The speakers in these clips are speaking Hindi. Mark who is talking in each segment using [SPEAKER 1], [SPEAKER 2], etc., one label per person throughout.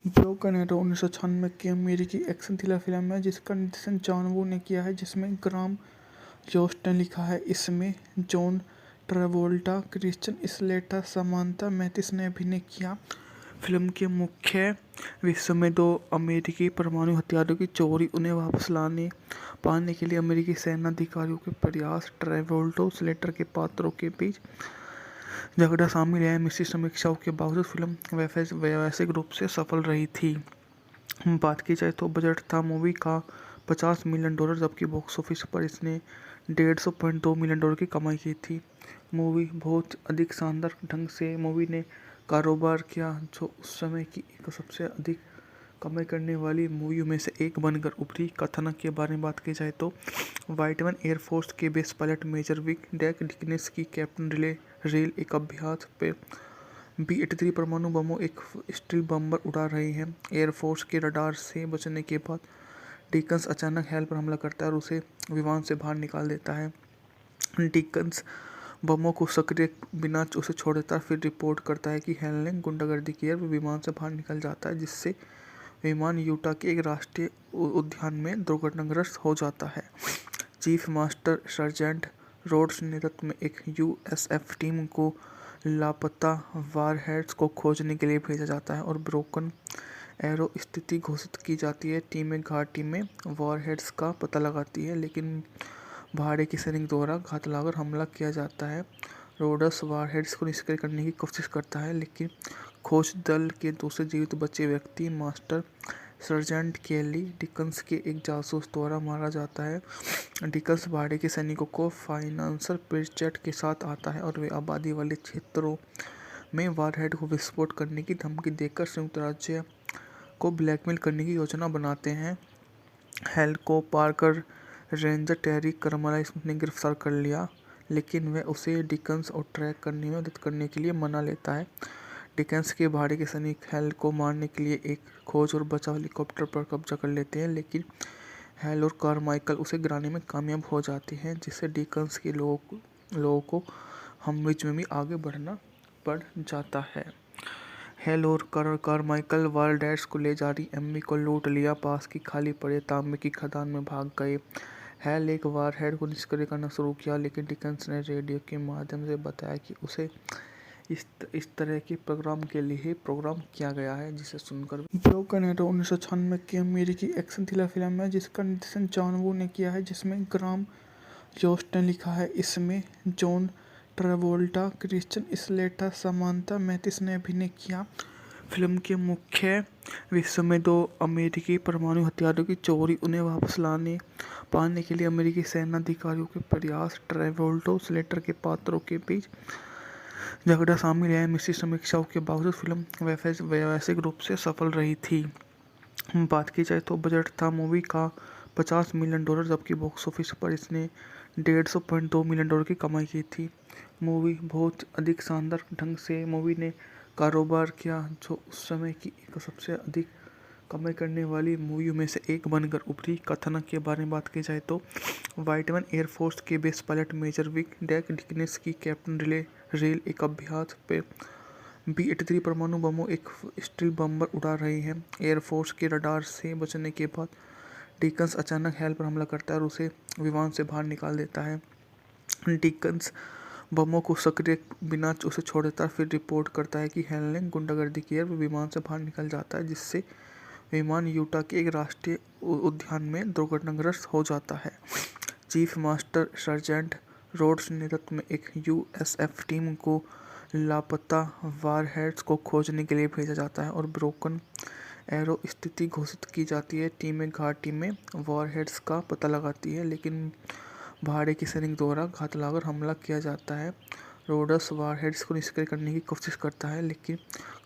[SPEAKER 1] ब्रोकन एरो 1996 की अमेरिकी एक्शन थ्रिलर फिल्म है जिसका निर्देशन जॉन वू ने किया है, जिसमें ग्राहम जोस्ट ने लिखा है। इसमें John Travolta, Christian Slater, Samantha Mathis ने अभिनय किया। फिल्म के मुख्य विषय में दो अमेरिकी परमाणु हथियारों की चोरी, उन्हें वापस पाने के लिए अमेरिकी सेना अधिकारियों के प्रयास, ट्रेवोल्टा स्लेटर के पात्रों के बीच झगड़ा शामिल है। मिश्रित समीक्षाओं के बावजूद फिल्म व्यावसायिक रूप से सफल रही थी। बात की जाए तो बजट था मूवी का $50 मिलियन, जबकि बॉक्स ऑफिस पर इसने $150.2 मिलियन की कमाई की थी। मूवी बहुत अधिक शानदार ढंग से मूवी ने कारोबार किया, जो उस समय की एक सबसे अधिक कमाई करने वाली मूवियों में से एक बनकर उभरी। कथानक के बारे में बात की जाए तो वाइटमैन एयरफोर्स के base pilot major Wick deck डिकनेस की कैप्टन रेल एक अभ्यास पे B-83 परमाणु बमों एक स्टील बम्बर उड़ा रहे हैं। एयरफोर्स के रडार से बचने के बाद डिकन्स अचानक हेल पर हमला करता है और उसे विमान से बाहर निकाल देता है। डिकन्स बमों को सक्रिय बिना उसे छोड़ देता है, फिर रिपोर्ट करता है कि हेल ने गुंडागर्दी की है और विमान से बाहर निकल जाता है, जिससे विमान यूटा के एक राष्ट्रीय उद्यान में दुर्घटनाग्रस्त हो जाता है। चीफ मास्टर सर्जेंट रोड्स नेतृत्व में एक USF टीम को लापता वारहेड्स को खोजने के लिए भेजा जाता है और ब्रोकन एरो स्थिति घोषित की जाती है। टीमें घाटी में वारहेड्स का पता लगाती है, लेकिन भाड़े के सैनिक द्वारा घात लगाकर हमला किया जाता है। रोड्स वारहेड्स को निष्क्रिय करने की कोशिश करता है, लेकिन खोज दल के दूसरे जीवित बचे व्यक्ति मास्टर सर्जेंट केली डिकन्स के एक जासूस द्वारा मारा जाता है। डिकन्स भाड़े के सैनिकों को फाइनेंशियल प्रीचेट के साथ आता है और वे आबादी वाले क्षेत्रों में वारहेड को विस्फोट करने की धमकी देकर संयुक्त राज्य को ब्लैकमेल करने की योजना बनाते हैं। हेल को पार्कर रेंजर टेरी कर्मलाइस ने गिरफ्तार कर लिया, लेकिन वह उसे डिकन्स और ट्रैक करने में मदद करने के लिए मना लेता है। डिकन्स के भाड़े के सैनिक हेल को मारने के लिए एक खोज और बचाव हेलीकॉप्टर पर कब्जा कर लेते हैं, लेकिन हेल और कारमाइकल उसे गिराने में कामयाब हो जाते हैं, जिससे डिकन्स के लोगों को हमविच में भी आगे बढ़ना पड़ जाता है। हेल और कारमाइकल वारडैट्स को ले जा रही एम्मी को लूट लिया, पास की खाली पड़े तांबे की खदान में भाग गए। हेल एक वारहेड को निष्क्रिय करना शुरू किया, लेकिन डिकन्स ने रेडियो के माध्यम से बताया कि उसे इस तरह के प्रोग्राम के लिए ही प्रोग्राम किया गया है, जिसे सुनकर ब्रोकन एरो 1996 की अमेरिकी एक्शन थ्रिलर फिल्म है जिसका निर्देशन जॉन वू ने किया है, जिसमें ग्राहम जोस्ट ने लिखा है। इसमें John Travolta, Christian Slater, Samantha Mathis ने अभिनय किया। फिल्म के मुख्य विषय में दो अमेरिकी परमाणु हथियारों की चोरी, उन्हें वापस पाने के लिए अमेरिकी सेना अधिकारियों के प्रयास, ट्रेवोल्टा स्लेटर के पात्रों के बीच झगड़ा शामिल है। मिश्रित समीक्षाओं के बावजूद फिल्म व्यावसायिक रूप से सफल रही थी। बात की जाए तो बजट था मूवी का $50 मिलियन, जबकि बॉक्स ऑफिस पर इसने $150.2 मिलियन की कमाई की थी। मूवी बहुत अधिक शानदार ढंग से मूवी ने कारोबार किया, जो उस समय की एक सबसे अधिक कमाई करने वाली मूवियों में से एक बनकर उभरी। कथानक के बारे में बात की जाए तो वाइटमैन एयरफोर्स के base pilot major Wick deck डिकनेस की कैप्टन रेल एक अभ्यास पे B-83 परमाणु बमों एक स्टील बम्बर उड़ा रहे हैं। एयरफोर्स के रडार से बचने के बाद डिकन्स अचानक हेल पर हमला करता है और उसे विमान से बाहर निकाल देता है। डिकन्स बमों को सक्रिय बिना उसे छोड़ देता है, फिर रिपोर्ट करता है कि हेल ने गुंडागर्दी की है और विमान से बाहर निकल जाता है, जिससे विमान यूटा के एक राष्ट्रीय उद्यान में दुर्घटनाग्रस्त हो जाता है। चीफ मास्टर सर्जेंट रोड्स नेतृत्व में एक USF टीम को लापता वारहेड्स को खोजने के लिए भेजा जाता है और ब्रोकन एरो स्थिति घोषित की जाती है। टीमें घाटी में वारहेड्स का पता लगाती है, लेकिन भाड़े के सैनिक द्वारा घात लगाकर हमला किया जाता है। रोड्स वारहेड्स को निष्क्रिय करने की कोशिश करता है, लेकिन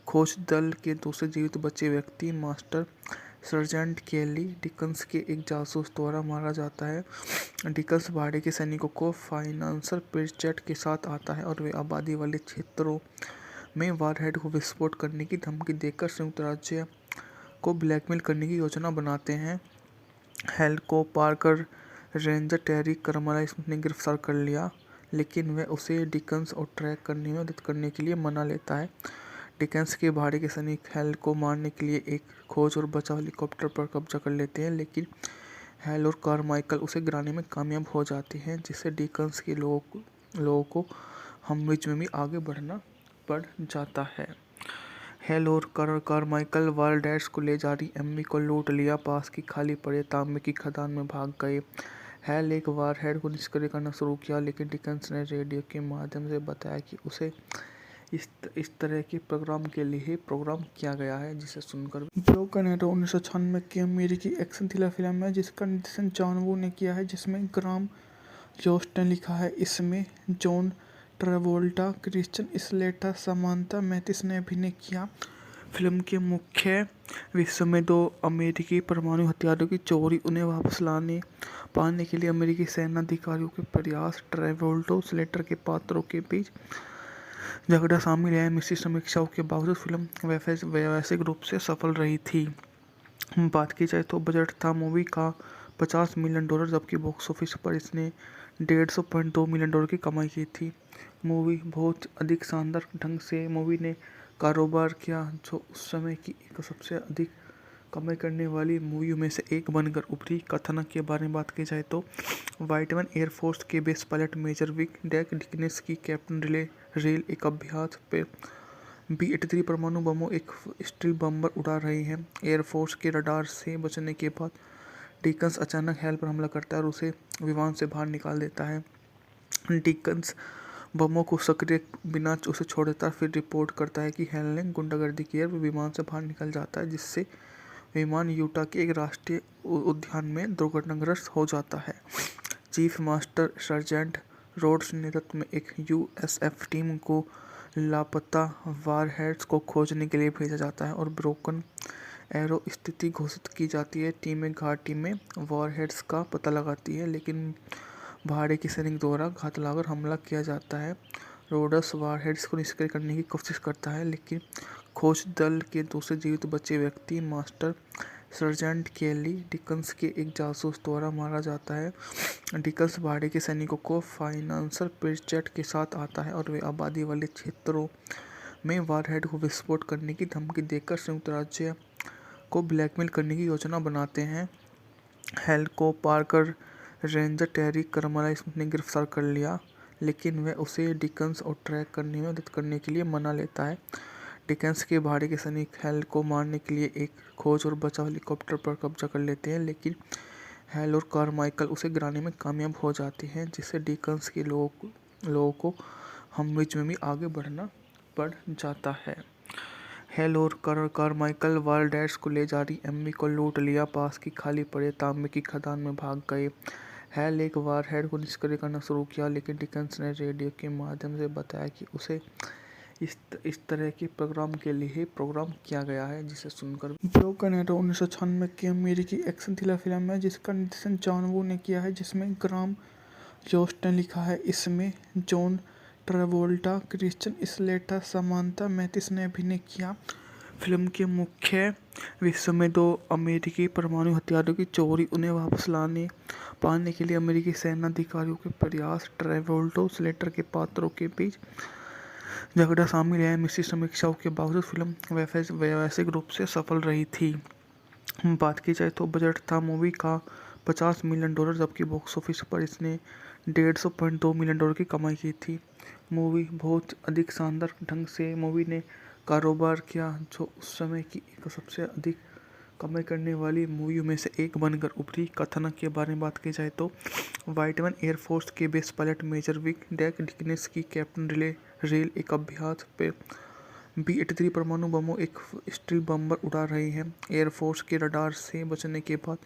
[SPEAKER 1] खोज दल के दूसरे जीवित बचे व्यक्ति मास्टर सर्जेंट केली डिकन्स के एक जासूस द्वारा मारा जाता है। डिकन्स भाड़े के सैनिकों को फाइनेंशियल प्रीचेट के साथ आता है और वे आबादी वाले क्षेत्रों में वारहेड को विस्फोट करने की धमकी देकर संयुक्त राज्य को ब्लैकमेल करने की योजना बनाते हैं। हेल को पार्कर रेंजर टेरी कर्मलाइस ने गिरफ्तार कर लिया, लेकिन वह उसे डिकन्स और ट्रैक करने में मदद करने के लिए मना लेता है। डिकेंस के भाड़े के सैनिक हैल को मारने के लिए एक खोज और बचाव हेलीकॉप्टर पर कब्जा कर लेते हैं, लेकिन हैल और कारमाइकल उसे गिराने में कामयाब हो जाते हैं, जिससे डिकेंस के लोगों को हमविच में भी आगे बढ़ना पड़ जाता है। हैल और कारमाइकल वारडैट्स को ले जा रही एम्मी को लूट लिया, पास की खाली पड़े तांबे की खदान में भाग गए। हैल एक वारहेड को निष्क्रिय करना शुरू किया, लेकिन डिकेंस ने रेडियो के माध्यम से बताया कि उसे इस तरह के प्रोग्राम के लिए ही प्रोग्राम किया गया है, जिसे सुनकर ब्रोकन एरो 1996 की अमेरिकी एक्शन थ्रिलर फिल्म है जिसका निर्देशन जॉन वू ने किया है, जिसमें ग्राम जोस्ट ने लिखा है। इसमें John Travolta, Christian Slater, Samantha Mathis ने अभिनय किया। फिल्म के मुख्य विश्व में दो अमेरिकी परमाणु हथियारों की चोरी, उन्हें वापस पाने के लिए अमेरिकी सेना अधिकारियों के प्रयास, ट्रेवोल्टा स्लेटर के पात्रों के बीच झगड़ा शामिल है। मिश्रित समीक्षाओं के बावजूद फिल्म व्यावसायिक रूप से सफल रही थी। बात की जाए तो बजट था मूवी का $50 मिलियन, जबकि बॉक्स ऑफिस पर इसने $150.2 मिलियन की कमाई की थी। मूवी बहुत अधिक शानदार ढंग से मूवी ने कारोबार किया, जो उस समय की एक सबसे अधिक कमाई करने वाली मूवियों में से एक बनकर उभरी। कथानक के बारे में बात की जाए तो वाइटमैन एयरफोर्स के base pilot major Wick deck डिकनेस की कैप्टन रेल एक अभ्यास पे B-83 परमाणु बमों एक स्टील बम्बर उड़ा रहे हैं। एयरफोर्स के रडार से बचने के बाद डिकन्स अचानक हैल पर हमला करता है और उसे विमान से बाहर निकाल देता है। डिकन्स बमों को सक्रिय बिना उसे छोड़ देता है, फिर रिपोर्ट करता है कि हैल ने गुंडागर्दी की है। वो विमान से बाहर निकल जाता है, जिससे विमान यूटा के एक राष्ट्रीय उद्यान में दुर्घटनाग्रस्त हो जाता है। चीफ मास्टर सर्जेंट रोड्स नेतृत्व में एक USF टीम को लापता वारहेड्स को खोजने के लिए भेजा जाता है और ब्रोकन एरो स्थिति घोषित की जाती है। टीमें घाटी में वारहेड्स का पता लगाती है, लेकिन भाड़े के सैनिक द्वारा घात लगाकर हमला किया जाता है। रोड्स वारहेड्स को निष्क्रिय करने की कोशिश करता है, लेकिन खोज दल के दूसरे जीवित बचे व्यक्ति मास्टर सर्जेंट केली डिकन्स के एक जासूस द्वारा मारा जाता है। डिकन्स भाड़े के सैनिकों को फाइनेंशियल पेचेट के साथ आता है और वे आबादी वाले क्षेत्रों में वारहेड को विस्फोट करने की धमकी देकर संयुक्त राज्य को ब्लैकमेल करने की योजना बनाते हैं। हैल को पार्कर रेंजर टेरी कर्मला ने गिरफ्तार कर लिया, लेकिन वह उसे डिकन्स और ट्रैक करने में मदद करने के लिए मना लेता है। डिकेंस के भाड़े के सैनिक हैल को मारने के लिए एक खोज और बचाव हेलीकॉप्टर पर कब्जा कर लेते हैं, लेकिन हैल और कारमाइकल उसे गिराने में कामयाब हो जाते हैं, जिससे डिकेंस के लोगों को हमविच में भी आगे बढ़ना पड़ जाता है। हैल और कारमाइकल वारडैट्स को ले जा रही एम्मी को लूट लिया, पास की खाली पड़े तांबे की खदान में भाग गए। हैल एक वारहेड को निष्क्रिय करना शुरू किया, लेकिन डिकेंस ने रेडियो के माध्यम से बताया कि उसे इस तरह के प्रोग्राम के लिए ही प्रोग्राम किया गया है, जिसे सुनकर ब्रोकन एरो 1996 की अमेरिकी एक्शन थ्रिलर फिल्म है जिसका निर्देशन जॉन वू ने किया है, जिसमें ग्राम जोस्ट ने लिखा है। इसमें John Travolta, Christian Slater, Samantha Mathis ने अभिनय किया। फिल्म के मुख्य विश्व में दो अमेरिकी परमाणु हथियारों की चोरी, उन्हें वापस पाने के लिए अमेरिकी सेना अधिकारियों के प्रयास, ट्रेवोल्टा स्लेटर के पात्रों के बीच झगड़ा शामिल है। मिश्रित समीक्षाओं के बावजूद फिल्म व्यावसायिक रूप से सफल रही थी। बात की जाए तो बजट था मूवी का $50 मिलियन, जबकि बॉक्स ऑफिस पर इसने $150.2 मिलियन की कमाई की थी। मूवी बहुत अधिक शानदार ढंग से मूवी ने कारोबार किया, जो उस समय की एक सबसे अधिक कमाई करने वाली मूवियों में से एक बनकर उभरी। कथानक के बारे में बात की जाए तो वाइटमैन एयरफोर्स के base pilot major Wick deck डिकनेस की कैप्टन रेल एक अभ्यास पे B-83 परमाणु बमों एक स्टील बम्बर उड़ा रहे हैं। एयरफोर्स के रडार से बचने के बाद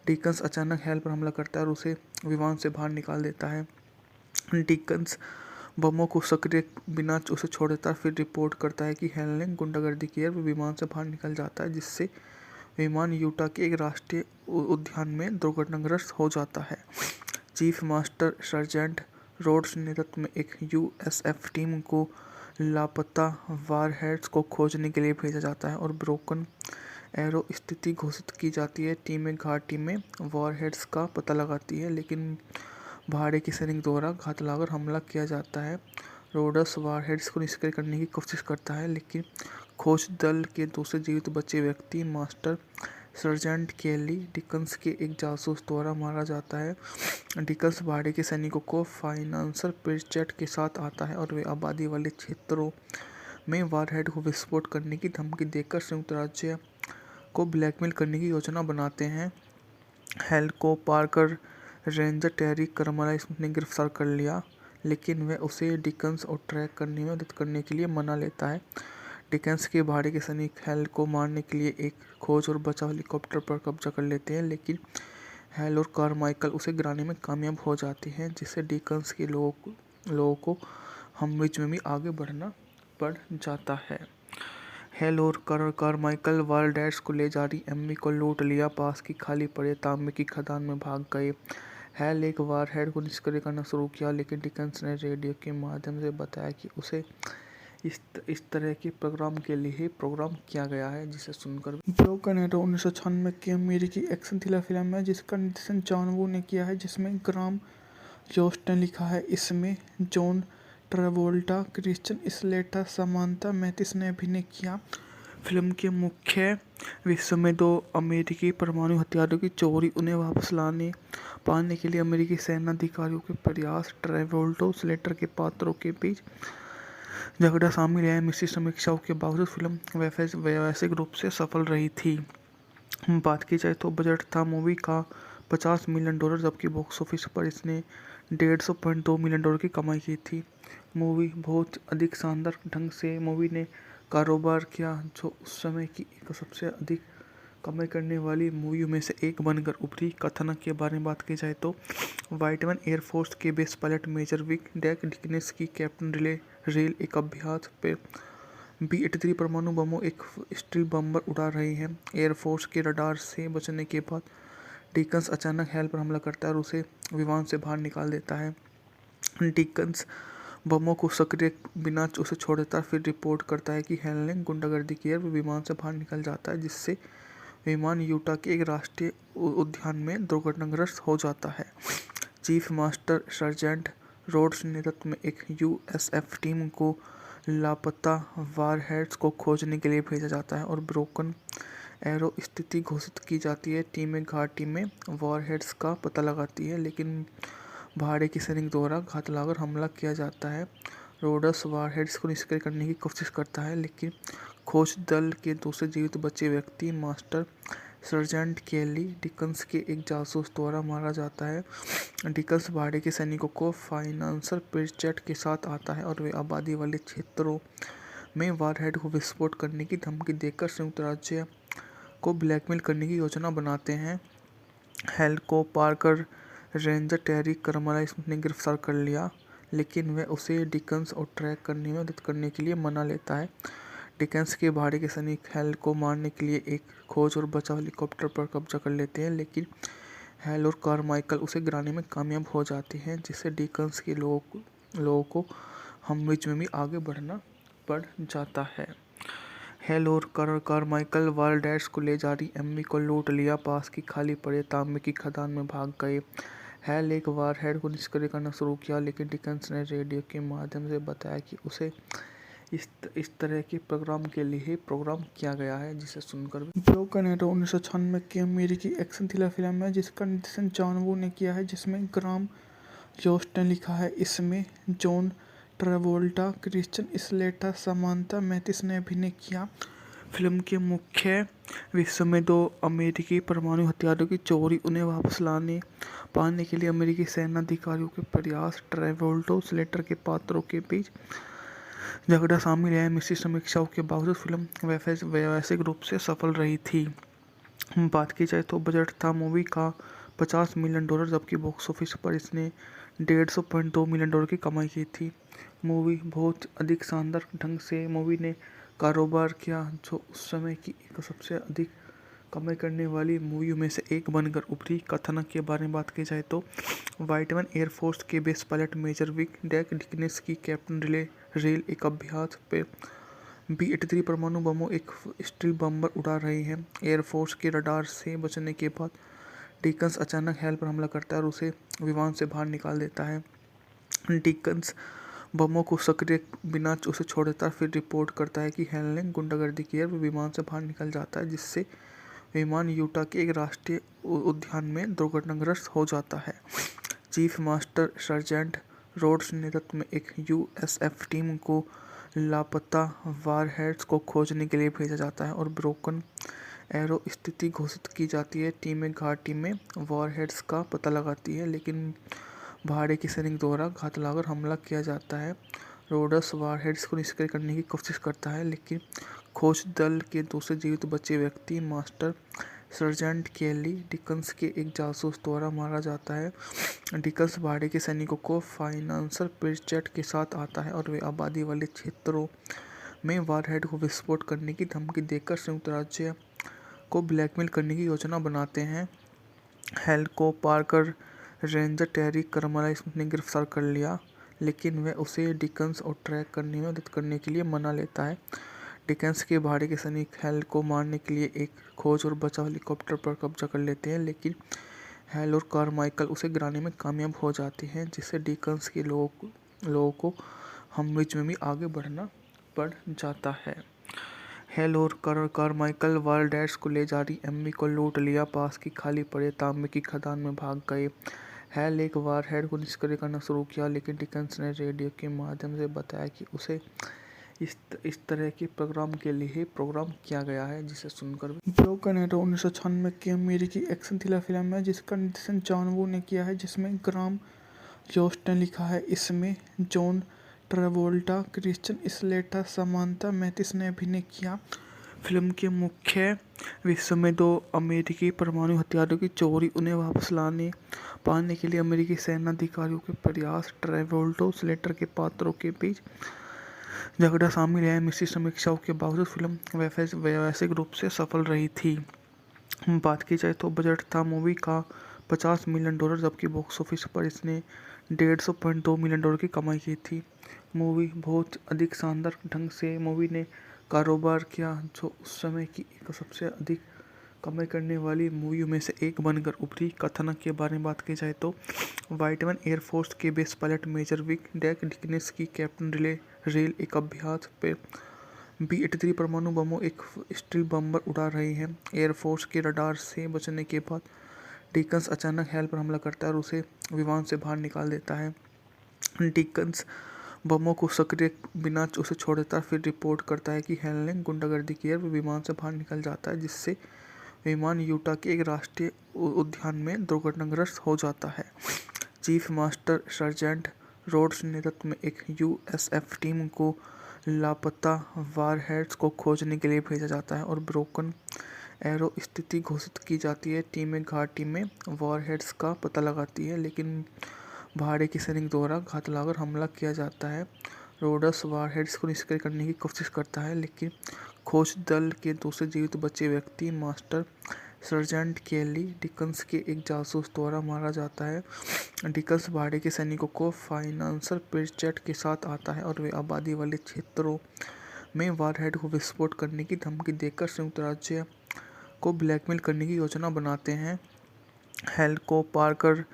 [SPEAKER 1] डिकन्स अचानक हैल पर हमला करता है और उसे विमान से बाहर निकाल देता है। डिकन्स बमों को सक्रिय बिना उसे छोड़ देता है, फिर रिपोर्ट करता है कि हैल ने गुंडागर्दी की है। वो विमान से बाहर निकल जाता है, जिससे विमान यूटा के एक राष्ट्रीय उद्यान में दुर्घटनाग्रस्त हो जाता है। चीफ मास्टर सर्जेंट रोड्स नेतृत्व में एक USF टीम को लापता वारहेड्स को खोजने के लिए भेजा जाता है और ब्रोकन एरो स्थिति घोषित की जाती है। टीमें घाटी में वारहेड्स का पता लगाती है, लेकिन भाड़े के सैनिक द्वारा घात लगाकर हमला किया जाता है। रोडस वारहेड्स को निष्क्रिय करने की कोशिश करता है, लेकिन खोज दल के दूसरे जीवित बचे व्यक्ति मास्टर सर्जेंट केली डिकन्स के एक जासूस द्वारा मारा जाता है। डिकन्स भाड़े के सैनिकों को फाइनेंशियल प्रीचेट के साथ आता है और वे आबादी वाले क्षेत्रों में वारहेड को विस्फोट करने की धमकी देकर संयुक्त राज्य को ब्लैकमेल करने की योजना बनाते हैं। हेल को पार्कर रेंजर टेरी कर्मलाइस ने गिरफ्तार कर लिया, लेकिन वह उसे डिकन्स और ट्रैक करने में मदद करने के लिए मना लेता है। डिकन्स के भाड़े के सैनिक हेल को मारने के लिए एक खोज और बचाव हेलीकॉप्टर पर कब्जा कर लेते हैं, लेकिन हेल और कारमाइकल उसे गिराने में कामयाब हो जाते हैं, जिससे डिकन्स के लोगों को हमविच में भी आगे बढ़ना पड़ जाता है। हेल और कारमाइकल वारडैट्स को ले जा रही एम्मी को लूट लिया, पास की खाली पड़े तांबे की खदान में भाग गए। हेल एक वारहेड को निष्क्रिय करना शुरू किया, लेकिन डिकन्स ने रेडियो के माध्यम से बताया कि उसे इस तरह के प्रोग्राम के लिए ही प्रोग्राम किया गया है, जिसे सुनकर ब्रोकन एरो 1996 की अमेरिकी एक्शन थ्रिलर फिल्म है जिसका निर्देशन जॉन वू ने किया है, जिसमें ग्राम जोस्ट ने लिखा है। इसमें John Travolta, Christian Slater, Samantha Mathis ने अभिनय किया। फिल्म के मुख्य विश्व में दो अमेरिकी परमाणु हथियारों की चोरी, उन्हें वापस पाने के लिए अमेरिकी सेना अधिकारियों के प्रयास, ट्रेवोल्टा स्लेटर के पात्रों के बीच झगड़ा शामिल है। मिश्रित समीक्षाओं के बावजूद फिल्म व्यावसायिक रूप से सफल रही थी। बात की जाए तो बजट था मूवी का $50 मिलियन, जबकि बॉक्स ऑफिस पर इसने $150.2 मिलियन की कमाई की थी। मूवी बहुत अधिक शानदार ढंग से मूवी ने कारोबार किया, जो उस समय की एक सबसे अधिक कमाई करने वाली मूवियों में से एक बनकर उभरी। कथानक के बारे में बात की जाए तो वाइटमैन एयरफोर्स के base pilot major Wick deck डिकनेस की कैप्टन रेल एक अभ्यास पे B-83 परमाणु बमों एक स्ट्रीट बम्बर उड़ा रही हैं। एयरफोर्स के रडार से बचने के बाद डिकन्स अचानक हेल पर हमला करता है और उसे विमान से बाहर निकाल देता है। डिकन्स बमों को सक्रिय बिना उसे छोड़ देता है, फिर रिपोर्ट करता है कि हेल ने गुंडागर्दी की है। वो विमान से बाहर निकल जाता है, जिससे विमान यूटा के एक राष्ट्रीय उद्यान में दुर्घटनाग्रस्त हो जाता है। चीफ मास्टर सर्जेंट रोड्स नेतृत्व में एक USF टीम को लापता वारहेड्स को खोजने के लिए भेजा जाता है और ब्रोकन एरो स्थिति घोषित की जाती है। टीमें घाटी में वारहेड्स का पता लगाती है, लेकिन भाड़े के सैनिक द्वारा घात लगाकर हमला किया जाता है। रोडस वारहेड्स को निष्क्रिय करने की कोशिश करता है, लेकिन खोज दल के दूसरे जीवित बचे व्यक्ति मास्टर सर्जेंट केली डिकन्स के एक जासूस द्वारा मारा जाता है। डिकन्स भाड़े के सैनिकों को फाइनेंशियल प्रीचेट के साथ आता है और वे आबादी वाले क्षेत्रों में वारहेड को विस्फोट करने की धमकी देकर संयुक्त राज्य को ब्लैकमेल करने की योजना बनाते हैं। हेल को पार्कर रेंजर टेरी कर्मलाइस ने गिरफ्तार कर लिया, लेकिन वह उसे डिकन्स और ट्रैक करने में मदद करने के लिए मना लेता है। डिकन्स के भाड़े के सैनिक हेल को मारने के लिए एक खोज और बचाव हेलीकॉप्टर पर कब्जा कर लेते हैं, लेकिन हेल और कारमाइकल उसे गिराने में कामयाब हो जाते हैं, जिससे डिकन्स के लोगों को हमविच में भी आगे बढ़ना पड़ जाता है। हेल और कारमाइकल वारडैट्स को ले जा रही एम्मी को लूट लिया, पास की खाली पड़े तांबे की खदान में भाग गए। हेल एक वारहेड को निष्क्रिय करना शुरू किया, लेकिन डिकन्स ने रेडियो के माध्यम से बताया कि उसे इस तरह के प्रोग्राम के लिए ही प्रोग्राम किया गया है, जिसे सुनकर ब्रोकन एरो 1996 की अमेरिकी एक्शन थ्रिलर फिल्म है जिसका निर्देशन जॉन वू ने किया है, जिसमें ग्राम जोस्ट ने लिखा है। इसमें John Travolta, Christian Slater, Samantha Mathis ने अभिनय किया। फिल्म के मुख्य विश्व में दो अमेरिकी परमाणु हथियारों की चोरी, उन्हें वापस पाने के लिए अमेरिकी सेना अधिकारियों के प्रयास, ट्रेवोल्टा स्लेटर के पात्रों के बीच झगड़ा शामिल है। मिश्रित समीक्षाओं के बावजूद फिल्म व्यावसायिक रूप से सफल रही थी। बात की जाए तो बजट था मूवी का $50 मिलियन, जबकि बॉक्स ऑफिस पर इसने $150.2 मिलियन की कमाई की थी। मूवी बहुत अधिक शानदार ढंग से मूवी ने कारोबार किया, जो उस समय की एक सबसे अधिक कमाई करने वाली मूवियों में से एक बनकर उभरी। कथानक के बारे में बात की जाए तो वाइटमैन एयरफोर्स के base pilot major Wick deck डिकनेस की कैप्टन रेल एक अभ्यास पे B-83 परमाणु बमों एक स्ट्रीट बम्बर उड़ा रही हैं। एयरफोर्स के रडार से बचने के बाद डिकन्स अचानक हेल पर हमला करता है और उसे विमान से बाहर निकाल देता है। डिकन्स बमों को सक्रिय बिना उसे छोड़ देता है। फिर रिपोर्ट करता है कि हेल ने गुंडागर्दी की है। वो विमान से बाहर निकल जाता है, जिससे विमान यूटा के एक राष्ट्रीय उद्यान में दुर्घटनाग्रस्त हो जाता है। चीफ मास्टर सर्जेंट रोड्स नेतृत्व में एक यूएसएफ टीम को लापता वारहेड्स को खोजने के लिए भेजा जाता है और ब्रोकन एरो स्थिति घोषित की जाती है। टीमें घाटी में वारहेड्स का पता लगाती है, लेकिन भाड़े के सैनिक द्वारा घात लगाकर हमला किया जाता है। रोड्स वारहेड्स को निष्क्रिय करने की कोशिश करता है, लेकिन खोज दल के दूसरे जीवित बचे व्यक्ति मास्टर सर्जेंट केली डिकन्स के एक जासूस द्वारा मारा जाता है। डिकन्स भाड़े के सैनिकों को फाइनेंसर प्रिचेट के साथ आता है और वे आबादी वाले क्षेत्रों में वारहेड को विस्फोट करने की धमकी देकर संयुक्त राज्य को ब्लैकमेल करने की योजना बनाते हैं। हेल को पार्कर रेंजर टेरी कर्मलाइस ने गिरफ्तार कर लिया, लेकिन वह उसे डिकन्स और ट्रैक करने में मदद करने के लिए मना लेता है। डिकन्स के भाड़े के सैनिक हेल को मारने के लिए एक खोज और बचाव हेलीकॉप्टर पर कब्जा कर लेते हैं, लेकिन हेल और कारमाइकल उसे गिराने में कामयाब हो जाते हैं, जिससे डिकन्स के लोगों को हमविच में भी आगे बढ़ना पड़ जाता है। हेल और कारमाइकल वारडैट्स को ले जा रही एम्मी को लूट लिया, पास की खाली पड़े तांबे की खदान में भाग गए। हेल एक वारहेड को निष्क्रिय करना शुरू किया, लेकिन डिकन्स ने रेडियो के माध्यम से बताया कि उसे इस तरह के प्रोग्राम के लिए ही प्रोग्राम किया गया है, जिसे सुनकर ब्रोकन एरो 1996 की अमेरिकी एक्शन थ्रिलर फिल्म है जिसका निर्देशन जॉन वू ने किया है, जिसमें ग्राम जोस्ट ने लिखा है। इसमें John Travolta, Christian Slater, Samantha Mathis ने अभिनय किया। फिल्म के मुख्य विश्व में दो अमेरिकी परमाणु हथियारों की चोरी, उन्हें वापस पाने के लिए अमेरिकी सेना अधिकारियों के प्रयास, ट्रेवोल्टो स्लेटर के पात्रों के बीच झगड़ा शामिल है। मिश्रित समीक्षाओं के बावजूद फिल्म व्यावसायिक रूप से सफल रही थी। बात की जाए तो बजट था मूवी का $50 मिलियन, जबकि बॉक्स ऑफिस पर इसने $150.2 मिलियन की कमाई की थी। मूवी बहुत अधिक शानदार ढंग से मूवी ने कारोबार किया, जो उस समय की एक सबसे अधिक कमाई करने वाली मूवियों में से एक बनकर उभरी। कथानक के बारे में बात की जाए तो वाइटमैन एयरफोर्स के base pilot major Wick deck डिकनेस की कैप्टन रेल एक अभ्यास पे B-83 परमाणु बमों एक स्ट्रीप बम्बर उड़ा रही है। एयरफोर्स के रडार से बचने के बाद डिकन्स अचानक हेल पर हमला करता है और उसे विमान से बाहर निकाल देता है। डिकन्स बमों को सक्रिय बिना उसे छोड़ देता है। फिर रिपोर्ट करता है कि हेल ने गुंडागर्दी की है। वो विमान से बाहर निकल जाता है, जिससे विमान यूटा के एक राष्ट्रीय उद्यान में दुर्घटनाग्रस्त हो जाता है। चीफ मास्टर सर्जेंट रोड्स नेतृत्व में एक यूएसएफ टीम को लापता वारहेड्स को खोजने के लिए भेजा जाता है और ब्रोकन एरो स्थिति घोषित की जाती है। टीमें घाटी में वारहेड्स का पता लगाती है, लेकिन भाड़े के सैनिक द्वारा घात लगाकर हमला किया जाता है। रोड्स वारहेड्स को निष्क्रिय करने की कोशिश करता है, लेकिन खोज दल के दूसरे जीवित बचे व्यक्ति मास्टर सर्जेंट केली डिकन्स के एक जासूस द्वारा मारा जाता है। डिकन्स भाड़े के सैनिकों को फाइनेंसर प्रिचेट के साथ आता है और वे आबादी वाले क्षेत्रों में वारहेड को विस्फोट करने की धमकी देकर संयुक्त राज्य को ब्लैकमेल करने की योजना बनाते हैं। हेल को पार्कर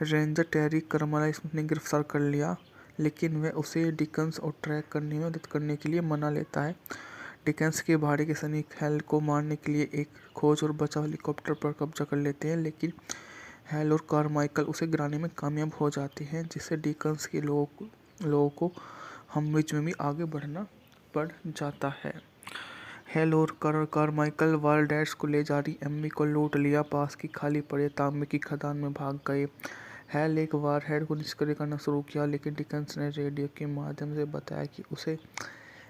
[SPEAKER 1] रेंजर टेरी कर्मलाइस ने गिरफ्तार कर लिया, लेकिन वह उसे डिकन्स और ट्रैक करने में मदद करने के लिए मना लेता है। डिकन्स के भाड़े के सैनिक हेल को मारने के लिए एक खोज और बचाव हेलीकॉप्टर पर कब्जा कर लेते हैं, लेकिन हेल और कारमाइकल उसे गिराने में कामयाब हो जाते हैं, जिससे डिकन्स के लोगों को हमविच में भी आगे बढ़ना पड़ जाता है। हेल और कारमाइकल वारडैट्स को ले जा रही एम्मी को लूट लिया, पास की खाली पड़े तांबे की खदान में भाग गए। हेल एक वारहेड को निष्क्रिय करना शुरू किया, लेकिन डिकन्स ने रेडियो के माध्यम से बताया कि उसे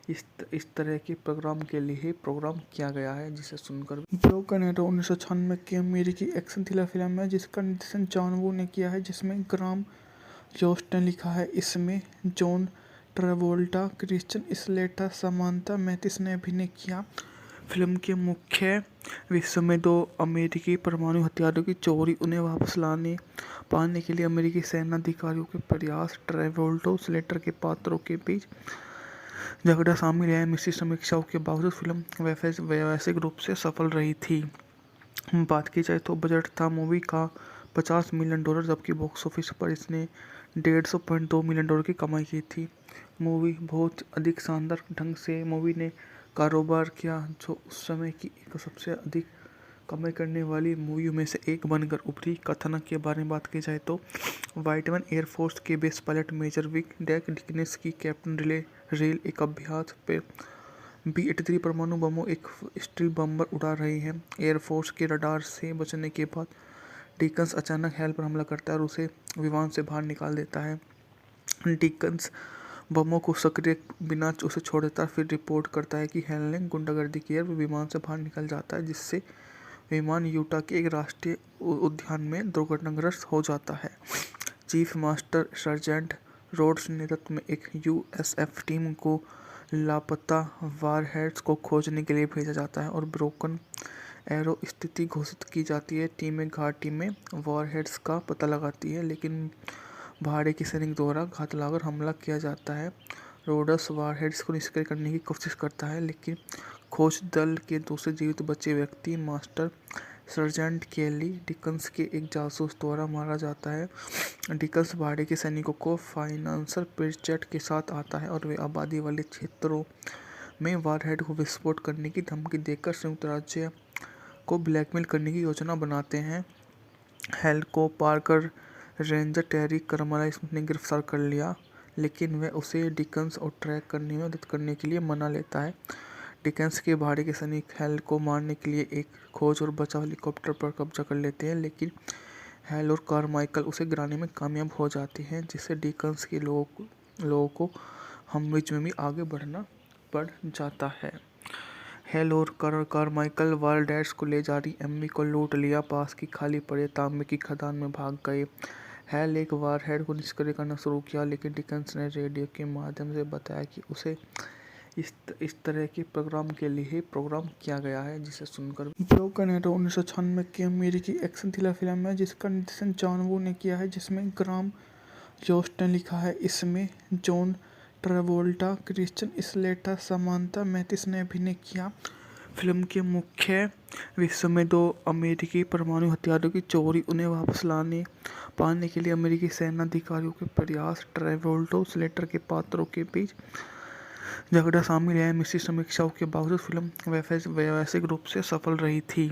[SPEAKER 1] इस तरह के प्रोग्राम के लिए ही प्रोग्राम किया गया है, जिसे सुनकर ब्रोकन एरो 1996 की अमेरिकी एक्शन थ्रिलर फिल्म है जिसका निर्देशन जॉन वू ने किया है, जिसमें ग्राम जोस्ट ने लिखा है। इसमें John Travolta, Christian Slater, Samantha Mathis ने अभिनय किया। फिल्म के मुख्य विश्व में दो अमेरिकी परमाणु हथियारों की चोरी, उन्हें वापस पाने के लिए अमेरिकी सेना अधिकारियों के प्रयास, ट्रेवोल्टो स्लेटर के पात्रों के बीच झगड़ा शामिल है। मिश्रित समीक्षाओं के बावजूद फिल्म व्यावसायिक रूप से सफल रही थी। बात की जाए तो बजट था मूवी का $50 मिलियन, जबकि बॉक्स ऑफिस पर इसने $150.2 मिलियन की कमाई की थी। मूवी बहुत अधिक शानदार ढंग से मूवी ने कारोबार किया, जो उस समय की एक सबसे अधिक कमाई करने वाली मूवी में से एक बनकर उभरी। कथानक के बारे में बात की जाए तो वाइटमैन एयरफोर्स के base pilot major Wick deck डिकनेस की कैप्टन रेल एक अभ्यास पे B-83 परमाणु बमों एक स्टील बम्बर उड़ा रही है। एयरफोर्स के रडार से बचने के बाद डिकन्स अचानक हैल पर हमला करता है और उसे विमान से बाहर निकाल देता है। डिकन्स बमों को सक्रिय बिना उसे छोड़ देता है, फिर रिपोर्ट करता है कि हैल ने गुंडागर्दी की है और विमान से बाहर निकल जाता है, जिससे विमान यूटा के एक राष्ट्रीय उद्यान में दुर्घटनाग्रस्त हो जाता है। चीफ मास्टर सर्जेंट रोड्स नेतृत्व में एक USF टीम को लापता वारहेड्स को खोजने के लिए भेजा जाता है और ब्रोकन एरो स्थिति घोषित की जाती है। टीमें घाटी में वारहेड्स का पता लगाती है, लेकिन भाड़े के सैनिक द्वारा घात लगाकर हमला किया जाता है। रोड्स वारहेड्स को निष्क्रिय करने की कोशिश करता है, लेकिन खोज दल के दूसरे जीवित बचे व्यक्ति मास्टर सर्जेंट केली डिकन्स के एक जासूस द्वारा मारा जाता है। डिकन्स भाड़े के सैनिकों को फाइनेंशियल पेचेट के साथ आता है और वे आबादी वाले क्षेत्रों में वारहेड को विस्फोट करने की धमकी देकर संयुक्त राज्य को ब्लैकमेल करने की योजना बनाते हैं। हैल को पार्कर रेंजर टेरी कर्मलाइस ने गिरफ्तार कर लिया, लेकिन वह उसे डिकन्स और ट्रैक करने में मदद करने के लिए मना लेता है। डिकन्स के भाड़े के सैनिक हैल को मारने के लिए एक खोज और बचाव हेलीकॉप्टर पर कब्जा कर लेते हैं, लेकिन हैल और कारमाइकल उसे गिराने में कामयाब हो जाते हैं, जिससे डिकन्स के लोगों को हमविच में भी आगे बढ़ना पड़ जाता है। हैल और कारमाइकल वारडैट्स को ले जा रही एम्मी को लूट लिया, पास की खाली पड़े तांबे की खदान में भाग गए। हैल एक वारहेड को निष्क्रिय करना शुरू किया, लेकिन डिकन्स ने रेडियो के माध्यम से बताया कि उसे इस तरह के प्रोग्राम के लिए ही प्रोग्राम किया गया है, जिसे सुनकर ब्रोकन एरो 1996 की अमेरिकी एक्शन थ्रिलर फिल्म है, जिसका निर्देशन जॉन वू ने किया है, जिसमें ग्राम जोस्ट ने लिखा है। इसमें John Travolta, Christian Slater, Samantha Mathis ने अभिनय किया। फिल्म के मुख्य विषय में दो अमेरिकी परमाणु हथियारों की चोरी, उन्हें वापस पाने के लिए अमेरिकी सेना अधिकारियों के प्रयास, ट्रेवोल्टा स्लेटर के पात्रों के बीच झगड़ा शामिल है। मिश्रित समीक्षाओं के बावजूद फिल्म व्यावसायिक रूप से सफल रही थी।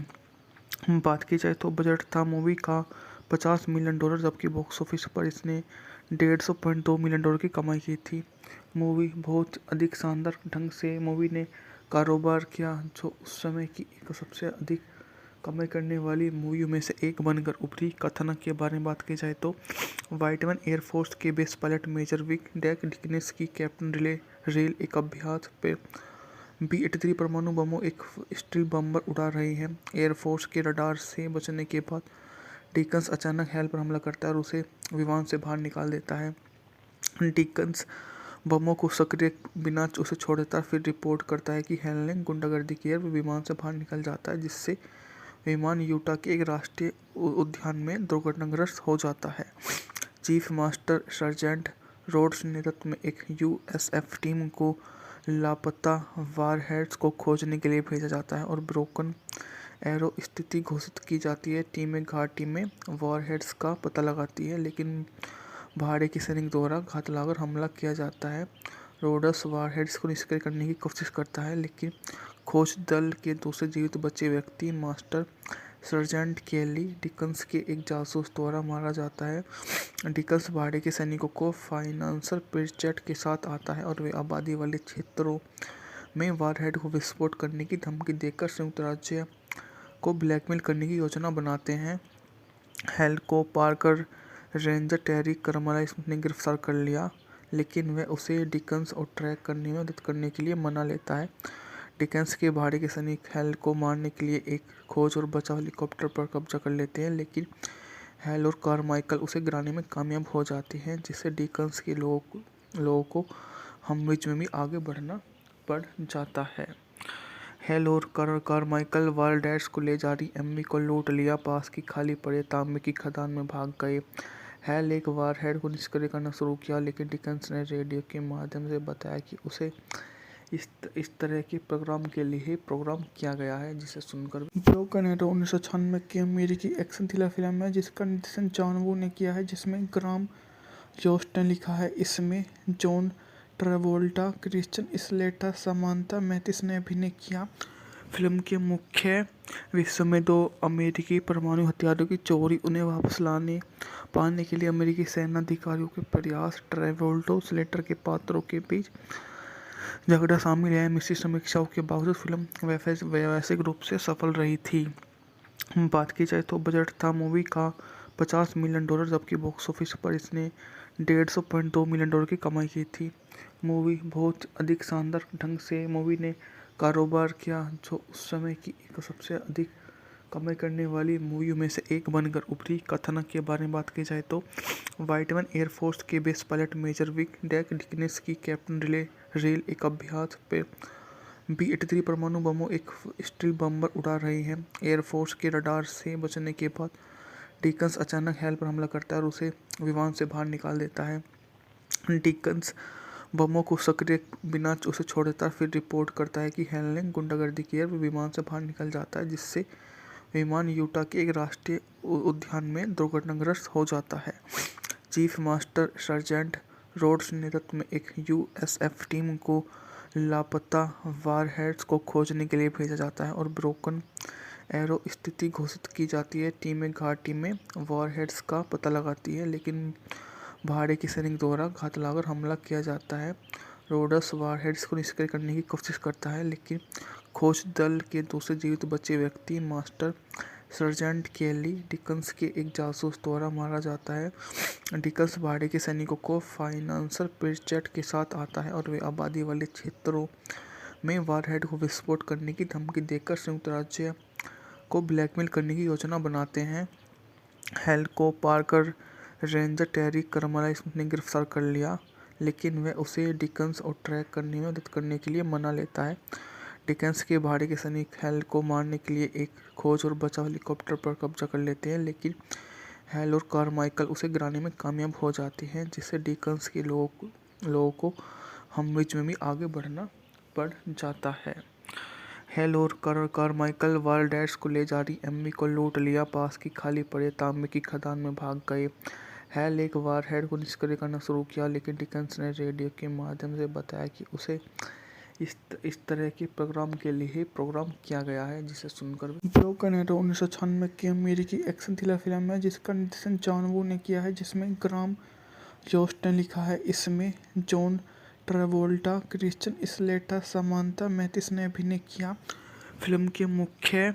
[SPEAKER 1] बात की जाए तो बजट था मूवी का $50 मिलियन, जबकि बॉक्स ऑफिस पर इसने $150.2 मिलियन की कमाई की थी। मूवी बहुत अधिक शानदार ढंग से मूवी ने कारोबार किया, जो उस समय की एक सबसे अधिक कमाई करने वाली मूवी में से एक बनकर उभरी। कथानक के बारे में बात की जाए तो वाइटमैन एयरफोर्स के base pilot major Wick deck डिकनेस की कैप्टन रेल एक अभ्यास पे B-83 परमाणु बमों एक स्टील बम्बर उड़ा रही है। एयरफोर्स के रडार से बचने के बाद डिकन्स अचानक हैल पर हमला करता है और उसे विमान से बाहर निकाल देता है। डिकन्स बमों को सक्रिय बिना उसे छोड़ देता है, फिर रिपोर्ट करता है कि हैल ने गुंडागर्दी की है और विमान से बाहर निकल जाता है, जिससे विमान यूटा के एक राष्ट्रीय उद्यान में दुर्घटनाग्रस्त हो जाता है। चीफ मास्टर सर्जेंट रोड्स नेतृत्व में एक USF टीम को लापता वारहेड्स को खोजने के लिए भेजा जाता है और ब्रोकन एरो स्थिति घोषित की जाती है। टीमें घाटी में वारहेड्स का पता लगाती है, लेकिन भाड़े के सैनिक द्वारा घात लगाकर हमला किया जाता है। रोड्स वारहेड्स को निष्क्रिय करने की कोशिश करता है, लेकिन खोज दल के दूसरे जीवित बचे व्यक्ति मास्टर सर्जेंट केली डिकन्स के एक जासूस द्वारा मारा जाता है। डिकन्स भाड़े के सैनिकों को फाइनेंशियल पेचेट के साथ आता है और वे आबादी वाले क्षेत्रों में वारहेड को विस्फोट करने की धमकी देकर संयुक्त राज्य को ब्लैकमेल करने की योजना बनाते हैं। हैल को पार्कर रेंजर टेरी कर्मलाइस ने गिरफ्तार कर लिया, लेकिन वह उसे डिकन्स और ट्रैक करने में मदद करने के लिए मना लेता है। डिकन्स के भाड़े के सैनिक हैल को मारने के लिए एक खोज और बचाव हेलीकॉप्टर पर कब्जा कर लेते हैं, लेकिन हैल और कारमाइकल उसे गिराने में कामयाब हो जाते हैं, जिससे डिकन्स के लोगों को हमविच में भी आगे बढ़ना पड़ जाता है। हैल और कारमाइकल वारडैट्स को ले जा रही एम्मी को लूट लिया, पास की खाली पड़े तांबे की खदान में भाग गए। हैल एक वारहेड को निष्क्रिय करना शुरू किया, लेकिन डिकन्स ने रेडियो के माध्यम से बताया कि उसे इस तरह के प्रोग्राम के लिए ही प्रोग्राम किया गया है, जिसे सुनकर ब्रोकन एरो 1996 की अमेरिकी एक्शन थ्रिलर फिल्म है, जिसका निर्देशन जॉन वू ने किया है, जिसमें ग्राम जोस्ट ने लिखा है। इसमें John Travolta, Christian Slater, Samantha Mathis ने अभिनय किया। फिल्म के मुख्य विषय में दो अमेरिकी परमाणु हथियारों की चोरी, उन्हें वापस लाने पाने के लिए अमेरिकी सेना अधिकारियों के प्रयास, ट्रेवोल्टा स्लेटर के पात्रों के बीच झगड़ा शामिल है। मिश्रित समीक्षाओं के बावजूद फिल्म व्यावसायिक रूप से सफल रही थी। बात की जाए तो बजट था मूवी का $50 मिलियन, जबकि बॉक्स ऑफिस पर इसने $150.2 मिलियन की कमाई की थी। मूवी बहुत अधिक शानदार ढंग से मूवी ने कारोबार किया, जो उस समय की एक सबसे अधिक कमाई करने वाली मूवियों में से एक बनकर उभरी। कथानक के बारे में बात की जाए तो वाइटमैन एयरफोर्स के base pilot major Wick deck डिकनेस की कैप्टन रेल एक अभ्यास पे B-83 परमाणु बमों एक स्टील्थ बम्बर उड़ा रही है। एयरफोर्स के रडार से बचने के बाद डिकन्स अचानक हेल पर हमला करता है और उसे विमान से बाहर निकाल देता है। डिकन्स बमों को सक्रिय बिना उसे छोड़ देता है, फिर रिपोर्ट करता है कि हेल ने गुंडागर्दी की है। विमान से बाहर निकल जाता है, जिससे विमान यूटा के एक राष्ट्रीय उद्यान में दुर्घटनाग्रस्त हो जाता है। चीफ मास्टर सर्जेंट रोड्स नेतृत्व में एक USF टीम को लापता वारहेड्स को खोजने के लिए भेजा जाता है और ब्रोकन एरो स्थिति घोषित की जाती है। टीमें घाटी में वारहेड्स का पता लगाती है, लेकिन भाड़े की सैनिक द्वारा घात लगाकर हमला किया जाता है। रोड्स वारहेड्स को निष्क्रिय करने की कोशिश करता है, लेकिन खोज दल के दूसरे जीवित बचे व्यक्ति मास्टर सर्जेंट केली डिकन्स के एक जासूस द्वारा मारा जाता है। डिकन्स भाड़े के सैनिकों को फाइनेंशियल प्रीचेट के साथ आता है और वे आबादी वाले क्षेत्रों में वारहेड को विस्फोट करने की धमकी देकर संयुक्त राज्य को ब्लैकमेल करने की योजना बनाते हैं। हेल को पार कर रेंजर टेरी करमलाइस ने गिरफ्तार कर लिया, लेकिन वह उसे डिकन्स और ट्रैक करने में मदद करने के लिए मना लेता है। डिकन्स के भाड़े के सैनिक हेल को मारने के लिए एक खोज और बचाव हेलीकॉप्टर पर कब्जा कर लेते हैं, लेकिन हेल और कारमाइकल उसे गिराने में कामयाब हो जाते हैं, जिससे डिकन्स के लोगों को हमविच में भी आगे बढ़ना पड़ जाता है। हेल और कारमाइकल वारडेट्स को ले जा रही एम्मी को लूट लिया, पास की खाली पड़े तांबे की खदान में भाग गए। हेल एक वारहेड को निष्क्रिय करना शुरू किया, लेकिन डिकन्स ने रेडियो के माध्यम से बताया कि उसे इस तरह के प्रोग्राम के लिए ही प्रोग्राम किया गया है, जिसे सुनकर ब्रोकन एरो 1996 की अमेरिकी एक्शन थ्रिलर फिल्म है, जिसका निर्देशन जॉन वू ने किया है, जिसमें ग्राम जोस्ट ने लिखा है। इसमें John Travolta, Christian Slater, Samantha Mathis ने अभिनय किया। फिल्म के मुख्य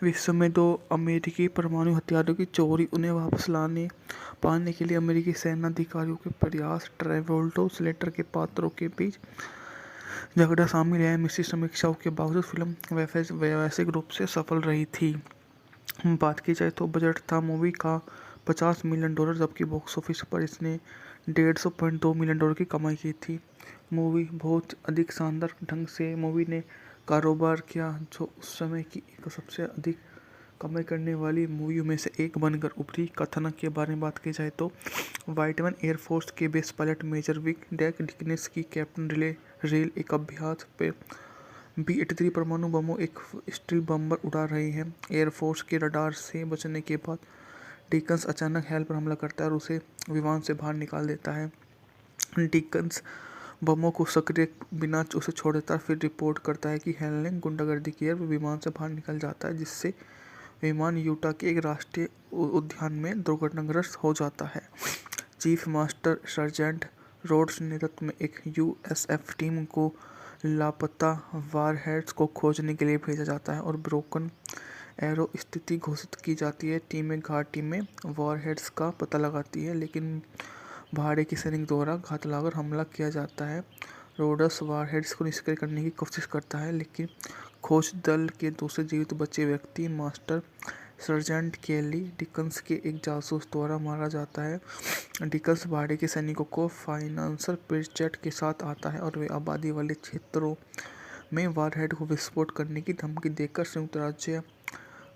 [SPEAKER 1] विषय में दो अमेरिकी परमाणु हथियारों की चोरी, उन्हें वापस लाने पाने के लिए अमेरिकी सेना अधिकारियों के प्रयास, ट्रेवोल्टा स्लेटर के पात्रों के बीच झगड़ा शामिल है। मिश्रित समीक्षाओं के बावजूद फिल्म व्यावसायिक रूप से सफल रही थी। बात की जाए तो बजट था मूवी का $50 मिलियन, जबकि बॉक्स ऑफिस पर इसने $150.2 मिलियन की कमाई की थी। मूवी बहुत अधिक शानदार ढंग से मूवी ने कारोबार किया, जो उस समय की एक सबसे अधिक कमाई करने वाली मूवियों में से एक बनकर उभरी। कथानक के बारे में बात की जाए तो वाइटमैन एयरफोर्स के base pilot major Wick deck डिकनेस की कैप्टन रेल एक अभ्यास पे B-83 परमाणु बमों एक स्टील्थ बम्बर उड़ा रही है। एयरफोर्स के रडार से बचने के बाद डिकन्स अचानक हेल पर हमला करता है और उसे विमान से बाहर निकाल देता है। डिकन्स बमों को सक्रिय बिना उसे छोड़ देता है, फिर रिपोर्ट करता है कि हेल ने गुंडागर्दी की है। विमान से बाहर निकल जाता है, जिससे विमान यूटा के एक राष्ट्रीय उद्यान में दुर्घटनाग्रस्त हो जाता है। चीफ मास्टर सर्जेंट रोड्स नेतृत्व में एक USF टीम को लापता वारहेड्स को खोजने के लिए भेजा जाता है और ब्रोकन एरो स्थिति घोषित की जाती है। टीमें घाटी में वारहेड्स का पता लगाती है, लेकिन भाड़े की सैनिक द्वारा घात लगाकर हमला किया जाता है। रोड्स वारहेड्स को निष्क्रिय करने की कोशिश करता है, लेकिन खोज दल के दूसरे जीवित बचे व्यक्ति मास्टर सर्जेंट केली डिकन्स के एक जासूस द्वारा मारा जाता है। डिकन्स भाड़े के सैनिकों को फाइनेंशियल प्रीचेट के साथ आता है और वे आबादी वाले क्षेत्रों में वारहेड को विस्फोट करने की धमकी देकर संयुक्त राज्य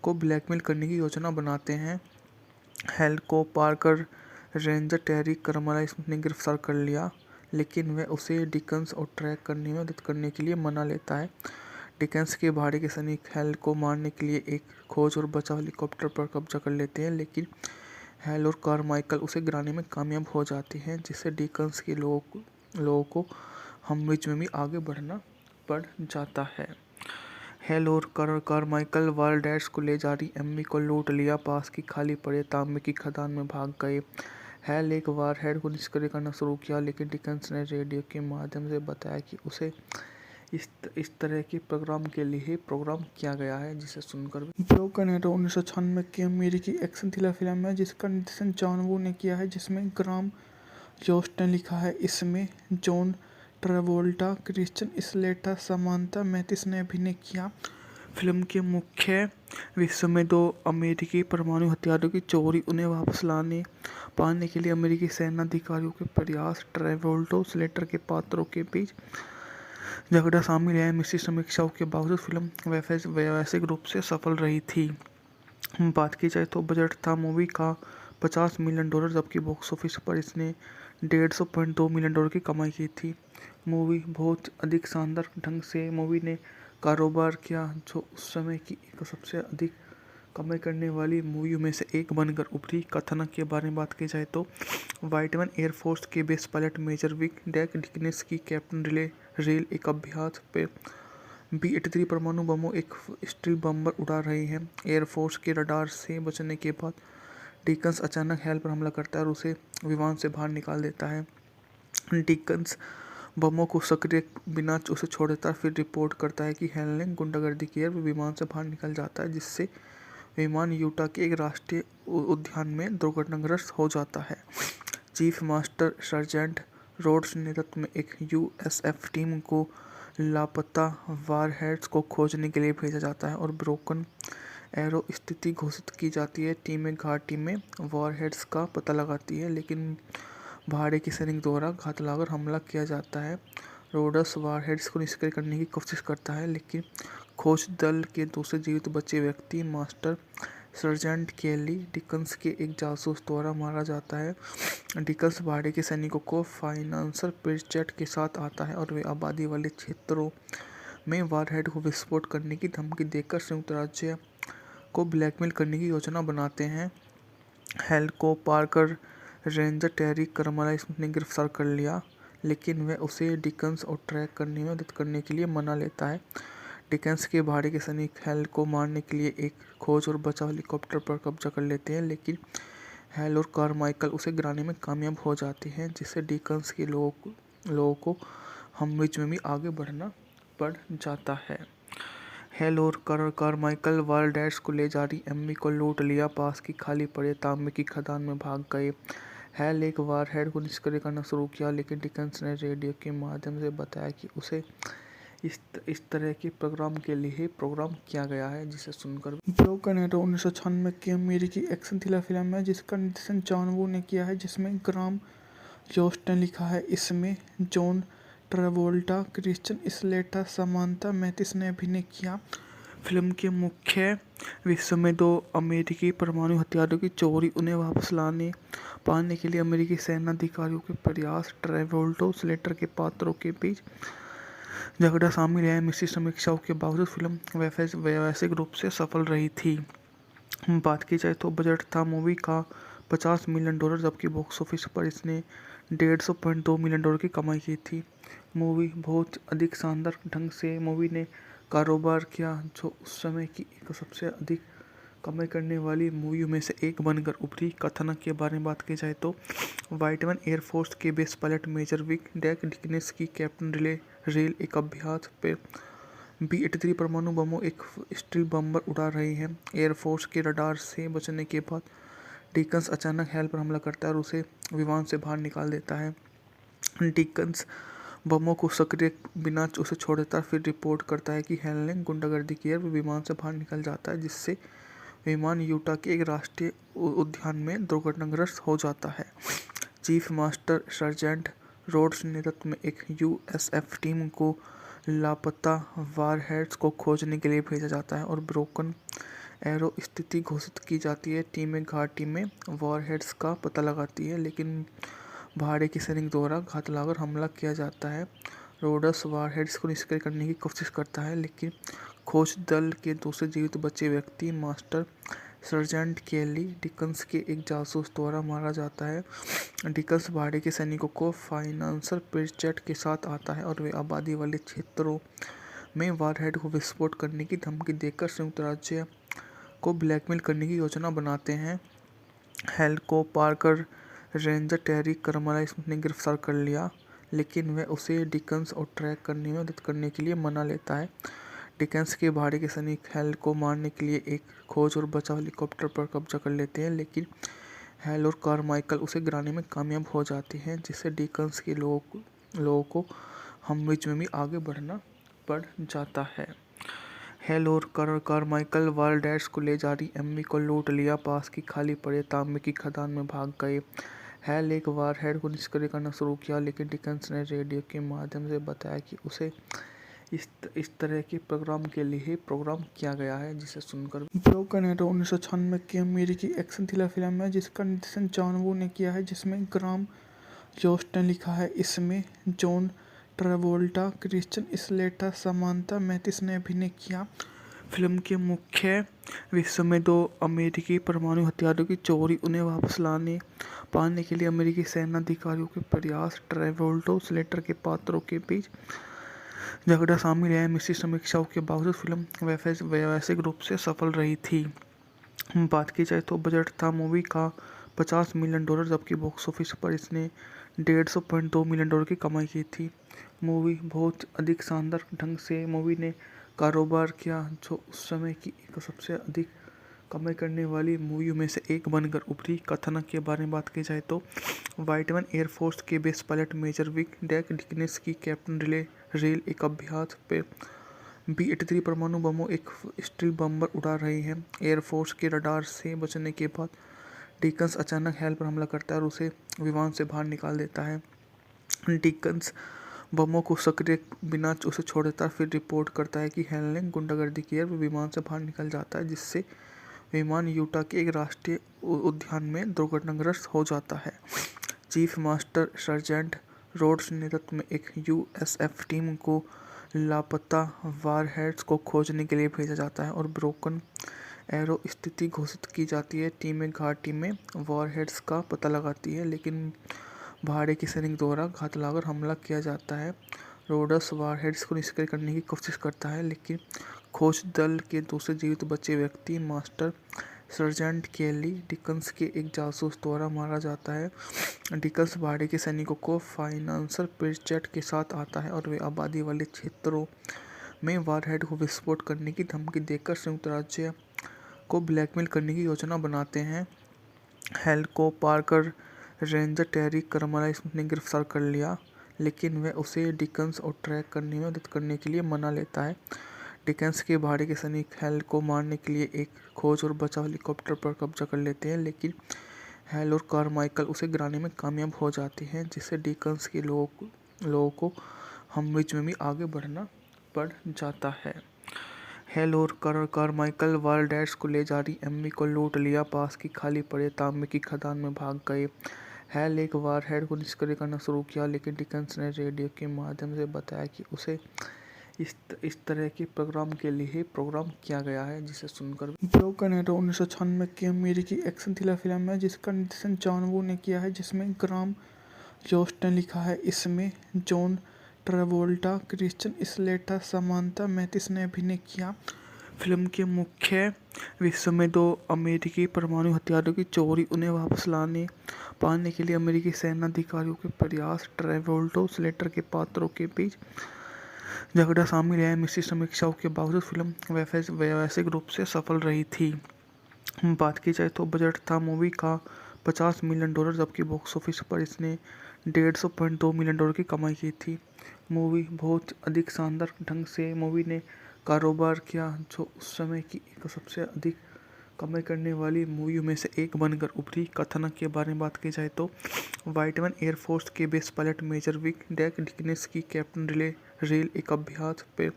[SPEAKER 1] को ब्लैकमेल करने की योजना बनाते हैं। हेल को पार कर रेंजर टेरी करमलाइस ने गिरफ्तार कर लिया, लेकिन वह उसे डिकन्स और ट्रैक करने में मदद करने के लिए मना लेता है। डिकन्स के भाड़े के सैनिक हेल को मारने के लिए एक खोज और बचाव हेलीकॉप्टर पर कब्जा कर लेते हैं, लेकिन हेल और कारमाइकल उसे गिराने में कामयाब हो जाते हैं, जिससे डिकन्स के लोगों को हमविच में भी आगे बढ़ना पड़ जाता है। हेल और कारमाइकल वारडैट्स को ले जा रही एम्मी को लूट लिया, पास की खाली पड़े तांबे की खदान में भाग गए। हेल एक वारहेड को निष्क्रिय करना शुरू किया, लेकिन डिकन्स ने रेडियो के माध्यम से बताया कि उसे इस तरह के प्रोग्राम के लिए ही प्रोग्राम किया गया है, जिसे सुनकर ब्रोकन एरो 1996 की अमेरिकी एक्शन थ्रिलर फिल्म है जिसका निर्देशन जॉन वू ने किया है, जिसमें ग्राम जोस्ट ने लिखा है। इसमें John Travolta, Christian Slater, Samantha Mathis ने अभिनय किया। फिल्म के मुख्य विश्व में दो अमेरिकी परमाणु हथियारों की चोरी, उन्हें वापस पाने के लिए अमेरिकी सेना अधिकारियों के प्रयास, ट्रेवोल्टा स्लेटर के पात्रों के बीच झगड़ा शामिल है। मिश्रित समीक्षाओं के बावजूद फिल्म व्यावसायिक रूप से सफल रही थी। बात की जाए तो बजट था मूवी का $50 मिलियन, जबकि बॉक्स ऑफिस पर इसने $150.2 मिलियन की कमाई की थी। मूवी बहुत अधिक शानदार ढंग से मूवी ने कारोबार किया, जो उस समय की एक सबसे अधिक कमाई करने वाली मूवियों में से एक बनकर उभरी। कथानक के बारे में बात की जाए तो वाइटमैन एयरफोर्स के base pilot major Wick deck डिकनेस की कैप्टन रेल एक अभ्यास पे B-83 परमाणु बमों एक स्ट्रीट बम्बर उड़ा रहे हैं। एयरफोर्स के रडार से बचने के बाद डिकन्स अचानक हेल पर हमला करता है और उसे विमान से बाहर निकाल देता है। डिकन्स बमों को सक्रिय बिना उसे छोड़ देता है, फिर रिपोर्ट करता है कि हेल ने गुंडागर्दी की है। विमान से बाहर निकल जाता है, जिससे विमान यूटा के एक राष्ट्रीय उद्यान में दुर्घटनाग्रस्त हो जाता है। चीफ मास्टर सर्जेंट रोड्स नेतृत्व में एक USF टीम को लापता वारहेड्स को खोजने के लिए भेजा जाता है और ब्रोकन एरो स्थिति घोषित की जाती है। टीमें घाटी में वारहेड्स का पता लगाती है, लेकिन भाड़े के सैनिक द्वारा घात लगाकर हमला किया जाता है। रोड्स वारहेड्स को निष्क्रिय करने की कोशिश करता है, लेकिन खोज दल के दूसरे जीवित बचे व्यक्ति मास्टर सर्जेंट केली डिकन्स के एक जासूस द्वारा मारा जाता है। डिकन्स भाड़े के सैनिकों को फाइनेंशियल प्रेजेंट के साथ आता है और वे आबादी वाले क्षेत्रों में वारहेड को विस्फोट करने की धमकी देकर संयुक्त राज्य को ब्लैकमेल करने की योजना बनाते हैं। हेल को पार्कर रेंजर टेरी करमला स्मिथ ने गिरफ्तार कर लिया, लेकिन वह उसे डिकन्स और ट्रैक करने में मदद करने के लिए मना लेता है। डिकन्स के भाड़े के सैनिक हेल को मारने के लिए एक खोज और बचाव हेलीकॉप्टर पर कब्जा कर लेते हैं, लेकिन हेल और कारमाइकल उसे गिराने में कामयाब हो जाते हैं, जिससे डिकन्स के लोगों को हमविच में भी आगे बढ़ना पड़ जाता है। हेल और कारमाइकल वारडैट्स को ले जा रही एम्मी को लूट लिया, पास की खाली पड़े तांबे की खदान में भाग गए। हेल एक वारहेड को निष्क्रिय करना शुरू किया, लेकिन डिकन्स ने रेडियो के माध्यम से बताया कि उसे इस तरह के प्रोग्राम के लिए ही प्रोग्राम किया गया है, जिसे सुनकर ब्रोकन एरो 1996 की अमेरिकी एक्शन थ्रिलर फिल्म है जिसका निर्देशन जॉन वू ने किया है, जिसमें ग्राम जोस्ट ने लिखा है। इसमें John Travolta, Christian Slater, Samantha Mathis ने अभिनय किया। फिल्म के मुख्य विश्व में दो अमेरिकी परमाणु हथियारों की चोरी, उन्हें वापस पाने के लिए अमेरिकी सेना अधिकारियों के प्रयास, ट्रेवोल्टा स्लेटर के पात्रों के बीच झगड़ा शामिल है। मिश्रित समीक्षाओं के बावजूद फिल्म व्यावसायिक रूप से सफल रही थी। बात की जाए तो बजट था मूवी का $50 मिलियन, जबकि बॉक्स ऑफिस पर इसने $150.2 मिलियन की कमाई की थी। मूवी बहुत अधिक शानदार ढंग से मूवी ने कारोबार किया, जो उस समय की एक सबसे अधिक कमाई करने वाली मूवियों में से एक बनकर उभरी। कथानक के बारे में बात की जाए तो वाइटमैन एयरफोर्स के base pilot major Wick deck डिकनेस की कैप्टन रेल एक अभ्यास पे B-83 परमाणु बमों एक स्ट्रीट बम्बर उड़ा रहे हैं। एयरफोर्स के रडार से बचने के बाद डिकन्स अचानक हेल पर हमला करता है और उसे विमान से बाहर निकाल देता है। डिकन्स बमों को सक्रिय बिना उसे छोड़ देता है, फिर रिपोर्ट करता है कि हेल ने गुंडागर्दी की है। विमान से बाहर निकल जाता है, जिससे विमान यूटा के एक राष्ट्रीय उद्यान में दुर्घटनाग्रस्त हो जाता है। चीफ मास्टर सर्जेंट रोड्स नेतृत्व में एक USF टीम को लापता वारहेड्स को खोजने के लिए भेजा जाता है और ब्रोकन एरो स्थिति घोषित की जाती है। टीमें घाटी में वारहेड्स का पता लगाती है, लेकिन भाड़े के सैनिक द्वारा घात लगाकर हमला किया जाता है। रोड्स वारहेड्स को निष्क्रिय करने की कोशिश करता है, लेकिन खोज दल के दूसरे जीवित बचे व्यक्ति मास्टर सर्जेंट केली डिकन्स के एक जासूस द्वारा मारा जाता है। डिकन्स भाड़े के सैनिकों को फाइनेंशियल पेचेट के साथ आता है और वे आबादी वाले क्षेत्रों में वारहेड को विस्फोट करने की धमकी देकर संयुक्त राज्य को ब्लैकमेल करने की योजना बनाते हैं। हेल को पार्कर रेंजर टेरी कर्मलाइस ने गिरफ्तार कर लिया, लेकिन वह उसे डिकन्स और ट्रैक करने में मदद करने के लिए मना लेता है। डिकन्स के भाड़े के सैनिक हेल को मारने के लिए एक खोज और बचाव हेलीकॉप्टर पर कब्जा कर लेते हैं, लेकिन हेल और कारमाइकल उसे गिराने में कामयाब हो जाते हैं, जिससे डिकन्स के लोगों को हमविच में भी आगे बढ़ना पड़ जाता है। हेल और कारमाइकल वारडैट्स को ले जा रही एम्मी को लूट लिया, पास की खाली पड़े तांबे की खदान में भाग गए। हेल एक वारहेड को निष्क्रिय करना शुरू किया, लेकिन डिकन्स ने रेडियो के माध्यम से बताया कि उसे इस तरह के प्रोग्राम के लिए ही प्रोग्राम किया गया है, जिसे सुनकर ब्रोकन एरो 1996 की अमेरिकी एक्शन थ्रिलर फिल्म है जिसका निर्देशन जॉन वू ने किया है, जिसमें ग्राम जोस्ट ने लिखा है। इसमें John Travolta, Christian Slater, Samantha Mathis ने अभिनय किया। फिल्म के मुख्य विश्व में 2 अमेरिकी परमाणु हथियारों की चोरी, उन्हें वापस पाने के लिए अमेरिकी सेना अधिकारियों के प्रयास, ट्रेवोल्टो स्लेटर के पात्रों के बीच झगड़ा शामिल है। मिश्रित समीक्षाओं के बावजूद फिल्म व्यावसायिक रूप से सफल रही थी। बात की जाए तो बजट था मूवी का $50 मिलियन, जबकि बॉक्स ऑफिस पर इसने $150.2 मिलियन की कमाई की थी। मूवी बहुत अधिक शानदार ढंग से मूवी ने कारोबार किया, जो उस समय की एक सबसे अधिक कमाई करने वाली मूवियों में से एक बनकर उभरी। कथानक के बारे में बात की जाए तो वाइटमैन एयरफोर्स के base pilot major Wick deck डिकनेस की कैप्टन रेल एक अभ्यास पे B-83 परमाणु बमों एक स्टील बम्बर उड़ा रही है। एयरफोर्स के रडार से बचने के बाद डिकन्स अचानक हेल पर हमला करता है और उसे विमान से बाहर निकाल देता है। डिकन्स बमों को सक्रिय बिना उसे छोड़ देता है, फिर रिपोर्ट करता है कि हेल ने गुंडागर्दी की है। वो विमान से बाहर निकल जाता है, जिससे विमान यूटा के एक राष्ट्रीय उद्यान में दुर्घटनाग्रस्त हो जाता है। चीफ मास्टर सर्जेंट रोड्स नेतृत्व में एक USF टीम को लापता वारहेड्स को खोजने के लिए भेजा जाता है और ब्रोकन एरो स्थिति घोषित की जाती है। टीमें घाटी में वारहेड्स का पता लगाती है, लेकिन भाड़े के सैनिक द्वारा घात लगाकर हमला किया जाता है। रोड्स वारहेड्स को निष्क्रिय करने की कोशिश करता है, लेकिन खोज दल के दूसरे जीवित बचे व्यक्ति मास्टर सर्जेंट केली डिकन्स के एक जासूस द्वारा मारा जाता है। डिकन्स भाड़े के सैनिकों को फाइनेंशियल पेचेट के साथ आता है और वे आबादी वाले क्षेत्रों में वारहेड को विस्फोट करने की धमकी देकर संयुक्त राज्य को ब्लैकमेल करने की योजना बनाते हैं। हेल को पार्कर रेंजर टेरी कर्मलाइस ने गिरफ्तार कर लिया, लेकिन वह उसे डिकन्स और ट्रैक करने में मदद करने के लिए मना लेता है। डिकन्स के भाड़े के सैनिक हेल को मारने के लिए एक खोज और बचाव हेलीकॉप्टर पर कब्जा कर लेते हैं, लेकिन हेल और कारमाइकल उसे गिराने में कामयाब हो जाते हैं, जिससे डिकन्स के लोगों को हमविच में भी आगे बढ़ना पड़ जाता है। हेल और कारमाइकल वारडैट्स को ले जा रही एम्मी को लूट लिया, पास की खाली पड़े तांबे की खदान में भाग गए। हेल एक वारहेड को निष्क्रिय करना शुरू किया, लेकिन डिकन्स ने रेडियो के माध्यम से बताया कि उसे इस तरह के प्रोग्राम के लिए ही प्रोग्राम किया गया है, जिसे सुनकर ब्रोकन एरो 1996 की अमेरिकी एक्शन थ्रिलर फिल्म है जिसका निर्देशन जॉन वू ने किया है, जिसमें ग्राम जोस्ट ने लिखा है। इसमें John Travolta, Christian Slater, Samantha Mathis ने अभिनय किया। फिल्म के मुख्य विश्व में 2 अमेरिकी परमाणु हथियारों की चोरी, उन्हें वापस पाने के लिए अमेरिकी सेना अधिकारियों के प्रयास, ट्रेवोल्टो स्लेटर के पात्रों के बीच झगड़ा शामिल है। मिश्रित समीक्षाओं के बावजूद फिल्म व्यावसायिक रूप से सफल रही थी। बात की जाए तो बजट था मूवी का $50 मिलियन, जबकि बॉक्स ऑफिस पर इसने $150.2 मिलियन की कमाई की थी। मूवी बहुत अधिक शानदार ढंग से मूवी ने कारोबार किया, जो उस समय की एक सबसे अधिक कमाई करने वाली मूवियों में से एक बनकर उभरी। कथानक के बारे में बात की जाए तो वाइटमैन एयरफोर्स के base pilot major Wick deck डिकनेस की कैप्टन रेल एक अभ्यास पे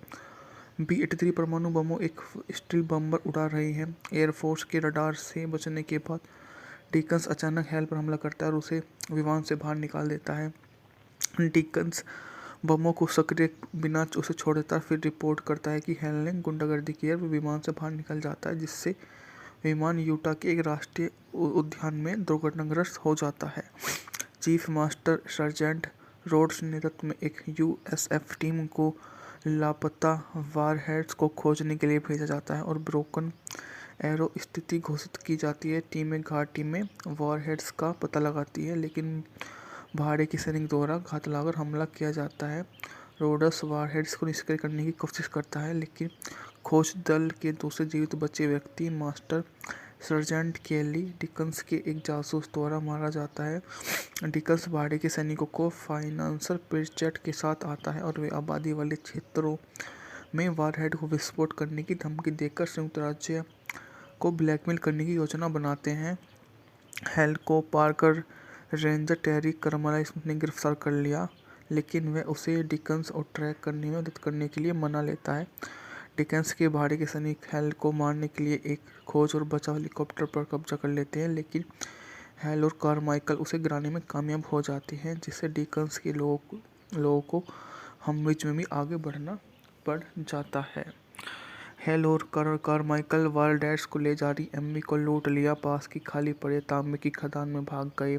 [SPEAKER 1] B-83 परमाणु बमों एक स्टील बम्बर उड़ा रही है। एयरफोर्स के रडार से बचने के बाद डिकन्स अचानक हेल पर हमला करता है और उसे विमान से बाहर निकाल देता है। डिकन्स बमों को सक्रिय बिना उसे छोड़ देता है, फिर रिपोर्ट करता है कि हेल ने गुंडागर्दी की है। वो विमान से बाहर निकल जाता है, जिससे विमान यूटा के एक राष्ट्रीय उद्यान में दुर्घटनाग्रस्त हो जाता है। चीफ मास्टर सर्जेंट रोड्स नेतृत्व में एक यूएसएफ टीम को लापता वारहेड्स को खोजने के लिए भेजा जाता है और ब्रोकन एरो स्थिति घोषित की जाती है। टीमें घाटी में वारहेड्स का पता लगाती है, लेकिन भाड़े के सैनिक द्वारा घात लगाकर हमला किया जाता है। रोड्स वारहेड्स को निष्क्रिय करने की कोशिश करता है, लेकिन खोज दल के दूसरे जीवित बचे व्यक्ति मास्टर सर्जेंट केली डिकन्स के एक जासूस द्वारा मारा जाता है। डिकन्स भाड़े के सैनिकों को फाइनेंशियल पेचेट के साथ आता है और वे आबादी वाले क्षेत्रों में वारहेड को विस्फोट करने की धमकी देकर संयुक्त राज्य को ब्लैकमेल करने की योजना बनाते हैं। हेल को पाकर रेंजर टेरी कर्मला ने गिरफ्तार कर लिया, लेकिन वह उसे डिकन्स और ट्रैक करने में मदद करने के लिए मना लेता है। डिकन्स के भाड़े के सैनिक हेल को मारने के लिए एक खोज और बचाव हेलीकॉप्टर पर कब्जा कर लेते हैं, लेकिन हेल और कारमाइकल उसे गिराने में कामयाब हो जाती हैं, जिससे डिकन्स के लोगों को हमविच में भी आगे बढ़ना पड़ जाता है। हेल और कारमाइकल वालडेस को ले जा रही एम्मी को लूट लिया, पास की खाली पड़े तांबे की खदान में भाग गए।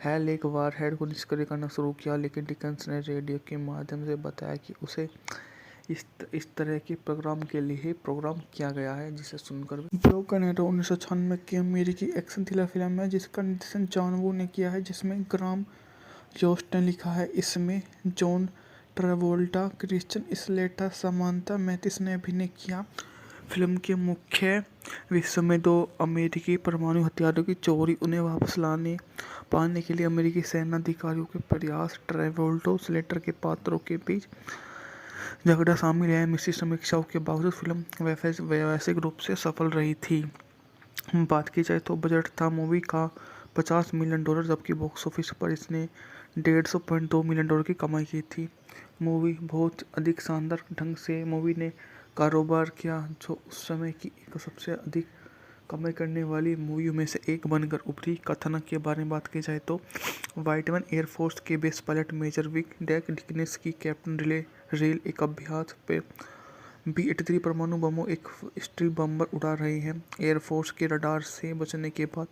[SPEAKER 1] हेल एक वारहेड को निष्क्रिय करना शुरू किया, लेकिन डिकन्स ने रेडियो के माध्यम से बताया कि उसे इस तरह के प्रोग्राम के लिए ही प्रोग्राम किया गया है, जिसे सुनकर ब्रोकन एरो 1996 की अमेरिकी एक्शन थ्रिलर फिल्म है जिसका निर्देशन जॉन वू ने किया है, जिसमें ग्राम जोस्ट ने लिखा है। इसमें John Travolta, Christian Slater, Samantha Mathis ने अभिनय किया। फिल्म के मुख्य विश्व में 2 अमेरिकी परमाणु हथियारों की चोरी, उन्हें वापस पाने के लिए अमेरिकी सेना अधिकारियों के प्रयास, ट्रेवोल्टा स्लेटर के पात्रों के बीच झगड़ा शामिल है। मिश्रित समीक्षाओं के बावजूद फिल्म वैश्विक रूप से सफल रही थी। बात की जाए तो बजट था मूवी का $50 मिलियन, जबकि बॉक्स ऑफिस पर इसने $150.2 मिलियन की कमाई की थी। मूवी बहुत अधिक शानदार ढंग से मूवी ने कारोबार किया, जो उस समय की एक सबसे अधिक कमाई करने वाली मूवियों में से एक बनकर उभरी। कथानक के बारे में बात की जाए तो वाइटमैन एयरफोर्स के base pilot major Wick deck डिकनेस की कैप्टन रेल एक अभ्यास पे B-83 परमाणु बमों एक स्टील बम्बर उड़ा रहे हैं। एयरफोर्स के रडार से बचने के बाद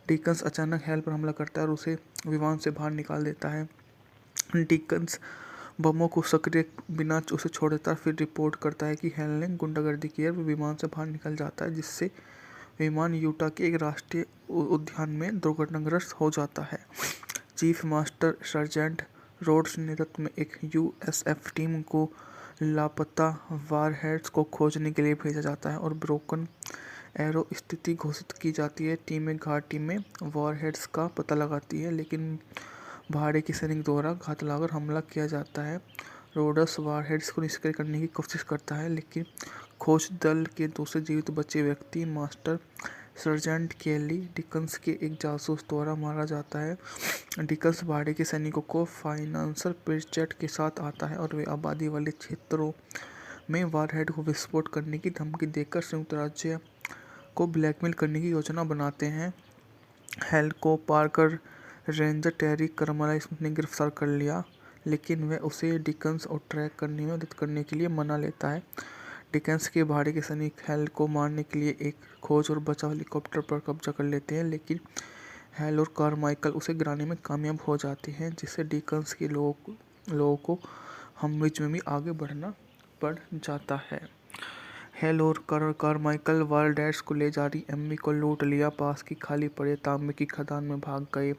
[SPEAKER 1] डिकन्स अचानक हेल पर हमला करता है और उसे विमान से बाहर निकाल देता है। डिकन्स बमों को सक्रिय बिना उसे छोड़ देता है, फिर रिपोर्ट करता है कि हेल ने गुंडागर्दी की है। विमान से बाहर निकल जाता है, जिससे विमान यूटा के एक राष्ट्रीय उद्यान में दुर्घटनाग्रस्त हो जाता है। चीफ मास्टर सर्जेंट रोड्स नेतृत्व में एक यूएसएफ टीम को लापता वारहेड्स को खोजने के लिए भेजा जाता है और ब्रोकन एरो स्थिति घोषित की जाती है। टीमें घाटी में वारहेड्स का पता लगाती है, लेकिन भाड़े के सैनिक द्वारा घात लगाकर हमला किया जाता है। रोड्स वारहेड्स को निष्क्रिय करने की कोशिश करता है, लेकिन खोज दल के दूसरे जीवित बचे व्यक्ति मास्टर सर्जेंट केली डिकन्स के एक जासूस द्वारा मारा जाता है। डिकन्स भाड़े के सैनिकों को फाइनेंशियल पेचेट के साथ आता है और वे आबादी वाले क्षेत्रों में वारहेड को विस्फोट करने की धमकी देकर संयुक्त राज्य को ब्लैकमेल करने की योजना बनाते हैं। हेल को पाकर रेंजर टेरी कर्मला ने गिरफ्तार कर लिया, लेकिन वह उसे डिकन्स और ट्रैक करने में मदद करने के लिए मना लेता है। डिकन्स के भाड़े के सैनिक हेल को मारने के लिए एक खोज और बचाव हेलीकॉप्टर पर कब्जा कर लेते हैं, लेकिन हेल और कारमाइकल उसे गिराने में कामयाब हो जाती हैं, जिससे डिकन्स के लोगों को हमविच में भी आगे बढ़ना पड़ जाता है। हेल और कारमाइकल वालडेस को ले जा रही एम्मी को लूट लिया, पास की खाली पड़े तांबे की खदान में भाग गए।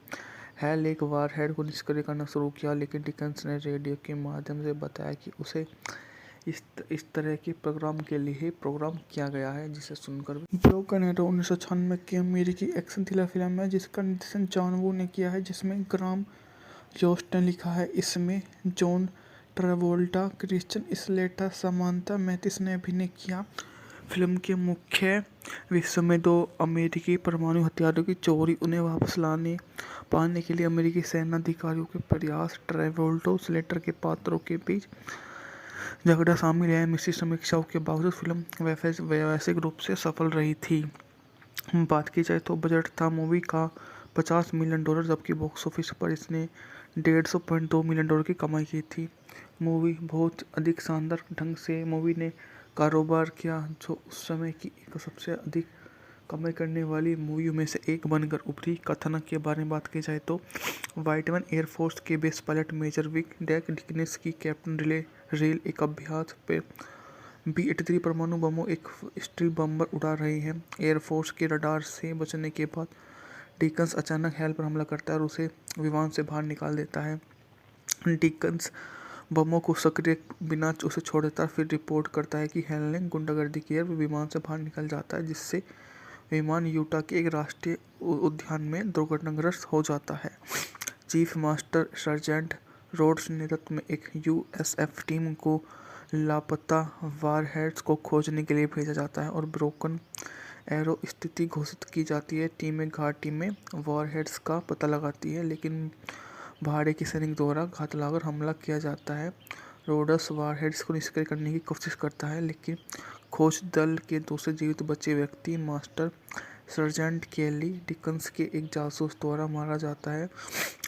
[SPEAKER 1] हेल एक वारहेड को निष्क्रिय करना शुरू किया, लेकिन डिकन्स ने रेडियो के माध्यम से बताया कि उसे इस तरह के प्रोग्राम के लिए ही प्रोग्राम किया गया है, जिसे सुनकर ब्रोकन एरो 1996 की अमेरिकी एक्शन थ्रिलर फिल्म है जिसका निर्देशन जॉन वू ने किया है, जिसमें ग्राम जोस्ट ने लिखा है। इसमें John Travolta, Christian Slater, Samantha Mathis ने अभिनय किया। फिल्म के मुख्य विश्व में 2 अमेरिकी परमाणु हथियारों की चोरी, उन्हें वापस पाने के लिए अमेरिकी सेना अधिकारियों के प्रयास, ट्रेवोल्टा स्लेटर के पात्रों के बीच झगड़ा शामिल है। मिश्रित समीक्षाओं के बावजूद फिल्म वैश्विक रूप से सफल रही थी। बात की जाए तो बजट था मूवी का $50 मिलियन, जबकि बॉक्स ऑफिस पर इसने $150.2 मिलियन की कमाई की थी। मूवी बहुत अधिक शानदार ढंग से मूवी ने कारोबार किया, जो उस समय की एक सबसे अधिक कमाई करने वाली मूवियों में से एक बनकर उभरी। कथानक के बारे में बात की जाए तो वाइटमैन एयरफोर्स के base pilot major Wick deck डिकनेस की कैप्टन रेल एक अभ्यास पे B-83 परमाणु बमों एक स्टील बम्बर उड़ा रहे हैं। एयरफोर्स के रडार से बचने के बाद डिकन्स अचानक हेल पर हमला करता है और उसे विमान से बाहर निकाल देता है। डिकन्स बमों को सक्रिय बिना उसे छोड़ देता है, फिर रिपोर्ट करता है कि हेल ने गुंडागर्दी की है। वो विमान से बाहर निकल जाता है, जिससे विमान यूटा के एक राष्ट्रीय उद्यान में दुर्घटनाग्रस्त हो जाता है। चीफ मास्टर सर्जेंट रोड्स नेतृत्व में एक USF टीम को लापता वारहेड्स को खोजने के लिए भेजा जाता है और ब्रोकन एरो स्थिति घोषित की जाती है। टीमें घाटी में वारहेड्स का पता लगाती है, लेकिन भाड़े के सैनिक द्वारा घात लगाकर हमला किया जाता है। रोड्स वारहेड्स को निष्क्रिय करने की कोशिश करता है, लेकिन खोज दल के दूसरे जीवित बचे व्यक्ति मास्टर सर्जेंट केली डिकन्स के एक जासूस द्वारा मारा जाता है।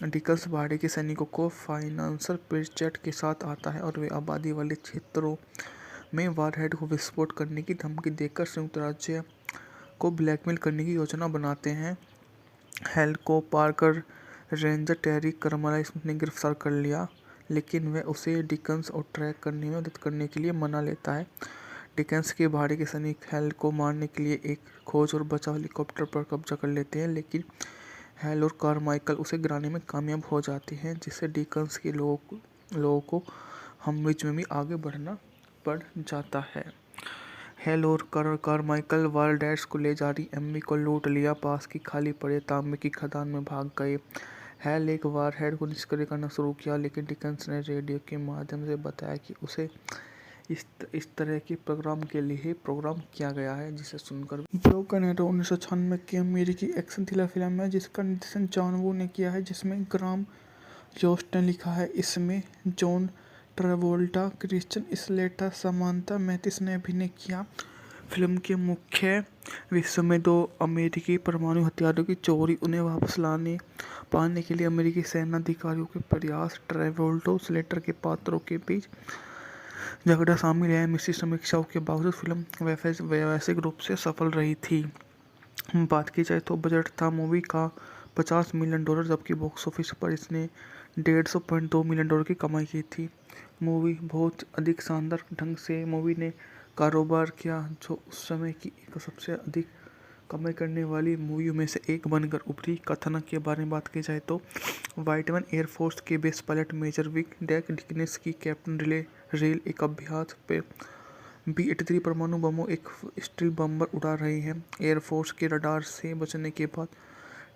[SPEAKER 1] डिकन्स भाड़े के सैनिकों को फाइनेंशियल प्रीचेट के साथ आता है और वे आबादी वाले क्षेत्रों में वारहेड को विस्फोट करने की धमकी देकर संयुक्त राज्य को ब्लैकमेल करने की योजना बनाते हैं। हेल को पार्कर रेंजर टेरी करमला स्मिथ ने गिरफ्तार कर लिया, लेकिन वह उसे डिकन्स और ट्रैक करने में मदद करने के लिए मना लेता है। डिकन्स के भाड़े के सैनिक हेल को मारने के लिए एक खोज और बचाव हेलीकॉप्टर पर कब्जा कर लेते हैं, लेकिन हेल और कारमाइकल उसे गिराने में कामयाब हो जाते हैं, जिससे डिकन्स के लोगों को हमविच में भी आगे बढ़ना पड़ जाता है। हेल और कारमाइकल वालडेट्स को ले जा रही एम्मी को लूट लिया, पास की खाली पड़े तांबे की खदान में भाग गए। हेल एक वारहेड को निष्क्रिय करना शुरू किया, लेकिन डिकन्स ने रेडियो के माध्यम से बताया कि उसे इस तरह के प्रोग्राम के लिए ही प्रोग्राम किया गया है, जिसे सुनकर ब्रोकन एरो 1996 की अमेरिकी एक्शन थ्रिलर फिल्म है, जिसका निर्देशन जॉन वू ने किया है, जिसमें ग्राम जोस्ट ने लिखा है। इसमें John Travolta, Christian Slater, Samantha Mathis ने अभिनय किया। फिल्म के मुख्य विषय में दो अमेरिकी परमाणु हथियारों की चोरी, उन्हें वापस पाने के लिए अमेरिकी सेना अधिकारियों के प्रयास, ट्रेवोल्टा स्लेटर के पात्रों के बीच झगड़ा शामिल है। मिश्रित समीक्षाओं के बावजूद फिल्म व्यावसायिक रूप से सफल रही थी। बात की जाए तो बजट था मूवी का $50 मिलियन, जबकि बॉक्स ऑफिस पर इसने $150.2 मिलियन की कमाई की थी। मूवी बहुत अधिक शानदार ढंग से मूवी ने कारोबार किया, जो उस समय की एक सबसे अधिक कमाई करने वाली मूवियों में से एक बनकर उभरी। कथानक के बारे में बात की जाए तो वाइटमैन एयरफोर्स के base pilot major Wick deck डिकनेस की कैप्टन रेल एक अभ्यास पे B-83 परमाणु बमों एक स्टील बम्बर उड़ा रहे हैं। एयरफोर्स के रडार से बचने के बाद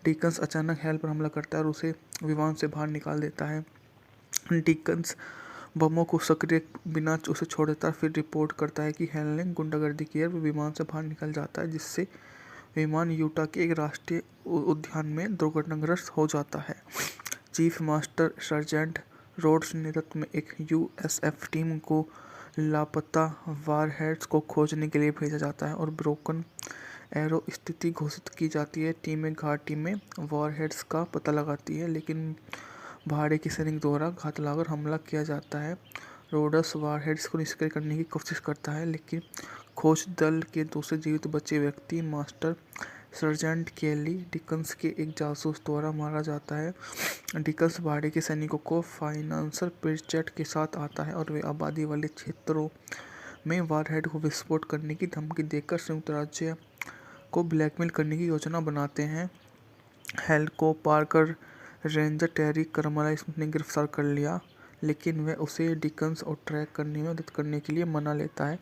[SPEAKER 1] डिकन्स अचानक हेल पर हमला करता है और उसे विमान से बाहर निकाल देता है। डिकन्स बमों को सक्रिय बिना उसे छोड़ देता है, फिर रिपोर्ट करता है कि हेल ने गुंडागर्दी की है। वो विमान से बाहर निकल जाता है, जिससे विमान यूटा के एक राष्ट्रीय उद्यान में दुर्घटनाग्रस्त हो जाता है। चीफ मास्टर सर्जेंट रोड्स नेतृत्व में एक USF टीम को लापता वारहेड्स को खोजने के लिए भेजा जाता है और ब्रोकन एरो स्थिति घोषित की जाती है। टीमें घाटी में वारहेड्स का पता लगाती है, लेकिन भाड़े के सैनिक द्वारा घात लगाकर हमला किया जाता है। रोड्स वारहेड्स को निष्क्रिय करने की कोशिश करता है, लेकिन खोज दल के दूसरे जीवित बचे व्यक्ति मास्टर सर्जेंट केली डिकन्स के एक जासूस द्वारा मारा जाता है। डिकन्स भाड़े के सैनिकों को फाइनेंशियल प्रीचेट के साथ आता है और वे आबादी वाले क्षेत्रों में वारहेड को विस्फोट करने की धमकी देकर संयुक्त राज्य को ब्लैकमेल करने की योजना बनाते हैं। हेल को पार्कर रेंजर टेरी करमला स्मिथ ने गिरफ्तार कर लिया, लेकिन वह उसे डिकन्स और ट्रैक करने में मदद करने के लिए मना लेता है।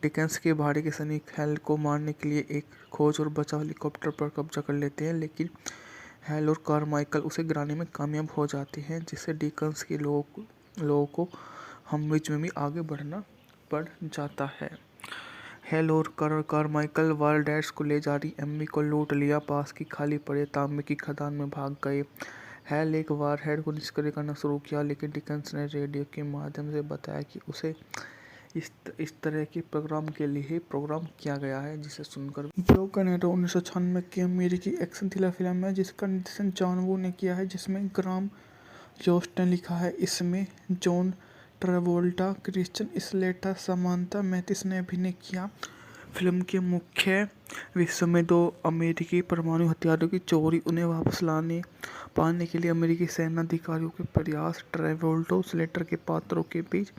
[SPEAKER 1] डिकन्स के भाड़े के सैनिक हेल को मारने के लिए एक खोज और बचाव हेलीकॉप्टर पर कब्जा कर लेते हैं, लेकिन हेल और कारमाइकल उसे गिराने में कामयाब हो जाते हैं, जिससे डिकन्स के लोगों को हमविच में भी आगे बढ़ना पड़ जाता है। हेल और कारमाइकल वालडेट्स को ले जा रही एम्मी को लूट लिया, पास की खाली पड़े तांबे की खदान में भाग गए। हेल एक वारहेड को निष्क्रिय करना शुरू किया, लेकिन डिकन्स ने रेडियो के माध्यम से बताया कि उसे इस तरह के प्रोग्राम के लिए ही प्रोग्राम किया गया है, जिसे सुनकर ब्रोकन एरो 1996 की अमेरिकी एक्शन थ्रिलर फिल्म है, जिसका निर्देशन जॉन वू ने किया है, जिसमें ग्राम जोस्ट ने लिखा है। इसमें John Travolta, Christian Slater, Samantha Mathis ने अभिनय किया। फिल्म के मुख्य विषय में दो अमेरिकी परमाणु हथियारों की चोरी, उन्हें वापस लाने पाने के लिए अमेरिकी सेना अधिकारियों के प्रयास, ट्रेवोल्टा स्लेटर के पात्रों के बीच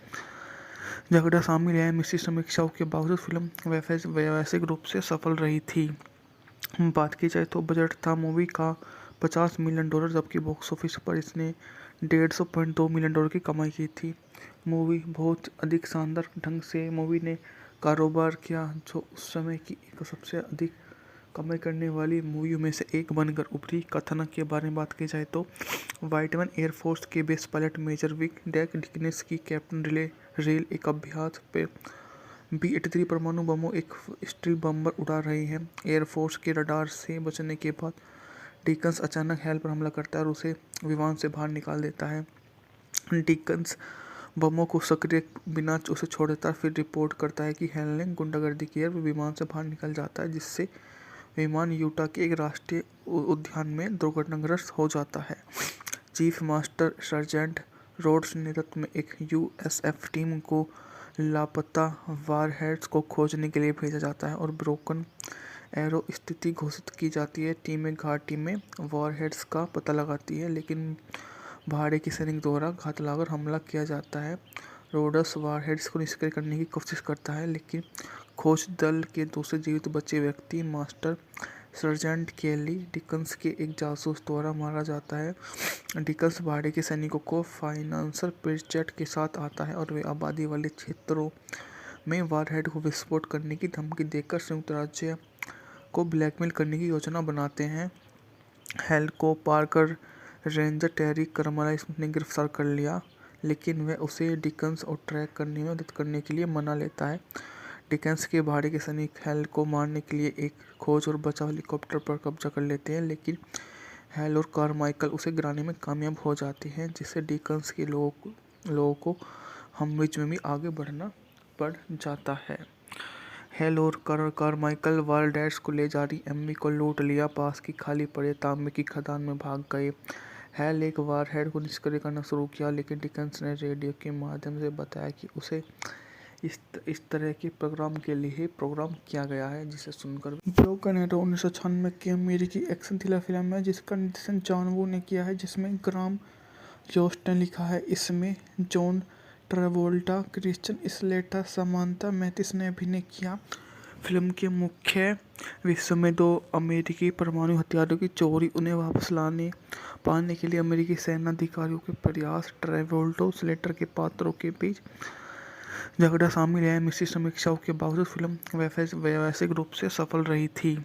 [SPEAKER 1] झगड़ा शामिल है। मिश्रित समीक्षाओं के बावजूद फिल्म व्यावसायिक रूप से सफल रही थी। बात की जाए तो बजट था मूवी का $50 मिलियन, जबकि बॉक्स ऑफिस पर इसने $150.2 मिलियन की कमाई की थी। मूवी बहुत अधिक शानदार ढंग से मूवी ने कारोबार किया, जो उस समय की एक सबसे अधिक कमाई करने वाली मूवियों में से एक बनकर उभरी। कथानक के बारे में बात की जाए तो वाइटमैन एयरफोर्स के base pilot major Wick deck डिकनेस की कैप्टन रेल एक अभ्यास पे B-83 परमाणु बमों एक स्टील बम्बर उड़ा रहे हैं। एयरफोर्स के रडार से बचने के बाद डिकन्स अचानक हैल पर हमला करता है और उसे विमान से बाहर निकाल देता है। डिकन्स बमों को सक्रिय बिना उसे छोड़ देता है, फिर रिपोर्ट करता है कि हैल ने गुंडागर्दी की है। वो विमान से बाहर निकल जाता है, जिससे विमान यूटा के एक राष्ट्रीय उद्यान में दुर्घटनाग्रस्त हो जाता है। चीफ मास्टर सर्जेंट रोड्स नेतृत्व में एक USF टीम को लापता वारहेड्स को खोजने के लिए भेजा जाता है और ब्रोकन एरो स्थिति घोषित की जाती है। टीमें घाटी में वारहेड्स का पता लगाती है, लेकिन भाड़े के सैनिक द्वारा घात लगाकर हमला किया जाता है। रोड्स वारहेड्स को निष्क्रिय करने की कोशिश करता है, लेकिन खोज दल के दूसरे जीवित बचे व्यक्ति मास्टर सर्जेंट केली डिकन्स के एक जासूस द्वारा मारा जाता है। डिकन्स भाड़े के सैनिकों को फाइनेंशियल प्रीचेट के साथ आता है और वे आबादी वाले क्षेत्रों में वारहेड को विस्फोट करने की धमकी देकर संयुक्त राज्य को ब्लैकमेल करने की योजना बनाते हैं। हैल को पार कर रेंजर टेरी कर्मलाइस ने गिरफ्तार कर लिया, लेकिन वह उसे डिकन्स और ट्रैक करने में मदद करने के लिए मना लेता है। डिकन्स के भाड़े के सैनिक हैल को मारने के लिए एक खोज और बचाव हेलीकॉप्टर पर कब्जा कर लेते हैं, लेकिन हैल और कारमाइकल उसे गिराने में कामयाब हो जाते हैं, जिससे डिकन्स के लोगों को हमविच में भी आगे बढ़ना पड़ जाता है। हैल और कारमाइकल वारडैट्स को ले जा रही एम्मी को लूट लिया, पास की खाली पड़े तांबे की खदान में भाग गए। हैल एक वारहेड को निष्क्रिय करना शुरू किया, लेकिन डिकन्स ने रेडियो के माध्यम से बताया कि उसे इस तरह के प्रोग्राम के लिए प्रोग्राम किया गया है, जिसे सुनकर ब्रोकन एरो 1996 की अमेरिकी एक्शन थ्रिलर फिल्म है, जिसका निर्देशन जॉन वू ने किया है, जिसमें ग्राम जोस्ट ने लिखा है। इसमें John Travolta, Christian Slater, Samantha Mathis ने अभिनय किया। फिल्म के मुख्य विषय में दो अमेरिकी परमाणु हथियारों की चोरी, उन्हें वापस लाने पाने के लिए अमेरिकी सेना अधिकारियों के प्रयास, ट्रेवोल्टा स्लेटर के पात्रों के बीच झगड़ा शामिल है। मिश्रित समीक्षाओं के बावजूद फिल्म व्यावसायिक रूप से सफल रही थी।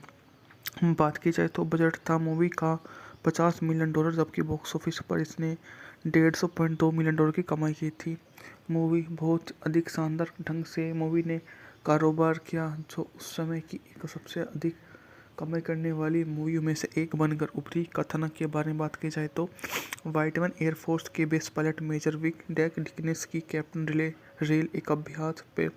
[SPEAKER 1] बात की जाए तो बजट था मूवी का $50 मिलियन, जबकि बॉक्स ऑफिस पर इसने $150.2 मिलियन की कमाई की थी। मूवी बहुत अधिक शानदार ढंग से मूवी ने कारोबार किया, जो उस समय की एक सबसे अधिक कमाई करने वाली मूवियों में से एक बनकर उभरी। कथानक के बारे में बात की जाए तो वाइटमैन एयरफोर्स के base pilot major Wick deck डिकनेस की कैप्टन रेल एक अभ्यास पे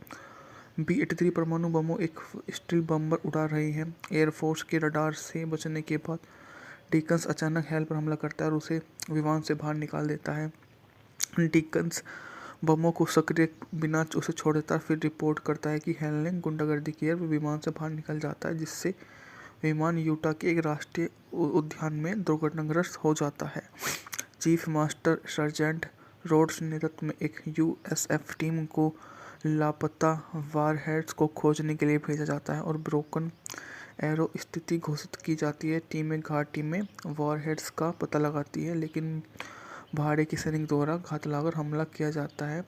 [SPEAKER 1] B-83 परमाणु बमों एक स्टील बम्बर उड़ा रहे हैं। एयरफोर्स के रडार से बचने के बाद डिकन्स अचानक हैल पर हमला करता है और उसे विमान से बाहर निकाल देता है। डिकन्स बमों को सक्रिय बिना उसे छोड़ देता है, फिर रिपोर्ट करता है कि हैल ने गुंडागर्दी की है। वो विमान से बाहर निकल जाता है, जिससे विमान यूटा के एक राष्ट्रीय उद्यान में दुर्घटनाग्रस्त हो जाता है। चीफ मास्टर सर्जेंट रोड्स नेतृत्व में एक USF टीम को लापता वारहेड्स को खोजने के लिए भेजा जाता है और ब्रोकन एरो स्थिति घोषित की जाती है। टीमें घाटी में वारहेड्स का पता लगाती है, लेकिन भाड़े के सैनिक द्वारा घात लगाकर हमला किया जाता है।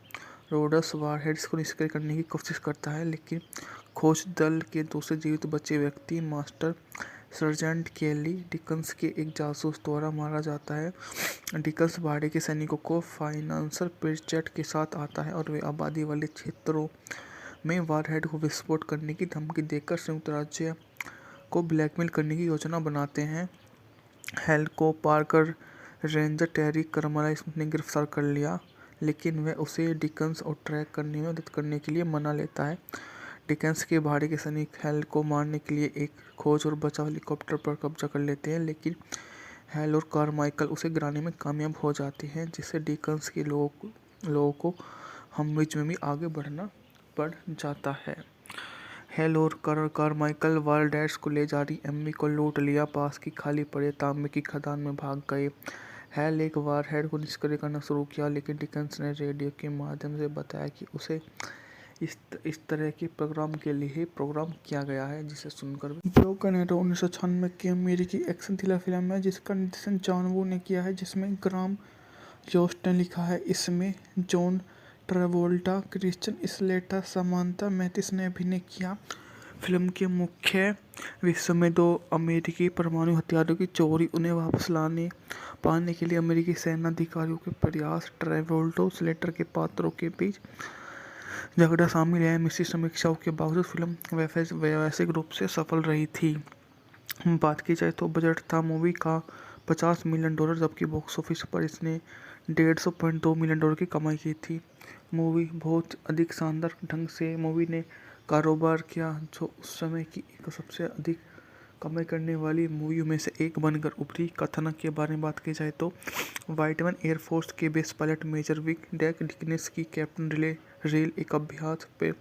[SPEAKER 1] रोड्स वारहेड्स को निष्क्रिय करने की कोशिश करता है, लेकिन खोज दल के दूसरे जीवित बचे व्यक्ति मास्टर सर्जेंट केली डिकन्स के एक जासूस द्वारा मारा जाता है। डिकन्स भाड़े के सैनिकों को फाइनेंशियल प्रीचेट के साथ आता है और वे आबादी वाले क्षेत्रों में वारहेड को विस्फोट करने की धमकी देकर संयुक्त राज्य को ब्लैकमेल करने की योजना बनाते हैं। हैल को पार कर रेंजर टेरी कर्मलाइस ने गिरफ्तार कर लिया, लेकिन वह उसे डिकन्स और ट्रैक करने में मदद करने के लिए मना लेता है। डिकन्स के भाड़े के सैनिक हैल को मारने के लिए एक खोज और बचाव हेलीकॉप्टर पर कब्जा कर लेते हैं, लेकिन हैल और कारमाइकल उसे गिराने में कामयाब हो जाते हैं, जिससे डिकन्स के लोगों को हमविच में भी आगे बढ़ना पड़ जाता है। हेल और कारमाइकल वालडेस को ले जा रही एम्मी को लूट लिया, पास की खाली पड़े तांबे की खदान में भाग गए। हेल एक वारहेड को निष्क्रिय करना शुरू किया, लेकिन डिकन्स ने रेडियो के माध्यम से बताया कि उसे इस तरह के प्रोग्राम के लिए ही प्रोग्राम किया गया है, जिसे सुनकर ब्रोकन एरो 1996 की अमेरिकी एक्शन थ्रिलर फिल्म है जिसका निर्देशन जॉन वू ने किया है, जिसमें ग्राम जोस्ट ने लिखा है। इसमें John Travolta, Christian Slater, Samantha Mathis ने अभिनय किया। फिल्म के मुख्य विश्व में दो अमेरिकी परमाणु हथियारों की चोरी, उन्हें वापस पाने के लिए अमेरिकी सेना अधिकारियों के प्रयास, ट्रेवोल्टो स्लेटर के पात्रों के बीच झगड़ा शामिल है। मिश्रित समीक्षाओं के बावजूद फिल्म व्यावसायिक रूप से सफल रही थी। बात की जाए तो बजट था मूवी का $50 मिलियन, जबकि बॉक्स ऑफिस पर इसने $150.2 मिलियन की कमाई की थी। मूवी बहुत अधिक शानदार ढंग से मूवी ने कारोबार किया, जो उस समय की एक सबसे अधिक कमाई करने वाली मूवियों में से एक बनकर उभरी। कथानक के बारे में बात की जाए तो वाइटमैन एयरफोर्स के base pilot major Wick deck डिकनेस की कैप्टन रेल एक अभ्यास पे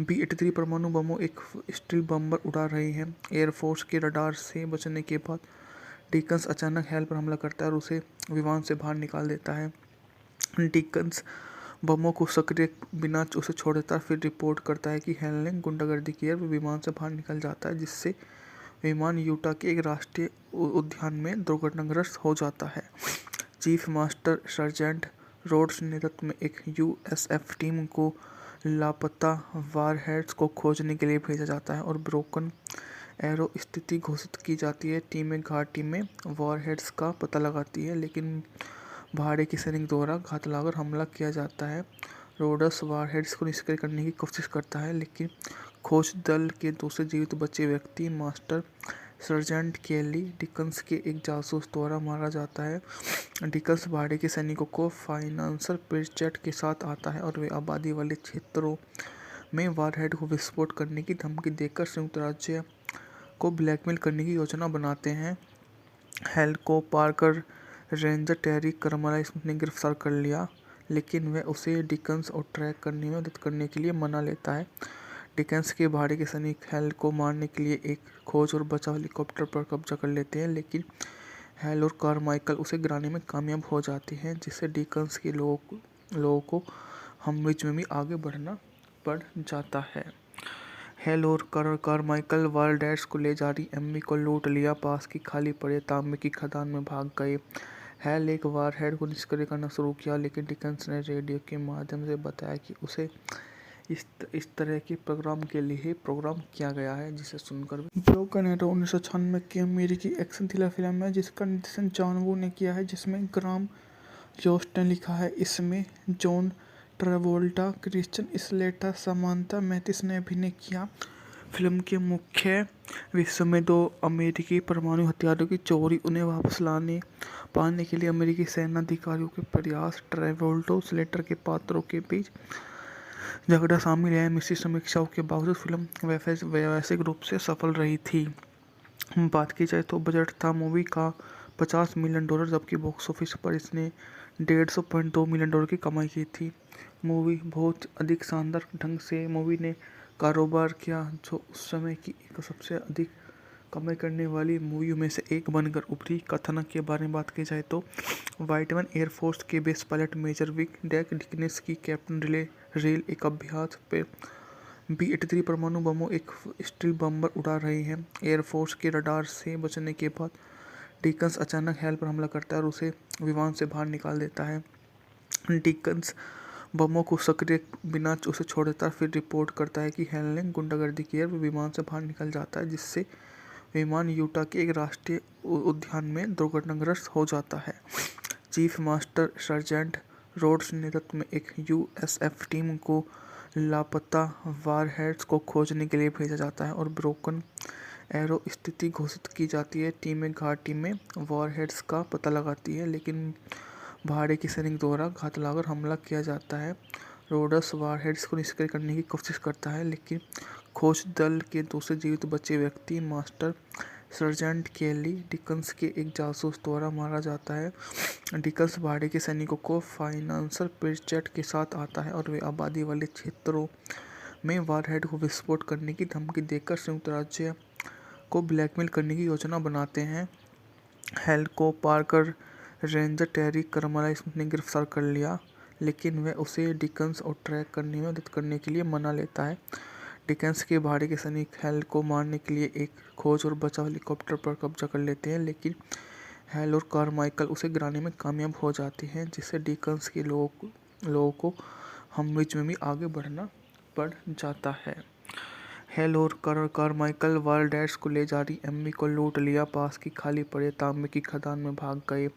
[SPEAKER 1] B-83 परमाणु बमों एक स्टील बम्बर उड़ा रहे हैं। एयरफोर्स के रडार से बचने के बाद डिकन्स अचानक हेल पर हमला करता है और उसे विमान से बाहर निकाल देता है। डिकन्स बमों को सक्रिय बिना उसे छोड़ देता है, फिर रिपोर्ट करता है कि हेल ने गुंडागर्दी की है, विमान से बाहर निकल जाता है, जिससे विमान यूटा के एक राष्ट्रीय उद्यान में दुर्घटनाग्रस्त हो जाता है। चीफ मास्टर सर्जेंट रोड्स नेतृत्व में एक USF टीम को लापता वारहेड्स को खोजने के लिए भेजा जाता है और ब्रोकन एरो स्थिति घोषित की जाती है। टीमें घाटी में वारहेड्स का पता लगाती है, लेकिन भाड़े के सैनिक द्वारा घात लगाकर हमला किया जाता है। रोड्स वारहेड्स को निष्क्रिय करने की कोशिश करता है, लेकिन खोज दल के दूसरे जीवित बचे व्यक्ति मास्टर सर्जेंट केली डिकन्स के एक जासूस द्वारा मारा जाता है। डिकन्स भाड़े के सैनिकों को फाइनेंशियल पेचेट के साथ आता है और वे आबादी वाले क्षेत्रों में वारहेड को विस्फोट करने की धमकी देकर संयुक्त राज्य को ब्लैकमेल करने की योजना बनाते हैं। हेल को पार्कर रेंजर टेरी कर्मला स्मिथ ने गिरफ्तार कर लिया, लेकिन वह उसे डिकन्स और ट्रैक करने में मदद करने के लिए मना लेता है। डिकन्स के भाड़े के सैनिक हेल को मारने के लिए एक खोज और बचाव हेलीकॉप्टर पर कब्जा कर लेते हैं, लेकिन हेल और कारमाइकल उसे गिराने में कामयाब हो जाते हैं, जिससे डिकन्स के लोगों को हमविच में भी आगे बढ़ना पड़ जाता है। हेल और कारमाइकल वालडेस को ले जा रही एम्मी को लूट लिया, पास की खाली पड़े तांबे की खदान में भाग गए। हेल एक वारहेड को निष्क्रिय करना शुरू किया, लेकिन डिकन्स ने रेडियो के माध्यम से बताया कि उसे इस तरह के प्रोग्राम के लिए ही प्रोग्राम किया गया है, जिसे सुनकर ब्रोकन एरो 1996 की अमेरिकी एक्शन थ्रिलर फिल्म है जिसका निर्देशन जॉन वू ने किया है, जिसमें ग्राम जोस्ट ने लिखा है। इसमें John Travolta, Christian Slater, Samantha Mathis ने अभिनय किया। फिल्म के मुख्य विश्व में दो अमेरिकी परमाणु हथियारों की चोरी, उन्हें वापस पाने के लिए अमेरिकी सेना अधिकारियों के प्रयास, ट्रेवोल्टो स्लेटर के पात्रों के बीच झगड़ा शामिल है। मिश्रित समीक्षाओं के बावजूद फिल्म व्यावसायिक रूप से सफल रही थी। बात की जाए तो बजट था मूवी का $50 मिलियन, जबकि बॉक्स ऑफिस पर इसने $150.2 मिलियन की कमाई की थी। मूवी बहुत अधिक शानदार ढंग से मूवी ने कारोबार किया, जो उस समय की एक सबसे अधिक कमाई करने वाली मूवियों में से एक बनकर उभरी। कथानक के बारे में बात की जाए तो वाइटमैन एयरफोर्स के base pilot major Wick deck डिकनेस की कैप्टन रेल एक अभ्यास पे B-83 परमाणु बमों एक स्टील बम्बर उड़ा रहे हैं। एयरफोर्स के रडार से बचने के बाद डिकन्स अचानक हेल पर हमला करता है और उसे विमान से बाहर निकाल देता है। डिकन्स बमों को सक्रिय बिना उसे छोड़ देता है, फिर रिपोर्ट करता है कि हेल ने गुंडागर्दी की है, विमान से बाहर निकल जाता है, जिससे विमान यूटा के एक राष्ट्रीय उद्यान में दुर्घटनाग्रस्त हो जाता है। चीफ मास्टर सर्जेंट रोड्स नेतृत्व में एक USF टीम को लापता वारहेड्स को खोजने के लिए भेजा जाता है और ब्रोकन एरो स्थिति घोषित की जाती है। टीमें घाटी में वारहेड्स का पता लगाती है, लेकिन भाड़े के सैनिक द्वारा घात लगाकर हमला किया जाता है। रोड्स वारहेड्स को निष्क्रिय करने की कोशिश करता है, लेकिन खोज दल के दूसरे जीवित बचे व्यक्ति मास्टर सर्जेंट केली डिकन्स के एक जासूस द्वारा मारा जाता है। डिकन्स भाड़े के सैनिकों को फाइनेंशियल पेचेट के साथ आता है और वे आबादी वाले क्षेत्रों में वारहेड को विस्फोट करने की धमकी देकर संयुक्त राज्य को ब्लैकमेल करने की योजना बनाते हैं। हेल को पाकर रेंजर टेरी कर्मलाइस ने गिरफ्तार कर लिया, लेकिन वह उसे डिकन्स और ट्रैक करने में मदद करने के लिए मना लेता है। डिकन्स के भाड़े के सैनिक हेल को मारने के लिए एक खोज और बचाव हेलीकॉप्टर पर कब्जा कर लेते हैं, लेकिन हेल और कारमाइकल उसे गिराने में कामयाब हो जाते हैं, जिससे डिकन्स के लोगों को हमविच में भी आगे बढ़ना पड़ जाता है। हेल और कारमाइकल वारडैट्स को ले जा रही एम्मी को लूट लिया, पास की खाली पड़े तांबे की खदान में भाग गए।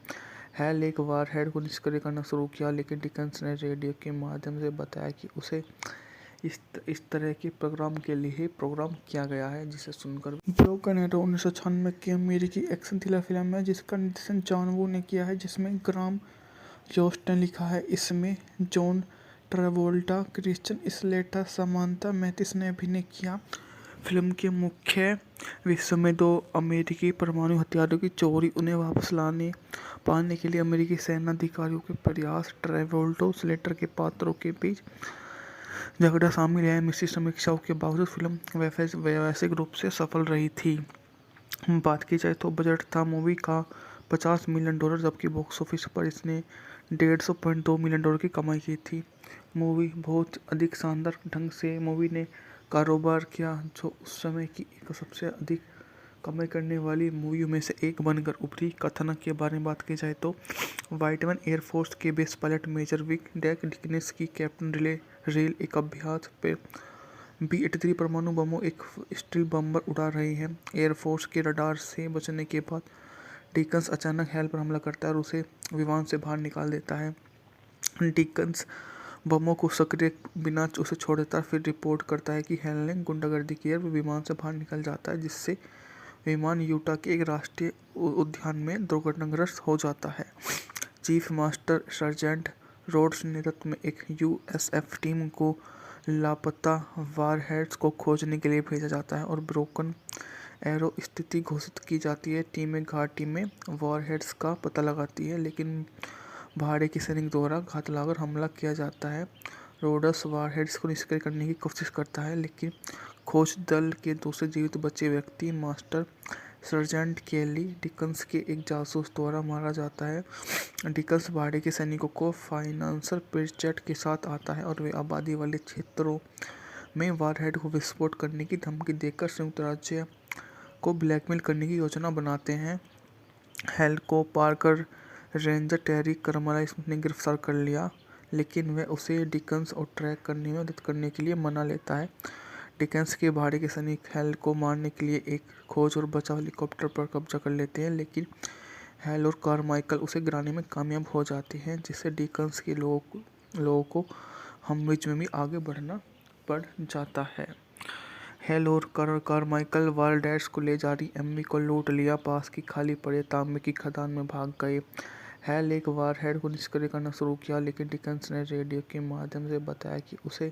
[SPEAKER 1] हेल एक वारहेड को निष्क्रिय करना शुरू किया, लेकिन डिकन्स ने रेडियो के माध्यम से बताया कि उसे इस तरह के प्रोग्राम के लिए ही प्रोग्राम किया गया है, जिसे सुनकर ब्रोकन एरो 1996 की अमेरिकी एक्शन थ्रिलर फिल्म है जिसका निर्देशन जॉन वू ने किया है, जिसमें ग्राम जोस्ट ने लिखा है। इसमें John Travolta, Christian Slater, Samantha Mathis ने अभिनय किया। फिल्म के मुख्य विश्व में 2 अमेरिकी परमाणु हथियारों की चोरी, उन्हें वापस पाने के लिए अमेरिकी सेना अधिकारियों के प्रयास, ट्रेवोल्टा स्लेटर के पात्रों के बीच झगड़ा शामिल है। मिश्रित समीक्षाओं के बावजूद फिल्म व्यावसायिक रूप से सफल रही थी। बात की जाए तो बजट था मूवी का $50 मिलियन, जबकि बॉक्स ऑफिस पर इसने $150.2 मिलियन की कमाई की थी। मूवी बहुत अधिक शानदार ढंग से मूवी ने कारोबार किया, जो उस समय की एक सबसे अधिक कमाई करने वाली मूवियों में से एक बनकर उभरी। कथानक के बारे में बात की जाए तो वाइटमैन एयरफोर्स के base pilot major Wick deck डिकनेस की कैप्टन रेल एक अभ्यास पे B-83 परमाणु बमों एक स्टील बम्बर उड़ा रहे हैं। एयरफोर्स के रडार से बचने के बाद डिकन्स अचानक हेल पर हमला करता है और उसे विमान से बाहर निकाल देता है। डिकन्स बमों को सक्रिय बिना उसे छोड़ देता है, फिर रिपोर्ट करता है कि हेल ने गुंडागर्दी की है और विमान से बाहर निकल जाता है, जिससे विमान यूटा के एक राष्ट्रीय उद्यान में दुर्घटनाग्रस्त हो जाता है। चीफ मास्टर सर्जेंट रोड्स नेतृत्व में एक USF टीम को लापता वारहेड्स को खोजने के लिए भेजा जाता है और ब्रोकन एरो स्थिति घोषित की जाती है। टीमें घाटी में वारहेड्स का पता लगाती है, लेकिन भाड़े के सैनिक द्वारा घात लगाकर हमला किया जाता है। रोड्स वारहेड्स को निष्क्रिय करने की कोशिश करता है, लेकिन खोज दल के दूसरे जीवित बचे व्यक्ति मास्टर सर्जेंट केली डिकन्स के एक जासूस द्वारा मारा जाता है। डिकन्स भाड़े के सैनिकों को फाइनेंशियल पेचेट के साथ आता है और वे आबादी वाले क्षेत्रों में वारहेड को विस्फोट करने की धमकी देकर संयुक्त राज्य को ब्लैकमेल करने की योजना बनाते हैं। हेल को पाकर रेंजर टेरी कर्मलाइस ने गिरफ्तार कर लिया, लेकिन वह उसे डिकन्स और ट्रैक करने में मदद करने के लिए मना लेता है। डिकन्स के भाड़े के सैनिक हेल को मारने के लिए एक खोज और बचाव हेलीकॉप्टर पर कब्जा कर लेते हैं, लेकिन हेल और कारमाइकल उसे गिराने में कामयाब हो जाते हैं, जिससे डिकन्स के लोगों को हमविच में भी आगे बढ़ना पड़ जाता है। हेल और कारमाइकल वारडैट्स को ले जा रही एम्मी को लूट लिया, पास की खाली पड़े तांबे की खदान में भाग गए। हेल एक वारहेड को निष्क्रिय करना शुरू किया, लेकिन डिकन्स ने रेडियो के माध्यम से बताया कि उसे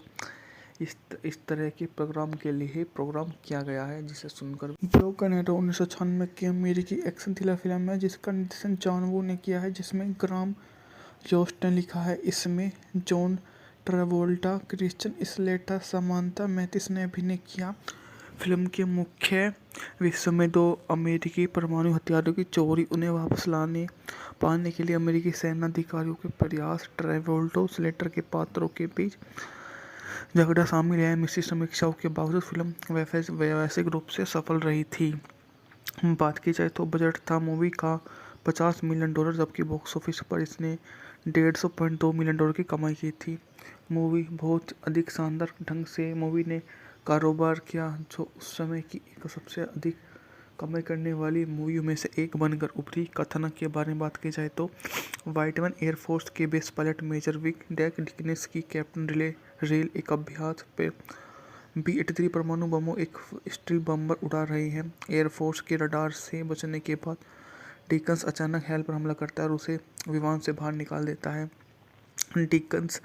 [SPEAKER 1] इस तरह के प्रोग्राम के लिए ही प्रोग्राम किया गया है, जिसे सुनकर ब्रोकन एरो 1996 की अमेरिकी एक्शन थ्रिलर फिल्म है जिसका निर्देशन जॉन वू ने किया है, जिसमें ग्राम जोस्ट ने लिखा है। इसमें John Travolta, Christian Slater, Samantha Mathis ने अभिनय किया। फिल्म के मुख्य विश्व में 2 अमेरिकी परमाणु हथियारों की चोरी, उन्हें वापस पाने के लिए अमेरिकी सेना अधिकारियों के प्रयास, ट्रेवोल्टा स्लेटर के पात्रों के बीच झगड़ा शामिल है। मिश्रित समीक्षाओं के बावजूद फिल्म व्यावसायिक रूप से सफल रही थी। बात की जाए तो बजट था मूवी का $50 मिलियन, जबकि बॉक्स ऑफिस पर इसने $150.2 मिलियन की कमाई की थी। मूवी बहुत अधिक शानदार ढंग से मूवी ने कारोबार किया, जो उस समय की एक सबसे अधिक कमाई करने वाली मूवियों में से एक बनकर उभरी। कथानक के बारे में बात की जाए तो वाइटमैन एयरफोर्स के base pilot major Wick deck डिकनेस की कैप्टन रेल एक अभ्यास पे B-83 परमाणु बमों एक स्टील बम्बर उड़ा रहे हैं। एयरफोर्स के रडार से बचने के बाद डिकन्स अचानक हेल पर हमला करता है और उसे विमान से बाहर निकाल देता है। डिकन्स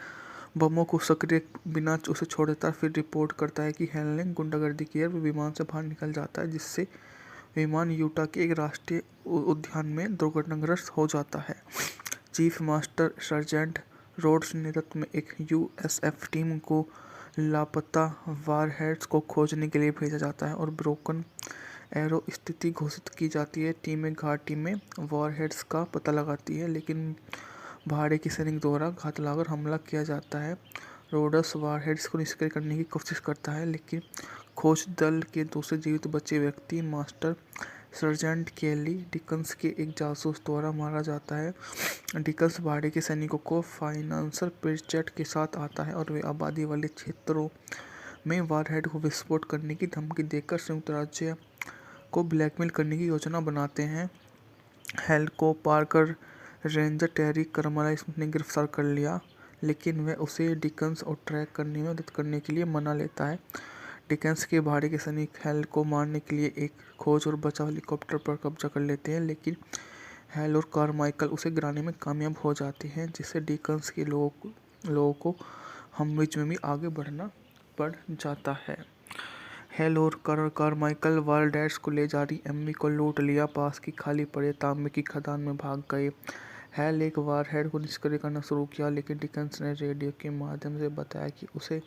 [SPEAKER 1] बमों को सक्रिय बिना उसे छोड़ देता है, फिर रिपोर्ट करता है कि हेल ने गुंडागर्दी की है और विमान से बाहर निकल जाता है, जिससे विमान यूटा के एक राष्ट्रीय उद्यान में दुर्घटनाग्रस्त हो जाता है। चीफ मास्टर सर्जेंट रोड्स नेतृत्व में एक USF टीम को लापता वारहेड्स को खोजने के लिए भेजा जाता है और ब्रोकन एरो स्थिति घोषित की जाती है। टीमें घाटी में वारहेड्स का पता लगाती है, लेकिन भाड़े की सैनिक द्वारा घात लगाकर हमला किया जाता है। रोडस वारहेड्स को निष्क्रिय करने की कोशिश करता है, लेकिन खोज दल के दूसरे जीवित बचे व्यक्ति मास्टर सर्जेंट केली डिकन्स के एक जासूस द्वारा मारा जाता है। डिकन्स भाड़े के सैनिकों को फाइनेंसर प्रिचेट के साथ आता है और वे आबादी वाले क्षेत्रों में वारहेड को विस्फोट करने की धमकी देकर संयुक्त राज्य को ब्लैकमेल करने की योजना बनाते हैं। हेल को पार्कर रेंजर टेरी कर्मलाइस ने गिरफ्तार कर लिया, लेकिन वह उसे डिकन्स और ट्रैक करने में मदद करने के लिए मना लेता है। डिकन्स के भाड़े के सैनिक हेल को मारने के लिए एक खोज और बचाव हेलीकॉप्टर पर कब्जा कर लेते हैं, लेकिन हेल और कारमाइकल उसे गिराने में कामयाब हो जाते हैं, जिससे डिकन्स के लोगों को हमविच में भी आगे बढ़ना पड़ जाता है। हेल और कारमाइकल वारडैट्स को ले जा रही एम्मी को लूट लिया, पास की खाली पड़े तांबे की खदान में भाग गए। हेल एक वारहेड को निष्क्रिय करना शुरू किया, लेकिन डिकन्स ने रेडियो के माध्यम से बताया कि उसे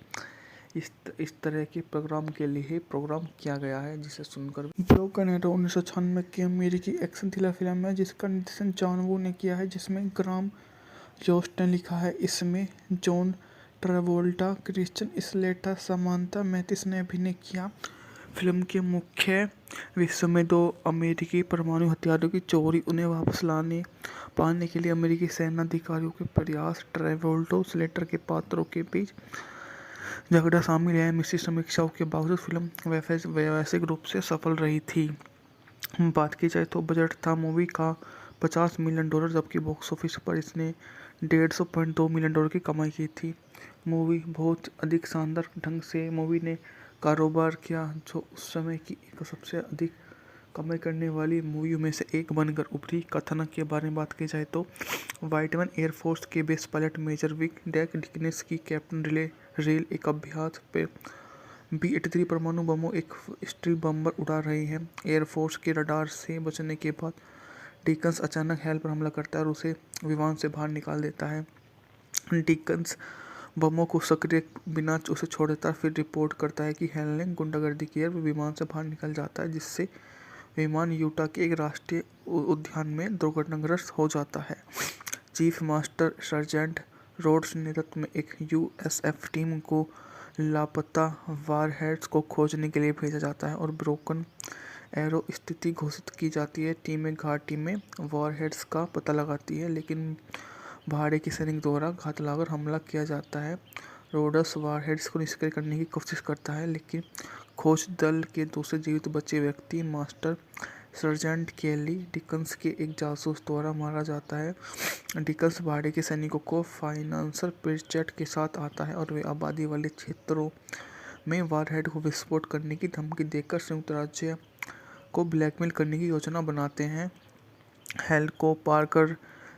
[SPEAKER 1] इस तरह के प्रोग्राम के लिए ही प्रोग्राम किया गया है, जिसे सुनकर ब्रोकन एरो 1996 की अमेरिकी एक्शन थ्रिलर फिल्म है जिसका निर्देशन जॉन वू ने किया है, जिसमें ग्राम जोस्ट ने लिखा है। इसमें John Travolta, Christian Slater, Samantha Mathis ने अभिनय किया। फिल्म के मुख्य विश्व में 2 अमेरिकी परमाणु हथियारों की चोरी, उन्हें वापस पाने के लिए अमेरिकी सेना अधिकारियों के प्रयास, ट्रेवोल्टा स्लेटर के पात्रों के बीच झगड़ा शामिल है। मिश्रित समीक्षाओं के बावजूद फिल्म व्यावसायिक रूप से सफल रही थी। बात की जाए तो बजट था मूवी का $50 मिलियन, जबकि बॉक्स ऑफिस पर इसने $150.2 मिलियन की कमाई की थी। मूवी बहुत अधिक शानदार ढंग से मूवी ने कारोबार किया, जो उस समय की एक सबसे अधिक कमाई करने वाली मूवियों में से एक बनकर उभरी। कथानक के बारे में बात की जाए तो वाइटमैन एयरफोर्स के base pilot major Wick deck डिकनेस की कैप्टन रेल एक अभ्यास पे B-83 परमाणु बमों एक स्ट्रीप बम्बर उड़ा रहे हैं। एयरफोर्स के रडार से बचने के बाद डिकन्स अचानक हेल पर हमला करता है और उसे विमान से बाहर निकाल देता है। डिकन्स बमों को सक्रिय बिना उसे छोड़ देता है, फिर रिपोर्ट करता है कि हेल ने गुंडागर्दी की है। वो विमान से बाहर निकल जाता है, जिससे विमान यूटा के एक राष्ट्रीय उद्यान में दुर्घटनाग्रस्त हो जाता है। चीफ मास्टर सर्जेंट रोड्स नेतृत्व में एक USF टीम को लापता वारहेड्स को खोजने के लिए भेजा जाता है और ब्रोकन एरो स्थिति घोषित की जाती है। टीमें घाटी में वारहेड्स का पता लगाती है, लेकिन भाड़े की सैनिक द्वारा घात लगाकर हमला किया जाता है। रोडस वारहेड्स को निष्क्रिय करने की कोशिश करता है, लेकिन खोज दल के दूसरे जीवित बचे व्यक्ति मास्टर सर्जेंट केली डिकन्स के एक जासूस द्वारा मारा जाता है। डिकन्स भाड़े के सैनिकों को फाइनेंसर प्रिचेट के साथ आता है और वे आबादी वाले क्षेत्रों में वारहेड को विस्फोट करने की धमकी देकर संयुक्त राज्य को ब्लैकमेल करने की योजना बनाते हैं। हेल को पार्कर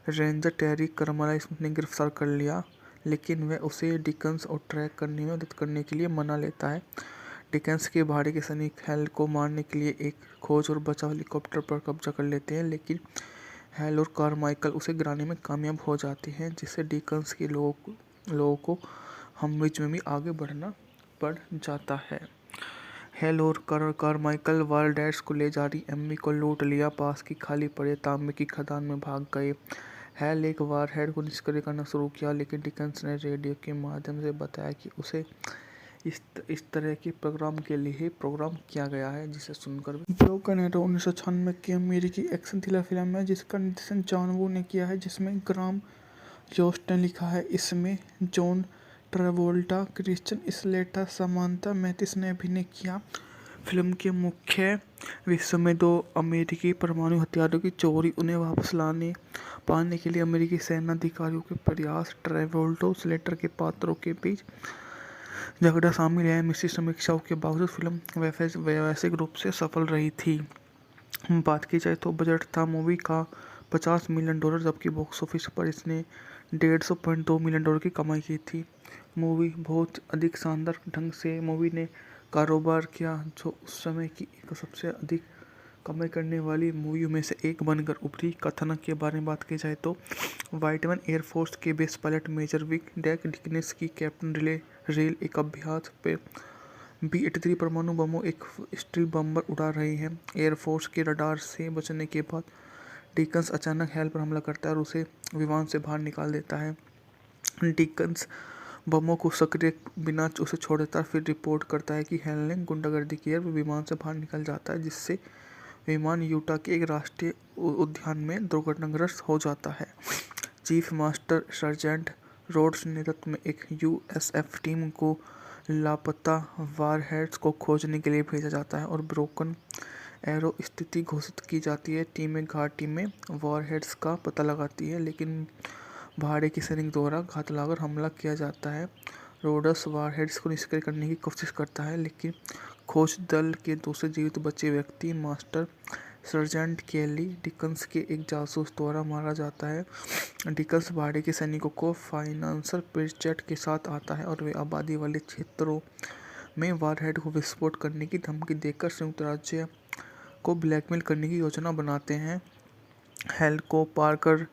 [SPEAKER 1] रेंजर टेरी कर्मलाइस ने गिरफ्तार कर लिया, लेकिन वह उसे डिकन्स और ट्रैक करने में मदद करने के लिए मना लेता है। डिकन्स के भाड़े के सैनिक हेल को मारने के लिए एक खोज और बचाव हेलीकॉप्टर पर कब्जा कर लेते हैं, लेकिन हेल और कारमाइकल उसे गिराने में कामयाब हो जाते हैं, जिससे डिकन्स के लोगों को हमविच में भी आगे बढ़ना पड़ जाता है। हेल और कारमाइकल वारडैट्स को ले जा रही एम्मी को लूट लिया, पास की खाली पड़े तांबे की खदान में भाग गए। हेल एक वारहेड को निष्क्रिय करना शुरू किया, लेकिन डिकन्स ने रेडियो के माध्यम से बताया कि उसे इस तरह के प्रोग्राम के लिए ही प्रोग्राम किया गया है, जिसे सुनकर ब्रोकन एरो 1996 की अमेरिकी एक्शन थ्रिलर फिल्म है जिसका निर्देशन जॉन वू ने किया है, जिसमें ग्राम जोस्ट ने लिखा है। इसमें John Travolta, Christian Slater, Samantha Mathis ने अभिनय किया। फिल्म के मुख्य विश्व में 2 अमेरिकी परमाणु हथियारों की चोरी, उन्हें वापस पाने के लिए अमेरिकी सेना अधिकारियों के प्रयास, ट्रेवोल्टा स्लेटर के पात्रों के बीच झगड़ा शामिल है। मिश्रित समीक्षाओं के बावजूद फिल्म व्यावसायिक रूप से सफल रही थी। बात की जाए तो बजट था मूवी का $50 मिलियन, जबकि बॉक्स ऑफिस पर इसने $150.2 मिलियन की कमाई की थी। मूवी बहुत अधिक शानदार ढंग से मूवी ने कारोबार किया, जो उस समय की एक सबसे अधिक कमाई करने वाली मूवी में से एक बनकर उभरी। कथानक के बारे में बात की जाए तो वाइटमैन एयरफोर्स के base pilot major Vic Deak Deakins की कैप्टन रेल एक अभ्यास पे B-83 परमाणु बमों एक स्टील बम्बर उड़ा रही है। एयरफोर्स के रडार से बचने के बाद डिकन्स अचानक हैल पर हमला करता है और उसे विमान से बाहर निकाल देता है। डिकन्स बमों को सक्रिय बिना उसे छोड़ देता है, फिर रिपोर्ट करता है कि हैल ने गुंडागर्दी की है। वो विमान से बाहर निकल जाता है, जिससे विमान यूटा के एक राष्ट्रीय उद्यान में दुर्घटनाग्रस्त हो जाता है। चीफ मास्टर सर्जेंट रोड्स नेतृत्व में एक USF टीम को लापता वारहेड्स को खोजने के लिए भेजा जाता है और ब्रोकन एरो स्थिति घोषित की जाती है। टीमें घाटी में वारहेड्स का पता लगाती है, लेकिन भाड़े के सैनिक द्वारा घात लगाकर हमला किया जाता है। रोड्स वारहेड्स को निष्क्रिय करने की कोशिश करता है, लेकिन खोज दल के दूसरे जीवित बचे व्यक्ति मास्टर सर्जेंट केली डिकन्स के एक जासूस द्वारा मारा जाता है। डिकन्स भाड़े के सैनिकों को फाइनेंशियल प्रीचेट के साथ आता है और वे आबादी वाले क्षेत्रों में वारहेड को विस्फोट करने की धमकी देकर संयुक्त राज्य को ब्लैकमेल करने की योजना बनाते हैं। हैल को पार कर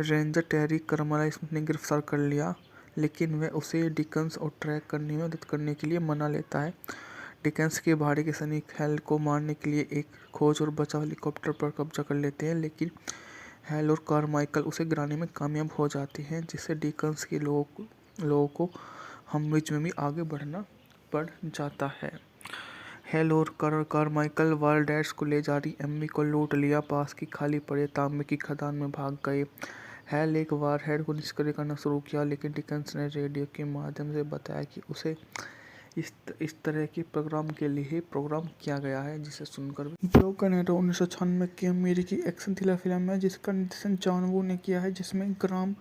[SPEAKER 1] रेंजर टेरी करमला स्मिथ ने गिरफ्तार कर लिया, लेकिन वह उसे डिकन्स और ट्रैक करने में मदद करने के लिए मना लेता है। डिकन्स के भाड़े के सैनिक हैल को मारने के लिए एक खोज और बचाव हेलीकॉप्टर पर कब्जा कर लेते हैं, लेकिन हैल और कारमाइकल उसे गिराने में कामयाब हो जाते हैं, जिससे डिकन्स के लोगों को हमविच में भी आगे बढ़ना पड़ जाता है। हैल और कारमाइकल वारडैट्स को ले जा रही एम्मी को लूट लिया, पास की खाली पड़े तांबे की खदान में भाग गए। हैल एक वारहेड को निष्क्रिय करना शुरू किया, लेकिन डिकन्स ने रेडियो के माध्यम से बताया कि उसे इस तरह के प्रोग्राम के लिए प्रोग्राम किया गया है, जिसे सुनकर ब्रोकन एरो 1996 की अमेरिकी एक्शन थ्रिलर फिल्म है जिसका निर्देशन जॉन वू ने किया है, जिसमें ग्राम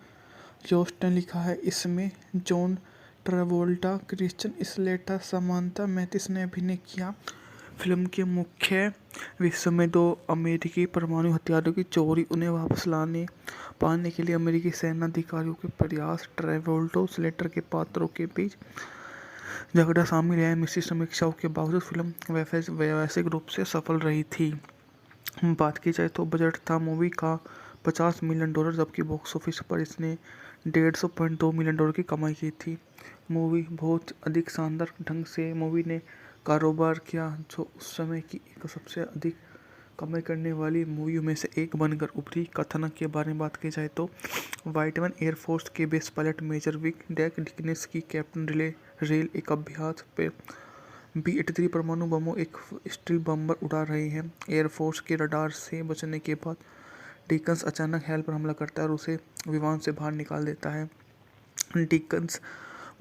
[SPEAKER 1] जोस्ट ने लिखा है। इसमें John Travolta, Christian Slater, Samantha Mathis ने अभिनय किया। फिल्म के मुख्य विश्व में 2 अमेरिकी परमाणु हथियारों की चोरी, उन्हें वापस पाने के लिए अमेरिकी सेना अधिकारियों के प्रयास, ट्रेवोल्टा स्लेटर के पात्रों के बीच झगड़ा शामिल है। मिश्रित समीक्षाओं के बावजूद फिल्म व्यावसायिक रूप से सफल रही थी। बात की जाए तो बजट था मूवी का $50 मिलियन, जबकि बॉक्स ऑफिस पर इसने $150.2 मिलियन की कमाई की थी। मूवी बहुत अधिक शानदार ढंग से मूवी ने कारोबार किया, जो उस समय की एक सबसे अधिक कमाई करने वाली मूवी में से एक बनकर उभरी। कथानक के बारे में बात की जाए तो वाइटमैन एयरफोर्स के base pilot major Vic Deak Deakins की कैप्टन रेल एक अभ्यास पे B-83 परमाणु बमों एक स्टील बम्बर उड़ा रही है। एयरफोर्स के रडार से बचने के बाद डिकन्स अचानक हैल पर हमला करता है और उसे विमान से बाहर निकाल देता है। डिकन्स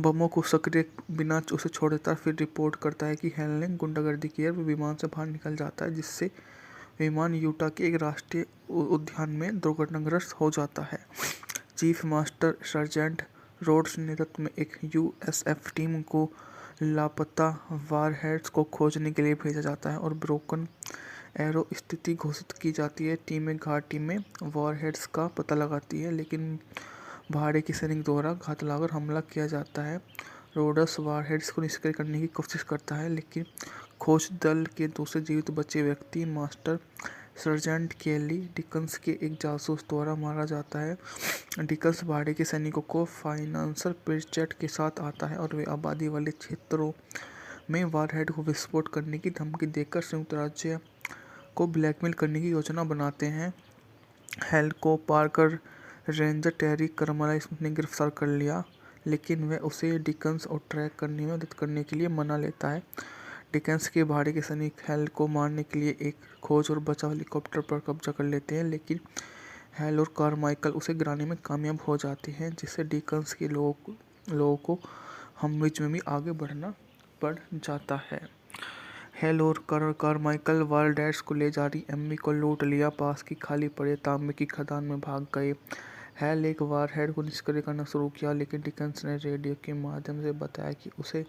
[SPEAKER 1] बमों को सक्रिय बिना उसे छोड़ देता है, फिर रिपोर्ट करता है कि हैल ने गुंडागर्दी की है। वो विमान से बाहर निकल जाता है, जिससे विमान यूटा के एक राष्ट्रीय उद्यान में दुर्घटनाग्रस्त हो जाता है। चीफ मास्टर सर्जेंट रोड्स नेतृत्व में एक USF टीम को लापता वारहेड्स को खोजने के लिए भेजा जाता है और ब्रोकन एरो स्थिति घोषित की जाती है। टीमें घाटी में वारहेड्स का पता लगाती है, लेकिन भाड़े के सैनिक द्वारा घात लगाकर हमला किया जाता है। रोड्स वारहेड्स को निष्क्रिय करने की कोशिश करता है, लेकिन खोज दल के दूसरे जीवित बचे व्यक्ति मास्टर सर्जेंट केली डिकन्स के एक जासूस द्वारा मारा जाता है। डिकन्स भाड़े के सैनिकों को फाइनेंशियल प्रीचेट के साथ आता है और वे आबादी वाले क्षेत्रों में वारहेड को विस्फोट करने की धमकी देकर संयुक्त राज्य को ब्लैकमेल करने की योजना बनाते हैं। हैल को पार कर रेंजर टेरी करमला स्मिथ ने गिरफ्तार कर लिया, लेकिन वह उसे डिकन्स और ट्रैक करने में मदद करने के लिए मना लेता है। डिकन्स के भाड़े के सैनिक हैल को मारने के लिए एक खोज और बचाव हेलीकॉप्टर पर कब्जा कर लेते हैं, लेकिन हैल और कारमाइकल उसे गिराने में कामयाब हो जाते हैं, जिससे डिकन्स के लोगों को हमविच में भी आगे बढ़ना पड़ जाता है। हैल और कारमाइकल वारडैट्स को ले जा रही एम्मी को लूट लिया, पास की खाली पड़े तांबे की खदान में भाग गए। हैल एक वारहेड को निष्क्रिय करना शुरू किया, लेकिन डिकन्स ने रेडियो के माध्यम से बताया कि उसे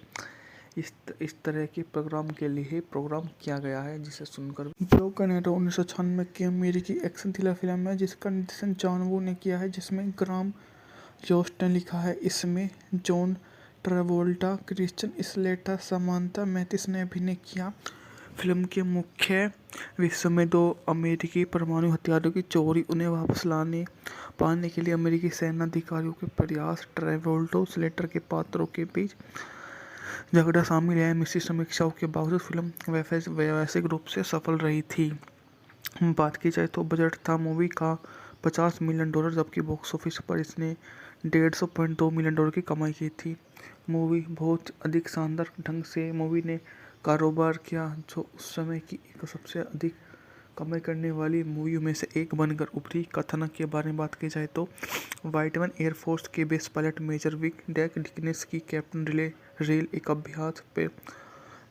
[SPEAKER 1] इस तरह के प्रोग्राम के लिए प्रोग्राम किया गया है, जिसे सुनकर ब्रोकन एरो 1996 की अमेरिकी एक्शन थ्रिलर फिल्म है जिसका निर्देशन जॉन वू ने किया है, जिसमें ग्राम जोस्ट ने लिखा है। इसमें John Travolta, Christian Slater, Samantha Mathis ने अभिनय किया। फिल्म के मुख्य विश्व में 2 अमेरिकी परमाणु हथियारों की चोरी, उन्हें वापस पाने के लिए अमेरिकी सेना अधिकारियों के प्रयास, ट्रेवोल्टा स्लेटर के पात्रों के बीच झगड़ा शामिल है। मिश्रित समीक्षाओं के बावजूद फिल्म व्यावसायिक रूप से सफल रही थी। बात की जाए तो बजट था मूवी का $50 मिलियन, जबकि बॉक्स ऑफिस पर इसने $150.2 मिलियन की कमाई की थी। मूवी बहुत अधिक शानदार ढंग से मूवी ने कारोबार किया, जो उस समय की एक सबसे अधिक कमाई करने वाली मूवियों में से एक बनकर उभरी। कथानक के बारे में बात की जाए तो वाइटमैन एयरफोर्स के base pilot major Wick deck डिकनेस की कैप्टन रेल एक अभ्यास पे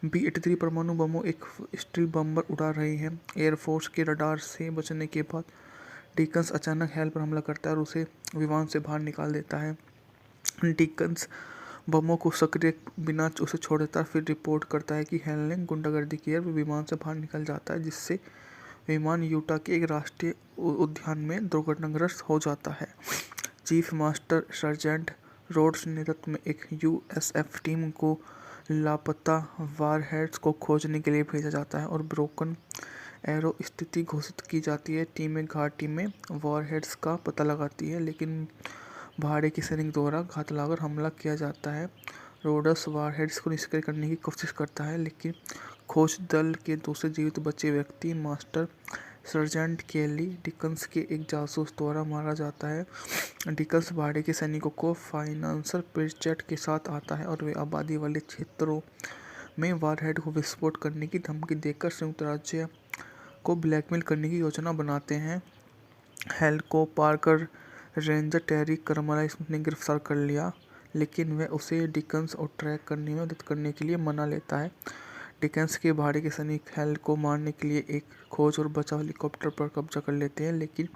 [SPEAKER 1] B-83 परमाणु बमों एक स्टील बम्बर उड़ा रही है। एयरफोर्स के रडार से बचने के बाद डिकन्स अचानक हैल पर हमला करता है और उसे विमान से बाहर निकाल देता है। डिकन्स बमों को सक्रिय बिना उसे छोड़ देता है, फिर रिपोर्ट करता है कि हैल ने गुंडागर्दी की है। वो विमान से बाहर निकल जाता है, जिससे विमान यूटा के एक राष्ट्रीय उद्यान में दुर्घटनाग्रस्त हो जाता है। चीफ मास्टर सर्जेंट रोड्स नेतृत्व में एक USF टीम को लापता वारहेड्स को खोजने के लिए भेजा जाता है और ब्रोकन एरो स्थिति घोषित की जाती है। टीमें घाटी में वारहेड्स का पता लगाती है, लेकिन भाड़े के सैनिक द्वारा घात लगाकर हमला किया जाता है। रोड्स वारहेड्स को निष्क्रिय करने की कोशिश करता है, लेकिन खोज दल के दूसरे जीवित बचे व्यक्ति मास्टर सर्जेंट केली डिकन्स के एक जासूस द्वारा मारा जाता है। डिकन्स भाड़े के सैनिकों को फाइनेंशियल प्रीचेट के साथ आता है और वे आबादी वाले क्षेत्रों में वारहेड को विस्फोट करने की धमकी देकर संयुक्त राज्य को ब्लैकमेल करने की योजना बनाते हैं। हैल को पार्कर रेंजर टेरी कर्मराइस ने गिरफ्तार कर लिया, लेकिन वह उसे डिकन्स और ट्रैक करने में मदद करने के लिए मना लेता है। डिकन्स के भाड़े के सैनिक हैल को मारने के लिए एक खोज और बचाव हेलीकॉप्टर पर कब्जा कर लेते हैं, लेकिन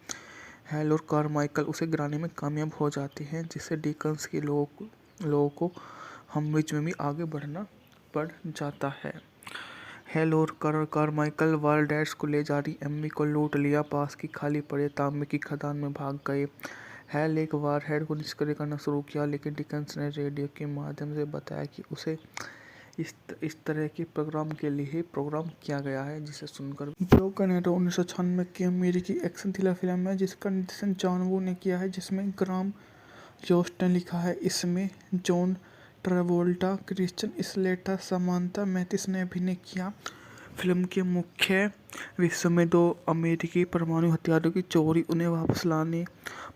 [SPEAKER 1] हैल और कारमाइकल उसे गिराने में कामयाब हो जाते हैं, जिससे डिकन्स के लोगों को हमविच में भी आगे बढ़ना पड़ जाता है। हैल और कारमाइकल वारडैट्स को ले जा रही एम्मी को लूट लिया, पास की खाली पड़े तांबे की खदान में भाग गए। हैल एक वारहेड को निष्क्रिय करना शुरू किया, लेकिन डिकन्स ने रेडियो के माध्यम से बताया कि उसे इस तरह के प्रोग्राम के लिए ही प्रोग्राम किया गया है, जिसे सुनकर ब्रोकन एरो 1996 की अमेरिकी एक्शन थ्रिलर फिल्म है, जिसका निर्देशन जॉन वू ने किया है, जिसमें ग्राम जोस्ट ने लिखा है। इसमें John Travolta, Christian Slater, Samantha Mathis ने अभिनय किया। फिल्म के मुख्य विश्व में 2 अमेरिकी परमाणु हथियारों की चोरी, उन्हें वापस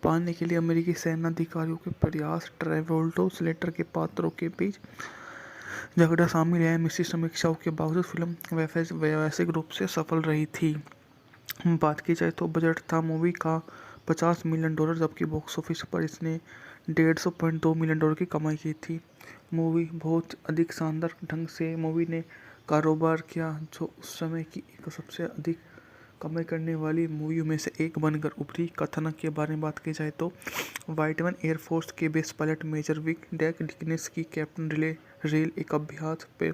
[SPEAKER 1] पाने के लिए अमेरिकी सेना अधिकारियों के प्रयास, ट्रेवोल्टा स्लेटर के पात्रों के बीच झगड़ा शामिल है। मिश्रित समीक्षाओं के बावजूद फिल्म व्यावसायिक रूप से सफल रही थी। बात की जाए तो बजट था मूवी का $50 मिलियन, जबकि बॉक्स ऑफिस पर इसने $150.2 मिलियन की कमाई की थी। मूवी बहुत अधिक शानदार ढंग से मूवी ने कारोबार किया, जो उस समय की एक सबसे अधिक कमाई करने वाली मूवियों में से एक बनकर उभरी। कथानक के बारे में बात की जाए तो वाइटमैन एयरफोर्स के base pilot major Wick deck डिकनेस की कैप्टन रेल एक अभ्यास पे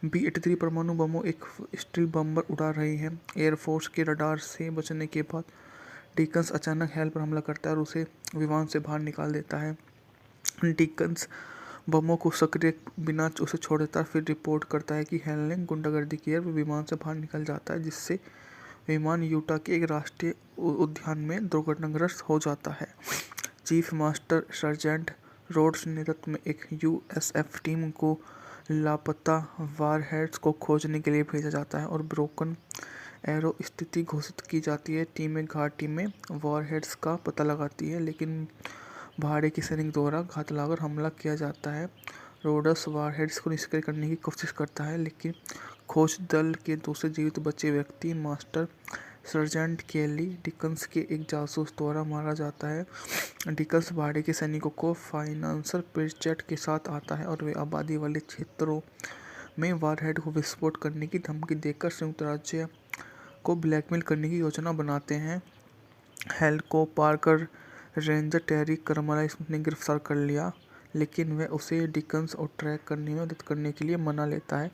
[SPEAKER 1] B-83 परमाणु बमों एक स्टील बम्बर उड़ा रही है। एयरफोर्स के रडार से बचने के बाद डिकन्स अचानक हैल पर हमला करता है और उसे विमान से बाहर निकाल देता है। डिकन्स बमों को सक्रिय बिना उसे छोड़ देता है, फिर रिपोर्ट करता है कि हैल ने गुंडागर्दी की है। वो विमान से बाहर निकल जाता है, जिससे विमान यूटा के एक राष्ट्रीय उद्यान में दुर्घटनाग्रस्त हो जाता है। चीफ मास्टर सर्जेंट रोड्स नेतृत्व में एक USF टीम को लापता वारहेड्स को खोजने के लिए भेजा जाता है और ब्रोकन एरो स्थिति घोषित की जाती है। टीमें घाटी में वारहेड्स का पता लगाती है, लेकिन भाड़े के सैनिक द्वारा घात लगाकर हमला किया जाता है। रोड्स वारहेड्स को निष्क्रिय करने की कोशिश करता है, लेकिन खोज दल के दूसरे जीवित बचे व्यक्ति मास्टर सर्जेंट केली डिकन्स के एक जासूस द्वारा मारा जाता है। डिकन्स भाड़े के सैनिकों को फाइनेंशियल प्रीचेट के साथ आता है और वे आबादी वाले क्षेत्रों में वारहेड को विस्फोट करने की धमकी देकर संयुक्त राज्य को ब्लैकमेल करने की योजना बनाते हैं। हैल को पार्कर रेंजर टेरी कर्मराइस ने गिरफ्तार कर लिया, लेकिन वह उसे डिकन्स और ट्रैक करने में मदद करने के लिए मना लेता है।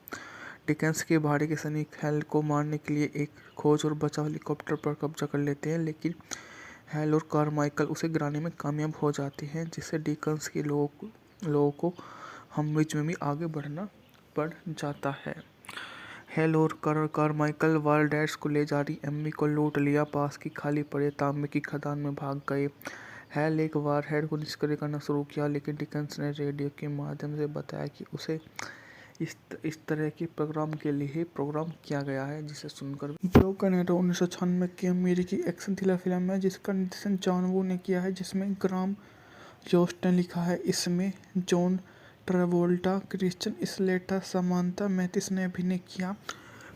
[SPEAKER 1] डिकन्स के भाड़े के सैनिक हैल को मारने के लिए एक खोज और बचाव हेलीकॉप्टर पर कब्जा कर लेते हैं, लेकिन हैल और कारमाइकल उसे गिराने में कामयाब हो जाते हैं, जिससे डिकन्स के लोगों को हमविच में भी आगे बढ़ना पड़ जाता है। हेल और कारमाइकल वालडेस को ले जा रही एम्मी को लूट लिया, पास की खाली पड़े तांबे की खदान में भाग गए। हेल एक वारहेड को निष्क्रिय करना शुरू किया, लेकिन डिकन्स ने रेडियो के माध्यम से बताया कि उसे इस तरह के प्रोग्राम के लिए ही प्रोग्राम किया गया है, जिसे सुनकर ब्रोकन एरो 1996 की अमेरिकी एक्शन थ्रिलर फिल्म है जिसका निर्देशन जॉन वू ने किया है, जिसमें ग्राम जोस्ट ने लिखा है। इसमें John Travolta, Christian Slater, Samantha Mathis ने अभिनय किया।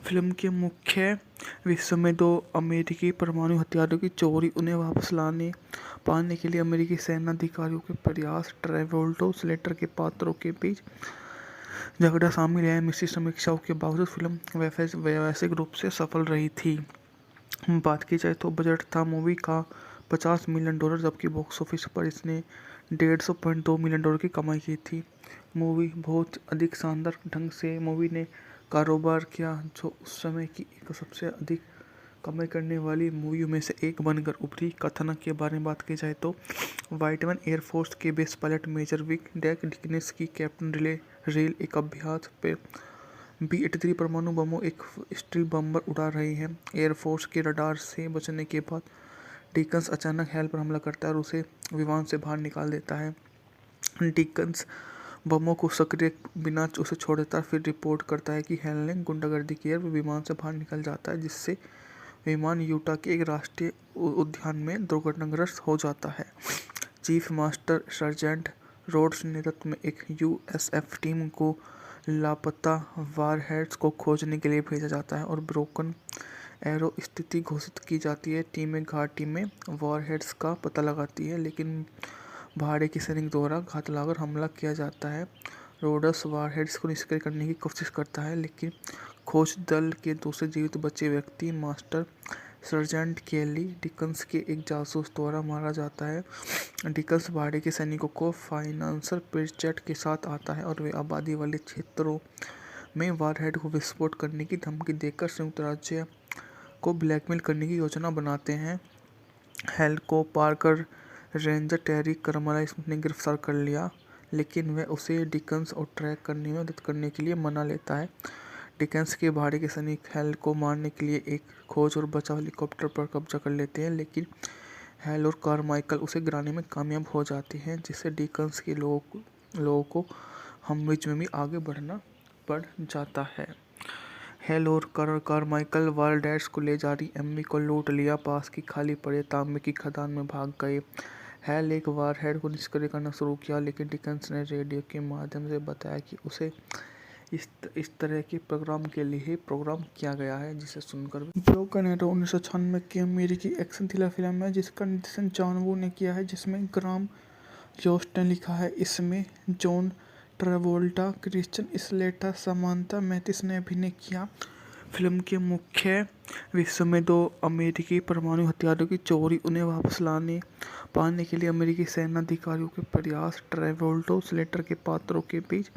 [SPEAKER 1] फिल्म के मुख्य विश्व में दो अमेरिकी परमाणु हथियारों की चोरी, उन्हें वापस पाने के लिए अमेरिकी सेना अधिकारियों के प्रयास, ट्रेवोल्टा स्लेटर के पात्रों के बीच झगड़ा शामिल है। मिश्रित समीक्षाओं के बावजूद फिल्म व्यावसायिक रूप से सफल रही थी। बात की जाए तो बजट था मूवी का $50 मिलियन, जबकि बॉक्स ऑफिस पर इसने $150.2 मिलियन की कमाई की थी। मूवी बहुत अधिक शानदार ढंग से मूवी ने कारोबार किया, जो उस समय की एक सबसे अधिक कमाई करने वाली मूवियों में से एक बनकर उभरी। कथानक के बारे में बात की जाए तो वाइटमैन एयरफोर्स के base pilot major Wick deck डिकनेस की कैप्टन रेल एक अभ्यास पे B-83 परमाणु बमों एक स्टील बम्बर उड़ा रहे हैं। एयरफोर्स के रडार से बचने के बाद डिकन्स अचानक हेल पर हमला करता है और उसे विमान से बाहर निकाल देता है। डिकन्स बमों को सक्रिय बिना उसे छोड़ देता है, फिर रिपोर्ट करता है कि हेल ने गुंडागर्दी की है। वो विमान से बाहर निकल जाता है, जिससे विमान यूटा के एक राष्ट्रीय उद्यान में दुर्घटनाग्रस्त हो जाता है। चीफ मास्टर सर्जेंट रोड्स नेतृत्व में एक USF टीम को लापता वारहेड्स को खोजने के लिए भेजा जाता है और ब्रोकन एरो स्थिति घोषित की जाती है। टीमें घाटी में वारहेड्स का पता लगाती है, लेकिन भाड़े की सैनिक द्वारा घात लगाकर हमला किया जाता है। रोड्स वारहेड्स को निष्क्रिय करने की कोशिश करता है, लेकिन खोज दल के दूसरे जीवित बचे व्यक्ति मास्टर सर्जेंट केली डिकन्स के एक जासूस द्वारा मारा जाता है। डिकन्स भाड़े के सैनिकों को फाइनेंशियल पेचेट के साथ आता है और वे आबादी वाले क्षेत्रों में वारहेड को विस्फोट करने की धमकी देकर संयुक्त राज्य को ब्लैकमेल करने की योजना बनाते हैं। हेल को पार्कर रेंजर टेरी करमला स्मिथ ने गिरफ्तार कर लिया, लेकिन वह उसे डिकन्स और ट्रैक करने में मदद करने के लिए मना लेता है। डिकन्स के भाड़े के सैनिक हेल को मारने के लिए एक खोज और बचाव हेलीकॉप्टर पर कब्जा कर लेते हैं, लेकिन हेल और कारमाइकल उसे गिराने में कामयाब हो जाती हैं, जिससे डिकन्स के लोगों को हमविच में भी आगे बढ़ना पड़ जाता है। हेल और कारमाइकल वालडेस को ले जा रही एम्मी को लूट लिया, पास की खाली पड़े तांबे की खदान में भाग गए। हेल एक वारहेड को निष्क्रिय करना शुरू किया, लेकिन डिकन्स ने रेडियो के माध्यम से बताया कि उसे इस तरह के प्रोग्राम के लिए ही प्रोग्राम किया गया है, जिसे सुनकर ब्रोकन एरो 1996 की अमेरिकी एक्शन थ्रिलर फिल्म है जिसका निर्देशन जॉन वू ने किया है, जिसमें ग्राम जोस्ट ने लिखा है। इसमें John Travolta, Christian Slater, Samantha Mathis ने अभिनय किया। फिल्म के मुख्य विश्व में दो अमेरिकी परमाणु हथियारों की चोरी, उन्हें वापस पाने के लिए अमेरिकी सेना अधिकारियों के प्रयास, ट्रेवोल्टा स्लेटर के पात्रों के बीच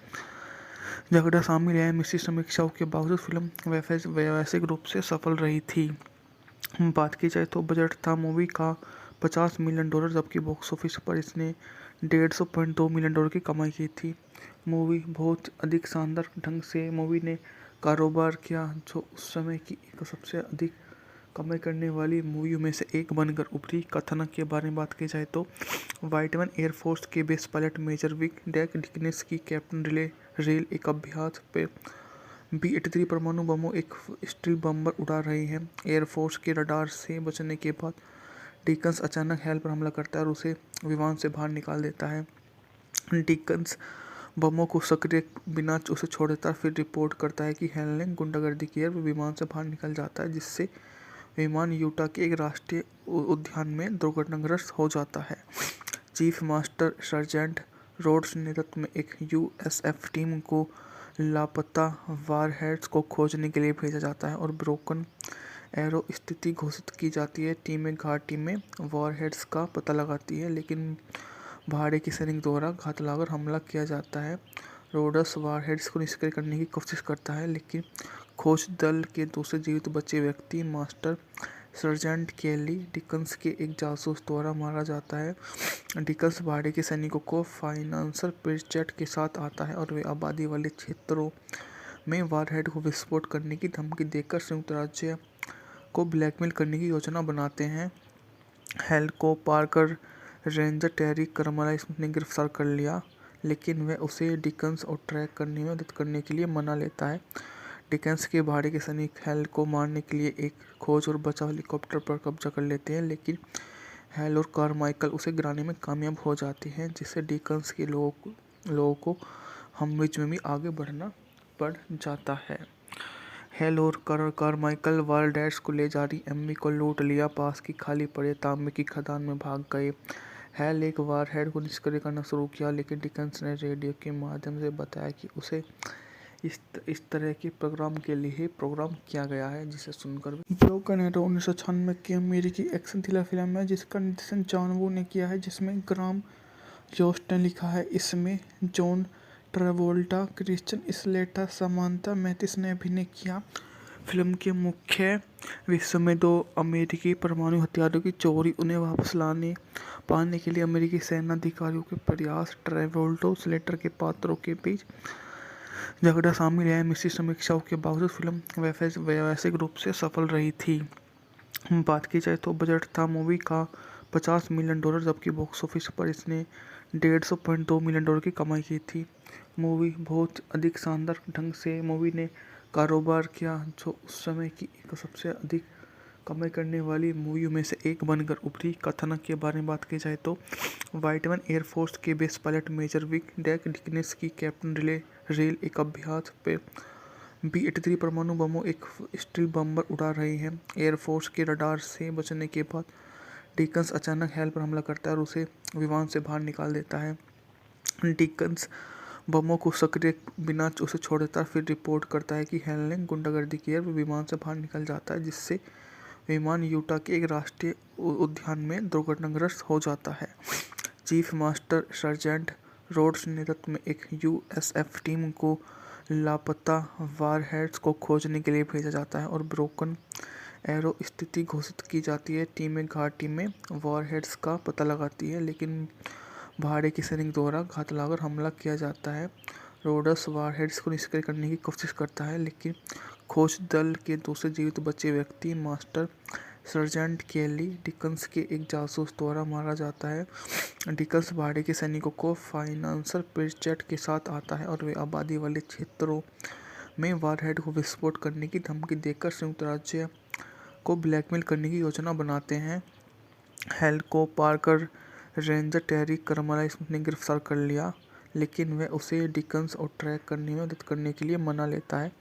[SPEAKER 1] झगड़ा शामिल है। मिश्रित समीक्षाओं के बावजूद फिल्म व्यावसायिक रूप से सफल रही थी। बात की जाए तो बजट था मूवी का $50 मिलियन, जबकि बॉक्स ऑफिस पर इसने $150.2 मिलियन की कमाई की थी। मूवी बहुत अधिक शानदार ढंग से मूवी ने कारोबार किया, जो उस समय की एक सबसे अधिक कमाई करने वाली मूवियों में से एक बनकर उभरी। कथानक के बारे में बात की जाए तो वाइटमैन एयरफोर्स के base pilot major Wick deck डिकनेस की कैप्टन रेल एक अभ्यास पे B-83 परमाणु बमों एक स्टील बम्बर उड़ा रहे हैं। एयरफोर्स के रडार से बचने के बाद डिकन्स अचानक हेल पर हमला करता है और उसे विमान से बाहर निकाल देता है। डिकन्स बमों को सक्रिय बिना उसे छोड़ देता है, फिर रिपोर्ट करता है कि हेल ने गुंडागर्दी की है। वो विमान से बाहर निकल जाता है, जिससे विमान यूटा के एक राष्ट्रीय उद्यान में दुर्घटनाग्रस्त हो जाता है। चीफ मास्टर सर्जेंट रोड्स नेतृत्व में एक USF टीम को लापता वारहेड्स को खोजने के लिए भेजा जाता है और ब्रोकन एरो स्थिति घोषित की जाती है। टीमें घाटी में वारहेड्स का पता लगाती है, लेकिन भाड़े की सैनिक द्वारा घात लगाकर हमला किया जाता है। रोड्स वारहेड्स को निष्क्रिय करने की कोशिश करता है, लेकिन खोज दल के दूसरे जीवित बचे व्यक्ति मास्टर सर्जेंट केली डिकन्स के एक जासूस द्वारा मारा जाता है। डिकन्स भाड़े के सैनिकों को फाइनेंशियल पेचेट के साथ आता है और वे आबादी वाले क्षेत्रों में वारहेड को विस्फोट करने की धमकी देकर संयुक्त राज्य को ब्लैकमेल करने की योजना बनाते हैं। हेल को पार्कर रेंजर टेरी कर्मलाइस ने गिरफ्तार कर लिया, लेकिन वह उसे डिकन्स और ट्रैक करने में मदद करने के लिए मना लेता है। डिकन्स के भाड़े के सैनिक हेल को मारने के लिए एक खोज और बचाव हेलीकॉप्टर पर कब्जा कर लेते हैं, लेकिन हेल और कारमाइकल उसे गिराने में कामयाब हो जाते हैं, जिससे डिकन्स के लोगों को हमविच में भी आगे बढ़ना पड़ जाता है। हेल और कारमाइकल वारडैश को ले जा रही एम्मी को लूट लिया, पास की खाली पड़े तांबे की खदान में भाग गए। हेल एक वारहेड को निष्क्रिय करना शुरू किया, लेकिन डिकन्स ने रेडियो के माध्यम से बताया कि उसे इस तरह के प्रोग्राम के लिए ही प्रोग्राम किया गया है, जिसे सुनकर ब्रोकन एरो 1996 की अमेरिकी एक्शन थ्रिलर फिल्म है जिसका निर्देशन जॉन वू ने किया है, जिसमें ग्राम जोस्ट ने लिखा है। इसमें John Travolta, Christian Slater, Samantha Mathis ने अभिनय किया। फिल्म के मुख्य विश्व में दो अमेरिकी परमाणु हथियारों की चोरी, उन्हें वापस पाने के लिए अमेरिकी सेना अधिकारियों के प्रयास, ट्रेवोल्टा स्लेटर के पात्रों के बीच झगड़ा शामिल है। मिश्रित समीक्षाओं के बावजूद फिल्म वैश्विक रूप से सफल रही थी। बात की जाए तो बजट था मूवी का $50 मिलियन, जबकि बॉक्स ऑफिस पर इसने $150.2 मिलियन की कमाई की थी। मूवी बहुत अधिक शानदार ढंग से मूवी ने कारोबार किया, जो उस समय की एक सबसे अधिक कमाई करने वाली मूवियों में से एक बनकर उभरी। कथानक के बारे में बात की जाए तो वाइटमैन एयरफोर्स के base pilot major Wick deck डिकनेस की कैप्टन रेल एक अभ्यास पे B-83 परमाणु बमों एक स्टील बम्बर उड़ा रहे हैं। एयरफोर्स के रडार से बचने के बाद डिकन्स अचानक हेल पर हमला करता है और उसे विमान से बाहर निकाल देता है। डिकन्स बमों को सक्रिय बिना उसे छोड़ देता है, फिर रिपोर्ट करता है कि हेल ने गुंडागर्दी की है। विमान से बाहर निकल जाता है, जिससे विमान यूटा के एक राष्ट्रीय उद्यान में दुर्घटनाग्रस्त हो जाता है। चीफ मास्टर सर्जेंट रोड्स नेतृत्व में एक USF टीम को लापता वारहेड्स को खोजने के लिए भेजा जाता है और ब्रोकन एरो स्थिति घोषित की जाती है। टीमें घाटी में वारहेड्स का पता लगाती है, लेकिन भाड़े के सैनिक द्वारा घात लगाकर हमला किया जाता है। रोड्स वारहेड्स को निष्क्रिय करने की कोशिश करता है, लेकिन खोज दल के दूसरे जीवित बचे व्यक्ति मास्टर सर्जेंट केली डिकन्स के एक जासूस द्वारा मारा जाता है। डिकन्स भाड़े के सैनिकों को फाइनेंशियल पेचेट के साथ आता है और वे आबादी वाले क्षेत्रों में वारहेड को विस्फोट करने की धमकी देकर संयुक्त राज्य को ब्लैकमेल करने की योजना बनाते हैं। हेल को पार्कर रेंजर टेरी कर्मलाइस ने गिरफ्तार कर लिया, लेकिन वह उसे डिकन्स और ट्रैक करने में मदद करने के लिए मना लेता है।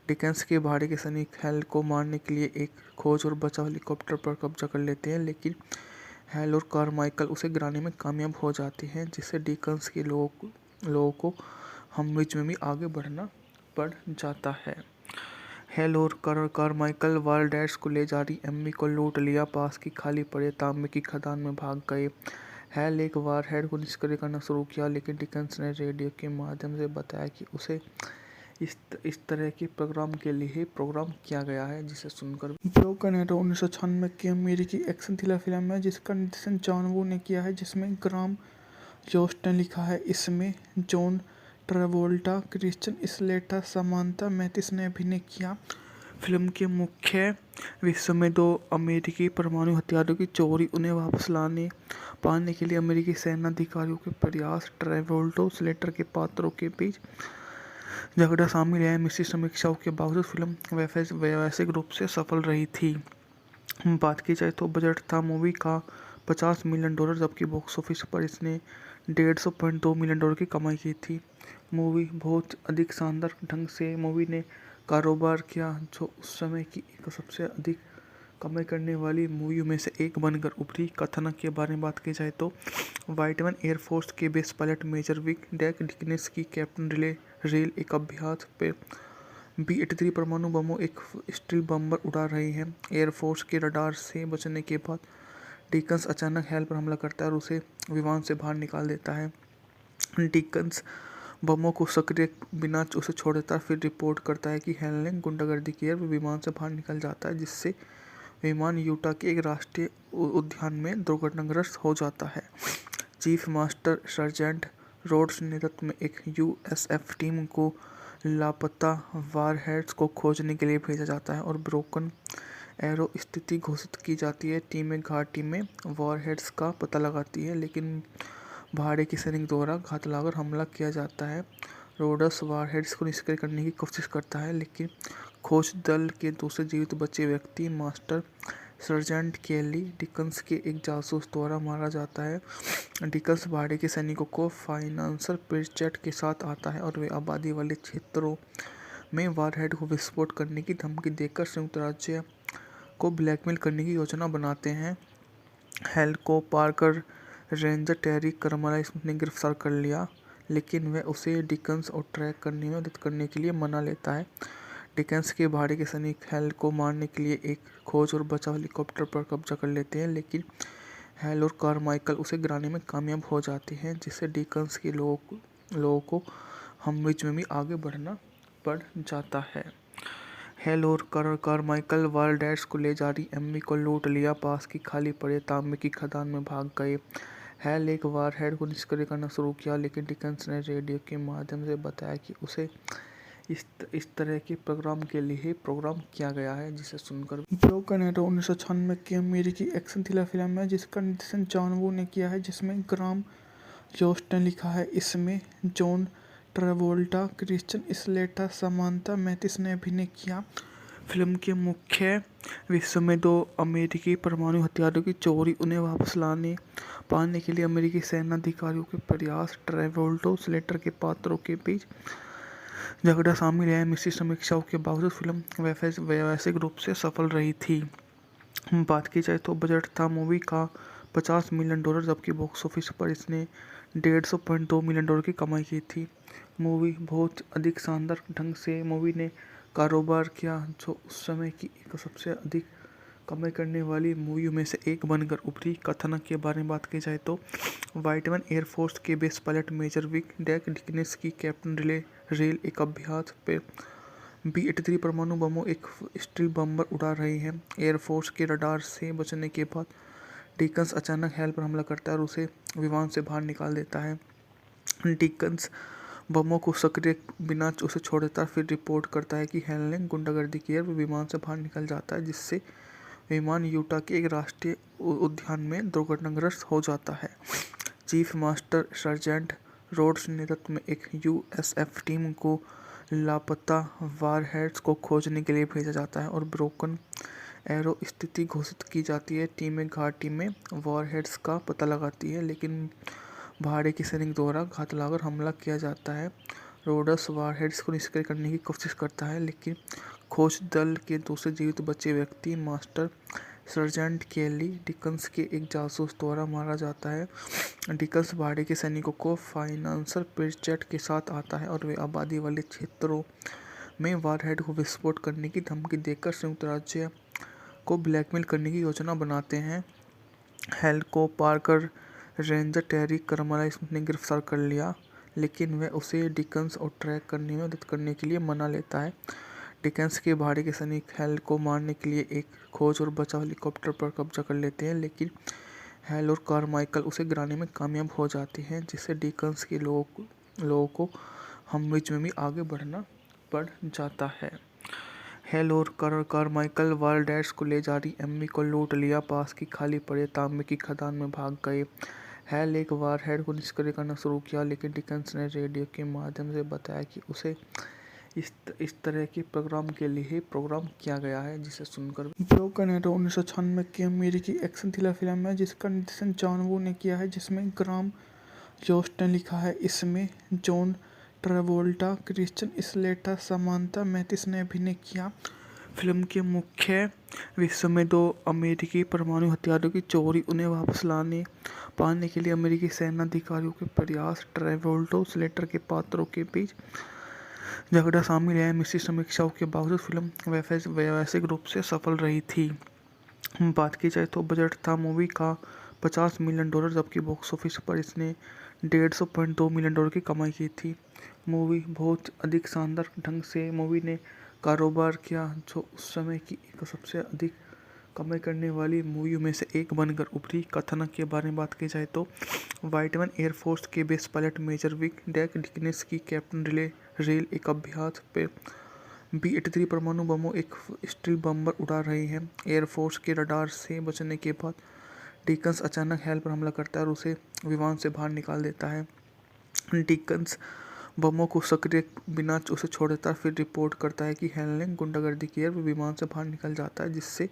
[SPEAKER 1] डिकन्स के भाड़े के सैनिक हेल को मारने के लिए एक खोज और बचाव हेलीकॉप्टर पर कब्जा कर लेते हैं, लेकिन हेल और कारमाइकल उसे गिराने में कामयाब हो जाते हैं, जिससे डिकन्स के लोगों को हमविच में भी आगे बढ़ना पड़ जाता है। हेल और कारमाइकल वारडैश को ले जा रही एम्मी को लूट लिया, पास की खाली पड़े तांबे की खदान में भाग गए। हेल एक वारहेड को निष्क्रिय करना शुरू किया, लेकिन डिकन्स ने रेडियो के माध्यम से बताया कि उसे इस तरह के प्रोग्राम के लिए ही प्रोग्राम किया गया है, जिसे सुनकर ब्रोकन एरो 1996 की अमेरिकी एक्शन थ्रिलर फिल्म है जिसका निर्देशन जॉन वू ने किया है, जिसमें ग्राम जोस्ट ने लिखा है। इसमें John Travolta, Christian Slater, Samantha Mathis ने अभिनय किया। फिल्म के मुख्य विश्व में दो अमेरिकी परमाणु हथियारों की चोरी, उन्हें वापस पाने के लिए अमेरिकी सेना अधिकारियों के प्रयास, ट्रेवोल्टा स्लेटर के पात्रों के बीच झगड़ा शामिल है। मिश्रित समीक्षाओं के बावजूद फिल्म वैश्विक रूप से सफल रही थी। बात की जाए तो बजट था मूवी का $50 मिलियन, जबकि बॉक्स ऑफिस पर इसने $150.2 मिलियन की कमाई की थी। मूवी बहुत अधिक शानदार ढंग से मूवी ने कारोबार किया, जो उस समय की एक सबसे अधिक कमाई करने वाली मूवियों में से एक बनकर उभरी। कथानक के बारे में बात की जाए तो वाइटमैन एयरफोर्स के base pilot major Wick deck डिकनेस की कैप्टन रेल एक अभ्यास पे B-83 परमाणु बमों एक स्टील बम्बर उड़ा रहे हैं। एयरफोर्स के रडार से बचने के बाद डिकन्स अचानक हेल पर हमला करता है और उसे विमान से बाहर निकाल देता है। डिकन्स बमों को सक्रिय बिना उसे छोड़ देता है, फिर रिपोर्ट करता है कि हेल ने गुंडागर्दी की है। विमान से बाहर निकल जाता है, जिससे विमान यूटा के एक राष्ट्रीय उद्यान में दुर्घटनाग्रस्त हो जाता है। चीफ मास्टर सर्जेंट रोड्स नेतृत्व में एक USF टीम को लापता वारहेड्स को खोजने के लिए भेजा जाता है और ब्रोकन एरो स्थिति घोषित की जाती है। टीमें घाटी में वारहेड्स का पता लगाती है, लेकिन भाड़े के सैनिक द्वारा घात लगाकर हमला किया जाता है। रोडस वारहेड्स को निष्क्रिय करने की कोशिश करता है, लेकिन खोज दल के दूसरे जीवित बचे व्यक्ति मास्टर सर्जेंट केली डिकन्स के एक जासूस द्वारा मारा जाता है। डिकन्स भाड़े के सैनिकों को फाइनेंसर प्रिचेट के साथ आता है और वे आबादी वाले क्षेत्रों में वारहेड को विस्फोट करने की धमकी देकर संयुक्त राज्य को ब्लैकमेल करने की योजना बनाते हैं। हेल को पार कर रेंजर टेरी कर्मलाइस ने गिरफ्तार कर लिया, लेकिन वह उसे डिकन्स और ट्रैक करने में मदद करने के लिए मना लेता है। डिकन्स के भाड़े के सैनिक हेल को मारने के लिए एक खोज और बचाव हेलीकॉप्टर पर कब्जा कर लेते हैं, लेकिन हेल और कारमाइकल उसे गिराने में कामयाब हो जाते हैं, जिससे डिकन्स के लोगों को हमविच में भी आगे बढ़ना पड़ जाता है। हेल और कारमाइकल वारडैट्स को ले जा रही एम्मी को लूट लिया, पास की खाली पड़े तांबे की खदान में भाग गए। हेल एक वारहेड को निष्क्रिय करना शुरू किया, लेकिन डिकन्स ने रेडियो के माध्यम से बताया कि उसे इस तरह के प्रोग्राम के लिए ही प्रोग्राम किया गया है, जिसे सुनकर ब्रोकन एरो 1996 की अमेरिकी एक्शन थ्रिलर फिल्म है जिसका निर्देशन जॉन वू ने किया है, जिसमें ग्राम जोस्ट ने लिखा है। इसमें John Travolta, Christian Slater, Samantha Mathis ने अभिनय किया। फिल्म के मुख्य विश्व में 2 अमेरिकी परमाणु हथियारों की चोरी, उन्हें वापस पाने के लिए अमेरिकी सेना अधिकारियों के प्रयास, ट्रेवोल्टो स्लेटर के पात्रों के बीच झगड़ा शामिल है। मिश्रित समीक्षाओं के बावजूद फिल्म व्यावसायिक रूप से सफल रही थी। बात की जाए तो बजट था मूवी का $50 मिलियन, जबकि बॉक्स ऑफिस पर इसने $150.2 मिलियन की कमाई की थी। मूवी बहुत अधिक शानदार ढंग से मूवी ने कारोबार किया, जो उस समय की एक सबसे अधिक कमाई करने वाली मूवियों में से एक बनकर उभरी। कथानक के बारे में बात की जाए तो वाइटमैन एयरफोर्स के base pilot major Wick deck डिकनेस की कैप्टन रेल एक अभ्यास पे B-83 परमाणु बमों एक स्टील बम्बर उड़ा रही है। एयरफोर्स के रडार से बचने के बाद डिकन्स अचानक हेल पर हमला करता है और उसे विमान से बाहर निकाल देता है। डिकन्स बमों को सक्रिय बिना उसे छोड़ देता है, फिर रिपोर्ट करता है कि हेल ने गुंडागर्दी की है। वो विमान से बाहर निकल जाता है, जिससे विमान यूटा के एक राष्ट्रीय उद्यान में दुर्घटनाग्रस्त हो जाता है। चीफ मास्टर सर्जेंट रोड्स नेतृत्व में एक USF टीम को लापता वारहेड्स को खोजने के लिए भेजा जाता है और ब्रोकन एरो स्थिति घोषित की जाती है। टीमें घाटी में वारहेड्स का पता लगाती है, लेकिन भाड़े के सैनिक द्वारा घात लगाकर हमला किया जाता है। रोडस वारहेड्स को निष्क्रिय करने की कोशिश करता है, लेकिन खोज दल के दूसरे जीवित बचे व्यक्ति मास्टर सर्जेंट केली डिकन्स के एक जासूस द्वारा मारा जाता है। डिकन्स भाड़े के सैनिकों को फाइनेंसर प्रिचेट के साथ आता है और वे आबादी वाले क्षेत्रों में वारहेड को विस्फोट करने की धमकी देकर संयुक्त राज्य को ब्लैकमेल करने की योजना बनाते हैं। हेल को पार कर रेंजर टेरी कर्मलाइस ने गिरफ्तार कर लिया, लेकिन वह उसे डिकन्स और ट्रैक करने में मदद करने के लिए मना लेता है। डिकन्स के भाड़े के सैनिक हेल को मारने के लिए एक खोज और बचाव हेलीकॉप्टर पर कब्जा कर लेते हैं, लेकिन हेल और कारमाइकल उसे गिराने में कामयाब हो जाते हैं, जिससे डिकन्स के लोगों को हमविच में भी आगे बढ़ना पड़ जाता है। हेल और कारमाइकल वारडैट्स को ले जा रही एम्मी को लूट लिया, पास की खाली पड़े तांबे की खदान में भाग गए। हेल एक वारहेड को निष्क्रिय करना शुरू किया, लेकिन डिकन्स ने रेडियो के माध्यम से बताया कि उसे इस तरह के प्रोग्राम के लिए ही प्रोग्राम किया गया है, जिसे सुनकर ब्रोकन एरो 1996 की अमेरिकी एक्शन थ्रिलर फिल्म है जिसका निर्देशन जॉन वू ने किया है, जिसमें ग्राम जोस्ट ने लिखा है। इसमें John Travolta, Christian Slater, Samantha Mathis ने अभिनय किया। फिल्म के मुख्य विश्व में 2 अमेरिकी परमाणु हथियारों की चोरी, उन्हें वापस पाने के लिए अमेरिकी सेना अधिकारियों के प्रयास, ट्रेवोल्टो स्लेटर के पात्रों के बीच झगड़ा शामिल है। मिश्रित समीक्षाओं के बावजूद फिल्म व्यावसायिक रूप से सफल रही थी। बात की जाए तो बजट था मूवी का $50 मिलियन, जबकि बॉक्स ऑफिस पर इसने $150.2 मिलियन की कमाई की थी। मूवी बहुत अधिक शानदार ढंग से मूवी ने कारोबार किया, जो उस समय की एक सबसे अधिक कमाई करने वाली मूवी में से एक बनकर उभरी। कथानक के बारे में बात की जाए तो वाइटमैन एयरफोर्स के base pilot major Wick deck डिकनेस की कैप्टन रेल एक अभ्यास पे B-83 परमाणु बमों एक स्टील बम्बर उड़ा रही है। एयरफोर्स के रडार से बचने के बाद डिकन्स अचानक हैल पर हमला करता है और उसे विमान से बाहर निकाल देता है। डिकन्स बमों को सक्रिय बिना उसे छोड़ देता है, फिर रिपोर्ट करता है कि हैल ने गुंडागर्दी की है। वो विमान से बाहर निकल जाता है, जिससे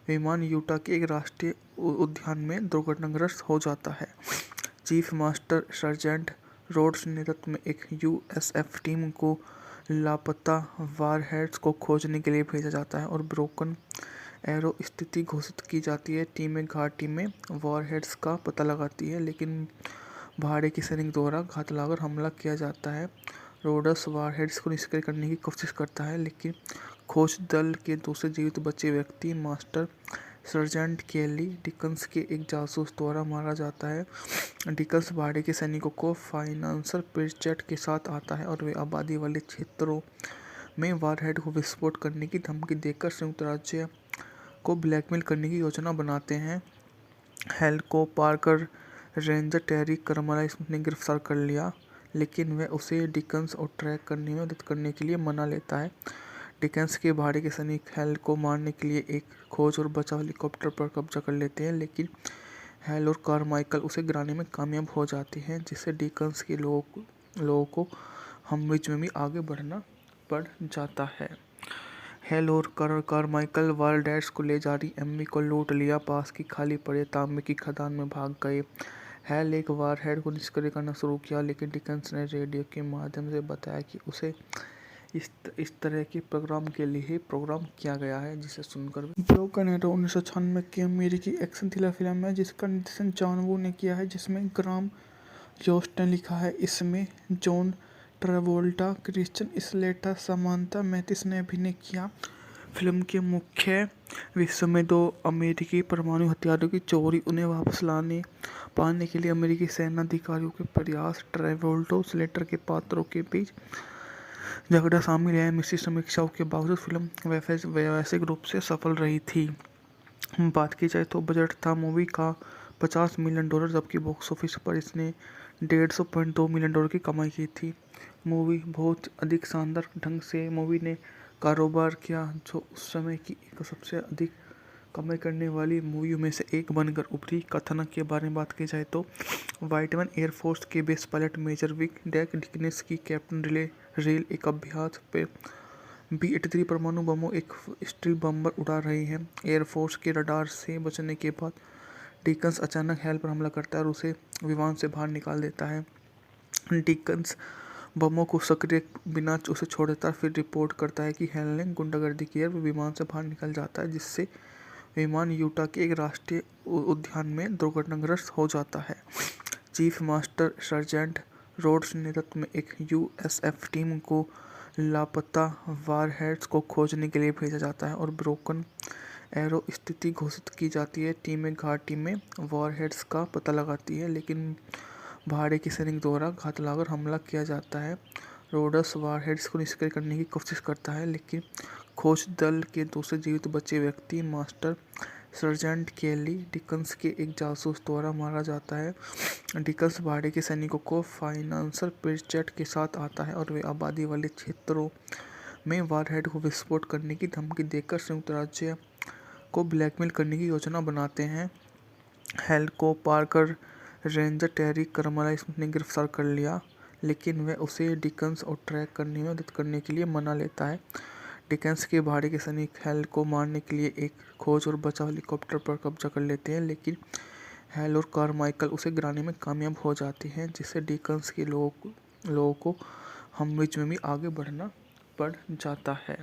[SPEAKER 1] विमान यूटा के एक राष्ट्रीय उद्यान में दुर्घटनाग्रस्त हो जाता है। चीफ मास्टर सर्जेंट रोड्स नेतृत्व में एक USF टीम को लापता वारहेड्स को खोजने के लिए भेजा जाता है और ब्रोकन एरो स्थिति घोषित की जाती है। टीमें घाटी में वारहेड्स का पता लगाती है, लेकिन भाड़े के सैनिक द्वारा घात लगाकर हमला किया जाता है। रोड्स वारहेड्स को निष्क्रिय करने की कोशिश करता है, लेकिन खोज दल के दूसरे जीवित बचे व्यक्ति मास्टर सर्जेंट केली डिकन्स के एक जासूस द्वारा मारा जाता है। डिकन्स भाड़े के सैनिकों को फाइनेंशियल पेचेट के साथ आता है और वे आबादी वाले क्षेत्रों में वारहेड को विस्फोट करने की धमकी देकर संयुक्त राज्य को ब्लैकमेल करने की योजना बनाते हैं। हैल को पार्कर रेंजर टेरी करमलाइस ने गिरफ्तार कर लिया, लेकिन वह उसे डिकन्स और ट्रैक करने में मदद करने के लिए मना लेता है। डिकन्स के भाड़े के सैनिक हैल को मारने के लिए एक खोज और बचाव हेलीकॉप्टर पर कब्जा कर लेते हैं, लेकिन हैल और कारमाइकल उसे गिराने में कामयाब हो जाते हैं, जिससे डिकन्स के लोगों को हमविच में भी आगे बढ़ना पड़ जाता है। हैल और कारमाइकल वारडैट्स को ले जा रही एम्मी को लूट लिया, पास की खाली पड़े तांबे की खदान में भाग गए। हैल एक वारहेड को निष्क्रिय करना शुरू किया, लेकिन डिकन्स ने रेडियो के माध्यम से बताया कि उसे इस तरह के प्रोग्राम के लिए ही प्रोग्राम किया गया है, जिसे सुनकर ब्रोकन एरो 1996 की अमेरिकी एक्शन थ्रिलर फिल्म है जिसका निर्देशन जॉन वू ने किया है, जिसमें ग्राम जोस्ट ने लिखा है। इसमें John Travolta, Christian Slater, Samantha Mathis ने अभिनय किया। फिल्म के मुख्य विषय में दो अमेरिकी परमाणु हथियारों की चोरी, उन्हें वापस पाने के लिए अमेरिकी सेना अधिकारियों के प्रयास, ट्रेवोल्टा स्लेटर के पात्रों के बीच झगड़ा शामिल है। मिश्रित समीक्षाओं के बावजूद फिल्म व्यावसायिक रूप से सफल रही थी। बात की जाए तो बजट था मूवी का $50 मिलियन, जबकि बॉक्स ऑफिस पर इसने $150.2 मिलियन की कमाई की थी। मूवी बहुत अधिक शानदार ढंग से मूवी ने कारोबार किया, जो उस समय की एक सबसे अधिक कमाई करने वाली मूवी में से एक बनकर उभरी। कथानक के बारे में बात की जाए तो वाइटमैन एयरफोर्स के base pilot major Wick deck डिकनेस की कैप्टन रेल एक अभ्यास पे B-83 परमाणु बमों एक स्टील बम्बर उड़ा रही है। एयरफोर्स के रडार से बचने के बाद डिकन्स अचानक हैल पर हमला करता है और उसे विमान से बाहर निकाल देता है। डिकन्स बमों को सक्रिय बिना उसे छोड़ देता है, फिर रिपोर्ट करता है कि हैल ने गुंडागर्दी की है। वो विमान से बाहर निकल जाता है, जिससे विमान यूटा के एक राष्ट्रीय उद्यान में दुर्घटनाग्रस्त हो जाता है। चीफ मास्टर सर्जेंट रोड्स नेतृत्व में एक USF टीम को लापता वारहेड्स को खोजने के लिए भेजा जाता है और ब्रोकन एरो स्थिति घोषित की जाती है। टीमें घाटी में वारहेड्स का पता लगाती है, लेकिन भाड़े के सैनिक द्वारा घात लगाकर हमला किया जाता है। रोड्स वारहेड्स को निष्क्रिय करने की कोशिश करता है, लेकिन खोज दल के दूसरे जीवित बचे व्यक्ति मास्टर सर्जेंट केली डिकन्स के एक जासूस द्वारा मारा जाता है। डिकन्स भाड़े के सैनिकों को फाइनेंशियल पेचेट के साथ आता है और वे आबादी वाले क्षेत्रों में वारहेड को विस्फोट करने की धमकी देकर संयुक्त राज्य को ब्लैकमेल करने की योजना बनाते हैं। हैल को पार्कर रेंजर टेरी करमलाइस ने गिरफ्तार कर लिया, लेकिन वह उसे डिकन्स और ट्रैक करने में मदद करने के लिए मना लेता है। डिकन्स के भाड़े के सैनिक हैल को मारने के लिए एक खोज और बचाव हेलीकॉप्टर पर कब्जा कर लेते हैं, लेकिन हैल और कारमाइकल उसे गिराने में कामयाब हो जाते हैं, जिससे डिकन्स के लोगों को हमविच में भी आगे बढ़ना पड़ जाता है।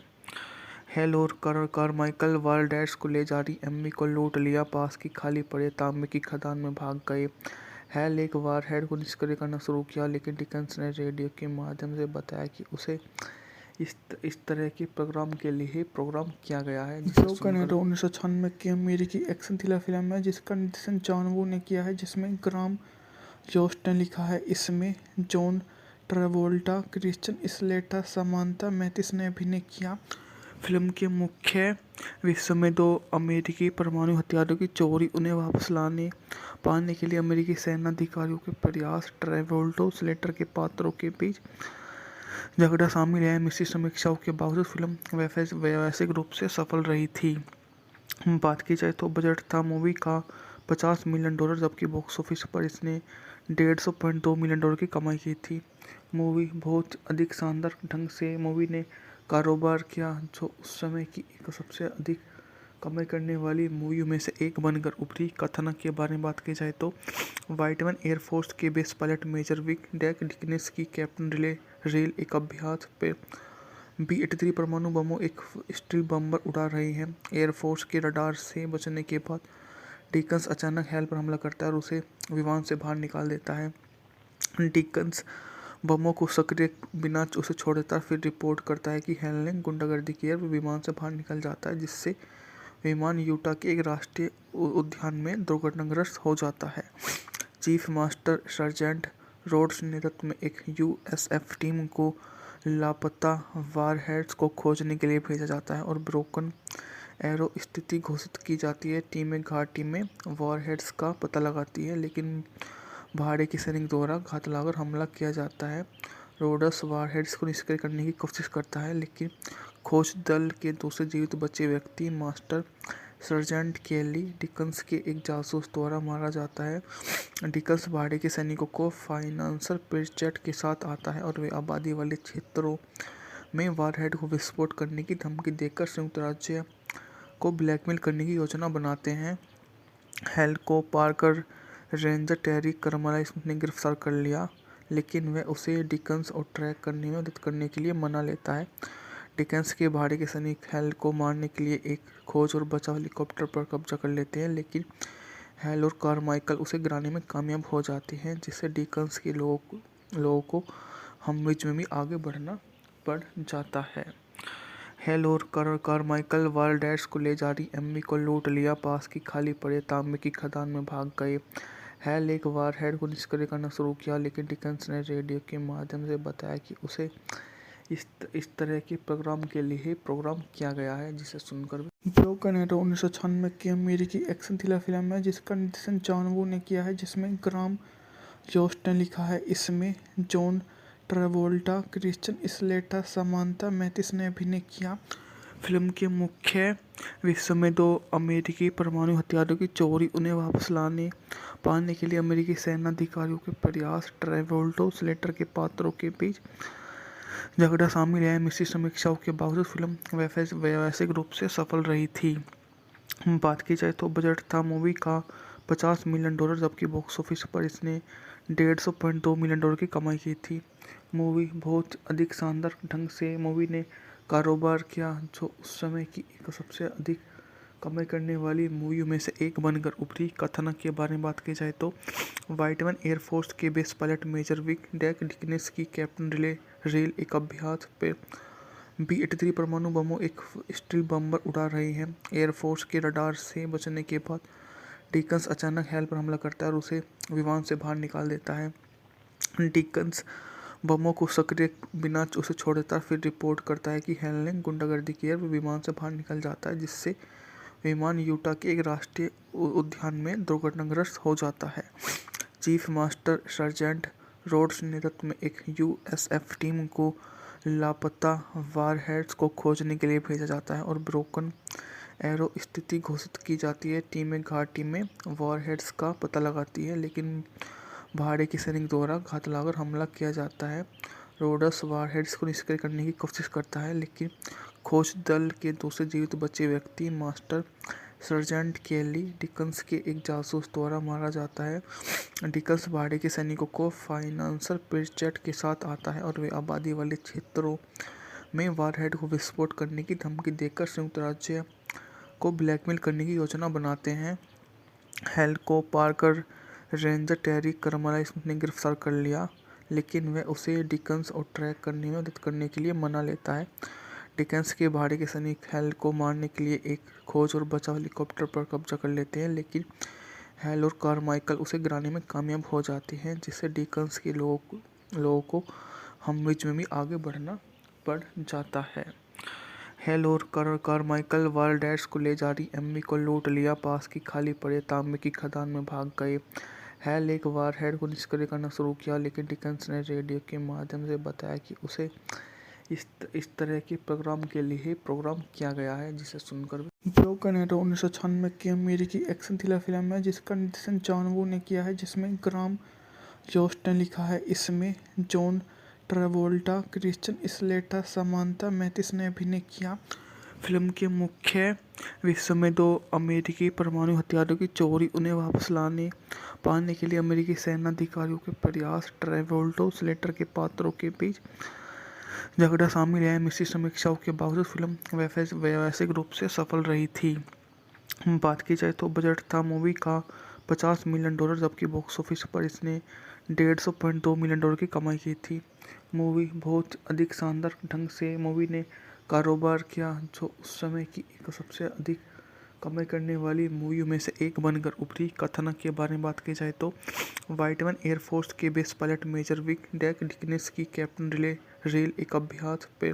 [SPEAKER 1] हैल और कारमाइकल वारडैट्स को ले जा रही एम्मी को लूट लिया, पास की खाली पड़े तांबे की खदान में भाग गए। हैल एक वारहेड को निष्क्रिय करना शुरू किया, लेकिन डिकन्स ने रेडियो के माध्यम से बताया कि उसे इस तरह के प्रोग्राम के लिए ही प्रोग्राम किया गया है, जिसे ब्रोकन एरो 1996 की अमेरिकी एक्शन थ्रिलर फिल्म है जिसका निर्देशन जॉन वू ने किया है, जिसमें ग्राम जोस्ट ने लिखा है। इसमें John Travolta, Christian Slater, Samantha Mathis ने अभिनय किया। फिल्म के मुख्य विषय में दो अमेरिकी परमाणु हथियारों की चोरी, उन्हें वापस लाने पाने के लिए अमेरिकी सेना अधिकारियों के प्रयास, ट्रेवोल्टा स्लेटर के पात्रों के बीच झगड़ा शामिल है। मिश्रित समीक्षाओं के बावजूद फिल्म व्यावसायिक रूप से सफल रही थी। बात की जाए तो बजट था मूवी का $50 मिलियन, जबकि बॉक्स ऑफिस पर इसने $150.2 मिलियन की कमाई की थी। मूवी बहुत अधिक शानदार ढंग से मूवी ने कारोबार किया, जो उस समय की एक सबसे अधिक कमाई करने वाली मूवियों में से एक बनकर उभरी। कथानक के बारे में बात की जाए तो वाइटमैन एयरफोर्स के base pilot major Wick deck डिकनेस की कैप्टन रेल एक अभ्यास पे B-83 परमाणु बमों एक स्टील बम्बर उड़ा रही है। एयरफोर्स के रडार से बचने के बाद डिकन्स अचानक हेल पर हमला करता है और उसे विमान से बाहर निकाल देता है। डिकन्स बमों को सक्रिय बिना उसे छोड़ देता है, फिर रिपोर्ट करता है कि हेल ने गुंडागर्दी की है और विमान से बाहर निकल जाता है, जिससे विमान यूटा के एक राष्ट्रीय उद्यान में दुर्घटनाग्रस्त हो जाता है। चीफ मास्टर सर्जेंट रोड्स नेतृत्व में एक USF टीम को लापता वारहेड्स को खोजने के लिए भेजा जाता है और ब्रोकन एरो स्थिति घोषित की जाती है। टीमें घाटी में वारहेड्स का पता लगाती है, लेकिन भाड़े के सैनिक द्वारा घात लगाकर हमला किया जाता है। रोड्स वारहेड्स को निष्क्रिय करने की कोशिश करता है, लेकिन खोज दल के दूसरे जीवित बचे व्यक्ति मास्टर सर्जेंट केली डिकन्स के एक जासूस द्वारा मारा जाता है। डिकन्स भाड़े के सैनिकों को फाइनेंशियल पेचेट के साथ आता है और वे आबादी वाले क्षेत्रों में वारहेड को विस्फोट करने की धमकी देकर संयुक्त राज्य को ब्लैकमेल करने की योजना बनाते हैं। हेल को पार्कर रेंजर टेरी कर्मलाइस ने गिरफ्तार कर लिया, लेकिन वह उसे डिकन्स और ट्रैक करने में मदद करने के लिए मना लेता है। डिकन्स के भाड़े के सैनिक हेल को मारने के लिए एक खोज और बचाव हेलीकॉप्टर पर कब्जा कर लेते हैं, लेकिन हेल और कारमाइकल उसे गिराने में कामयाब हो जाते हैं, जिससे डिकन्स के लोगों को हमविच में भी आगे बढ़ना पड़ जाता है। हेल और कारमाइकल वारडैट्स को ले जा रही एम्मी को लूट लिया, पास की खाली पड़े तांबे की खदान में भाग गए। हेल एक वारहेड को निष्क्रिय करना शुरू किया, लेकिन डिकन्स ने रेडियो के माध्यम से बताया कि उसे इस तरह के प्रोग्राम के लिए ही प्रोग्राम किया गया है, जिसे सुनकर ब्रोकन एरो 1996 की अमेरिकी एक्शन थ्रिलर फिल्म है, जिसका निर्देशन जॉन वू ने किया है, जिसमें ग्राम जोस्ट ने लिखा है। इसमें John Travolta, Christian Slater, Samantha Mathis ने अभिनय किया। फिल्म के मुख्य विषय में दो अमेरिकी परमाणु हथियारों की चोरी, उन्हें वापस लाने पाने के लिए अमेरिकी सेना अधिकारियों के प्रयास, ट्रेवोल्टा स्लेटर के पात्रों के बीच झगड़ा शामिल है। मिश्रित समीक्षाओं के बावजूद फिल्म व्यावसायिक रूप से सफल रही थी। बात की जाए तो बजट था मूवी का $50 मिलियन, जबकि बॉक्स ऑफिस पर इसने $150.2 मिलियन की कमाई की थी। मूवी बहुत अधिक शानदार ढंग से मूवी ने कारोबार किया, जो उस समय की एक सबसे अधिक कमाई करने वाली मूवियों में से एक बनकर उभरी। कथानक के बारे में बात की जाए तो वाइटमैन एयरफोर्स के base pilot major Wick deck डिकनेस की कैप्टन रेल एक अभ्यास पे B-83 परमाणु बमों एक स्टील बम्बर उड़ा रही है। एयरफोर्स के रडार से बचने के बाद डिकन्स अचानक हेल पर हमला करता है और उसे विमान से बाहर निकाल देता है। डिकन्स बमों को सक्रिय बिना उसे छोड़ देता है, फिर रिपोर्ट करता है कि हेल ने गुंडागर्दी की है और विमान से बाहर निकल जाता है, जिससे विमान यूटा के एक राष्ट्रीय उद्यान में दुर्घटनाग्रस्त हो जाता है। चीफ मास्टर सर्जेंट रोड्स नेतृत्व में एक USF टीम को लापता वारहेड्स को खोजने के लिए भेजा जाता है और ब्रोकन एरो स्थिति घोषित की जाती है। टीमें घाटी में वारहेड्स का पता लगाती है, लेकिन भाड़े के सैनिक द्वारा घात लगाकर हमला किया जाता है। रोड्स वारहेड्स को निष्क्रिय करने की कोशिश करता है, लेकिन खोज दल के दूसरे जीवित बचे व्यक्ति मास्टर सर्जेंट केली डिकन्स के एक जासूस द्वारा मारा जाता है। डिकन्स भाड़े के सैनिकों को फाइनेंशियल पेचेट के साथ आता है और वे आबादी वाले क्षेत्रों में वारहेड को विस्फोट करने की धमकी देकर संयुक्त राज्य को ब्लैकमेल करने की योजना बनाते हैं। हेल को पार्कर रेंजर टेरी कर्मलाइस ने गिरफ्तार कर लिया, लेकिन वह उसे डिकन्स और ट्रैक करने में मदद करने के लिए मना लेता है। डिकन्स के भाड़े के सैनिक हेल को मारने के लिए एक खोज और बचाव हेलीकॉप्टर पर कब्जा कर लेते हैं, लेकिन हेल और कारमाइकल उसे गिराने में कामयाब हो जाते हैं, जिससे डिकन्स के लोगों को हमविच में भी आगे बढ़ना पड़ जाता है। हेल और कारमाइकल वालडेस को ले जा रही एम्मी को लूट लिया, पास की खाली पड़े तांबे की खदान में भाग गए। हेल एक वारहेड को निष्क्रिय करना शुरू किया, लेकिन डिकन्स ने रेडियो के माध्यम से बताया कि उसे इस तरह के प्रोग्राम के लिए ही प्रोग्राम किया गया है, जिसे सुनकर ब्रोकन एरो 1996 की अमेरिकी एक्शन थ्रिलर फिल्म है जिसका निर्देशन जॉन वू ने किया है, जिसमें ग्राम जोस्ट ने लिखा है। इसमें John Travolta, Christian Slater, Samantha Mathis ने अभिनय किया। फिल्म के मुख्य विश्व में दो अमेरिकी परमाणु हथियारों की चोरी, उन्हें वापस लाने पाने के लिए अमेरिकी सेना अधिकारियों के प्रयास, ट्रेवोल्टो स्लेटर के पात्रों के बीच झगड़ा शामिल है। मिश्रित समीक्षाओं के बावजूद फिल्म व्यावसायिक रूप से सफल रही थी। बात की जाए तो बजट था मूवी का $50 मिलियन, जबकि बॉक्स ऑफिस पर इसने $150.2 मिलियन की कमाई की थी। मूवी बहुत अधिक शानदार ढंग से मूवी ने कारोबार किया, जो उस समय की एक सबसे अधिक कमाई करने वाली मूवियों में से एक बनकर उभरी। कथानक के बारे में बात की जाए तो वाइटमैन एयरफोर्स के base pilot major Wick deck डिकनेस की कैप्टन रेल एक अभ्यास पे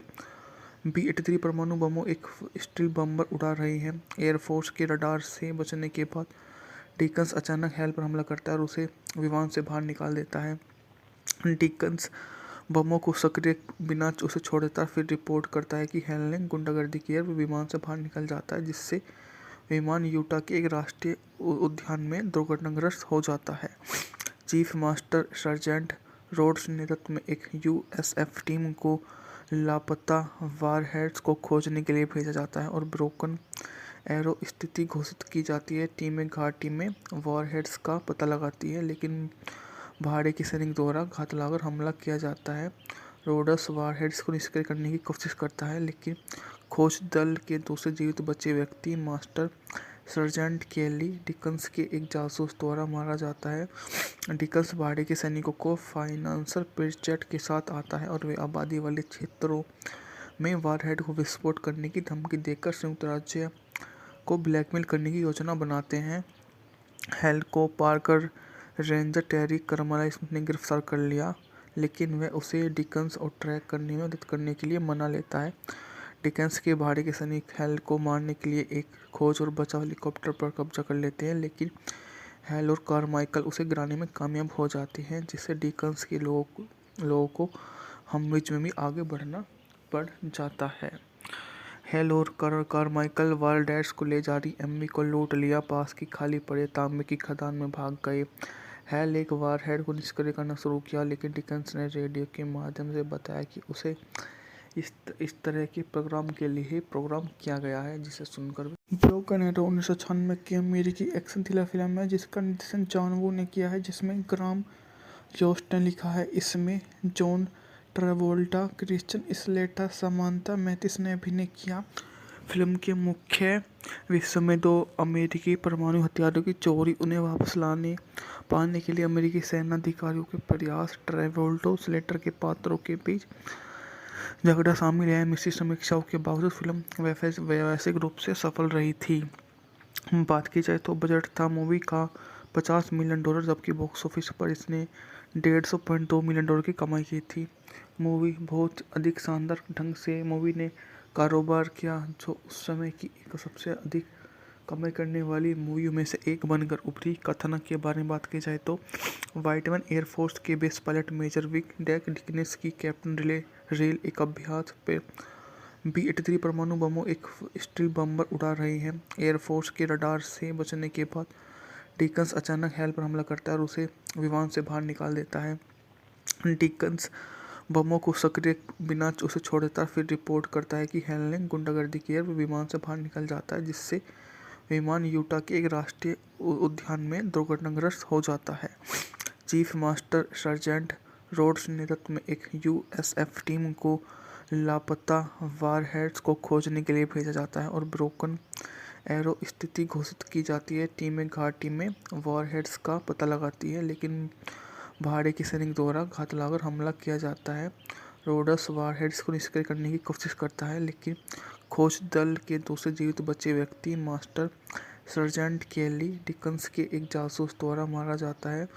[SPEAKER 1] B-83 परमाणु बमों एक स्टील बम्बर उड़ा रही है। एयरफोर्स के रडार से बचने के बाद डिकन्स अचानक हेल पर हमला करता है और उसे विमान से बाहर निकाल देता है। डिकन्स बमों को सक्रिय बिना उसे छोड़ देता है, फिर रिपोर्ट करता है कि हेल ने गुंडागर्दी की है और विमान से बाहर निकल जाता है, जिससे विमान यूटा के एक राष्ट्रीय उद्यान में दुर्घटनाग्रस्त हो जाता है। चीफ मास्टर सर्जेंट रोड्स नेतृत्व में एक USF टीम को लापता वारहेड्स को खोजने के लिए भेजा जाता है और ब्रोकन एरो स्थिति घोषित की जाती है। टीमें घाटी में वारहेड्स का पता लगाती है, लेकिन भाड़े के सैनिक द्वारा घात लगाकर हमला किया जाता है। रोड्स वारहेड्स को निष्क्रिय करने की कोशिश करता है, लेकिन खोज दल के दूसरे जीवित बचे व्यक्ति मास्टर सर्जेंट केली डिकन्स के एक जासूस द्वारा मारा जाता है। डिकन्स भाड़े के सैनिकों को फाइनेंशियल प्रीचेट के साथ आता है और वे आबादी वाले क्षेत्रों में वारहेड को विस्फोट करने की धमकी देकर संयुक्त राज्य को ब्लैकमेल करने की योजना बनाते हैं। हेल को पार्कर रेंजर टेरी कर्मला स्मिथ ने गिरफ्तार कर लिया, लेकिन वह उसे डिकन्स और ट्रैक करने में मदद करने के लिए मना लेता है। डिकन्स के भाड़े के सैनिक हेल को मारने के लिए एक खोज और बचाव हेलीकॉप्टर पर कब्जा कर लेते हैं, लेकिन हेल और कारमाइकल उसे गिराने में कामयाब हो जाते हैं, जिससे डिकन्स के लोगों को हमविच में भी आगे बढ़ना पड़ जाता है। हेल और कारमाइकल वालडेस को ले जा रही एम्मी को लूट लिया, पास की खाली पड़े तांबे की खदान में भाग गए। हेल एक वारहेड को निष्क्रिय करना शुरू किया, लेकिन डिकन्स ने रेडियो के माध्यम से बताया कि उसे इस तरह के प्रोग्राम के लिए ही प्रोग्राम किया गया है, जिसे सुनकर ब्रोकन एरो 1996 की अमेरिकी एक्शन थ्रिलर फिल्म है जिसका निर्देशन जॉन वू ने किया है, जिसमें ग्राम जोस्ट ने लिखा है। इसमें John Travolta, Christian Slater, Samantha Mathis ने अभिनय किया। फिल्म के मुख्य विश्व में दो अमेरिकी परमाणु हथियारों की चोरी, उन्हें वापस लाने पाने के लिए अमेरिकी सेना अधिकारियों के प्रयास, ट्रेवोल्टो स्लेटर के पात्रों के बीच झगड़ा शामिल है। मिश्रित समीक्षाओं के बावजूद फिल्म व्यावसायिक रूप से सफल रही थी। बात की जाए तो बजट था मूवी का $50 मिलियन, जबकि बॉक्स ऑफिस पर इसने $150.2 मिलियन की कमाई की थी। मूवी बहुत अधिक शानदार ढंग से मूवी ने कारोबार किया, जो उस समय की एक सबसे अधिक कमाई करने वाली मूवियों में से एक बनकर उभरी। कथानक के बारे में बात की जाए तो वाइटमैन एयरफोर्स के base pilot major Wick deck डिकनेस की कैप्टन रेल एक अभ्यास पे B-83 परमाणु बमों एक स्टील बम्बर उड़ा रही है। एयरफोर्स के रडार से बचने के बाद डिकन्स अचानक हेल पर हमला करता है और उसे विमान से बाहर निकाल देता है। डिकन्स बमों को सक्रिय बिना उसे छोड़ देता है, फिर रिपोर्ट करता है कि हेल ने गुंडागर्दी की है और विमान से बाहर निकल जाता है, जिससे विमान यूटा के एक राष्ट्रीय उद्यान में दुर्घटनाग्रस्त हो जाता है। चीफ मास्टर सर्जेंट रोड्स नेतृत्व में एक USF टीम को लापता वारहेड्स को खोजने के लिए भेजा जाता है और ब्रोकन एरो स्थिति घोषित की जाती है। टीमें घाटी में वारहेड्स का पता लगाती है, लेकिन भाड़े के सैनिक द्वारा घात लगाकर हमला किया जाता है। रोड्स वारहेड्स को निष्क्रिय करने की कोशिश करता है, लेकिन खोज दल के दूसरे जीवित बचे व्यक्ति मास्टर सर्जेंट केली डिकन्स के एक जासूस द्वारा मारा जाता है।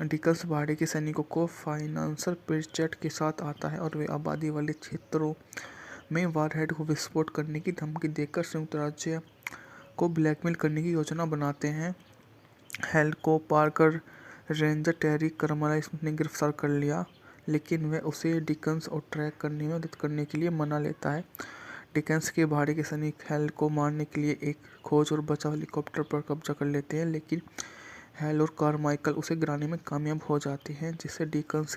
[SPEAKER 1] डिकन्स भाड़े के सैनिकों को फाइनेंशियल प्रीचेट के साथ आता है और वे आबादी वाले क्षेत्रों में वारहेड को विस्फोट करने की धमकी देकर संयुक्त राज्य को ब्लैकमेल करने की योजना बनाते हैं। हेल को पार्कर रेंजर टेरी कार्माइकल ने गिरफ्तार कर लिया, लेकिन वह उसे डिकन्स को ट्रैक करने में मदद करने के लिए मना लेता है। डिकन्स के भाड़े के सैनिक हेल को मारने के लिए एक खोज और बचाव हेलीकॉप्टर पर कब्जा कर लेते हैं, लेकिन हेल और कार्माइकल उसे गिराने में कामयाब हो जाते हैं, जिससे डिकन्स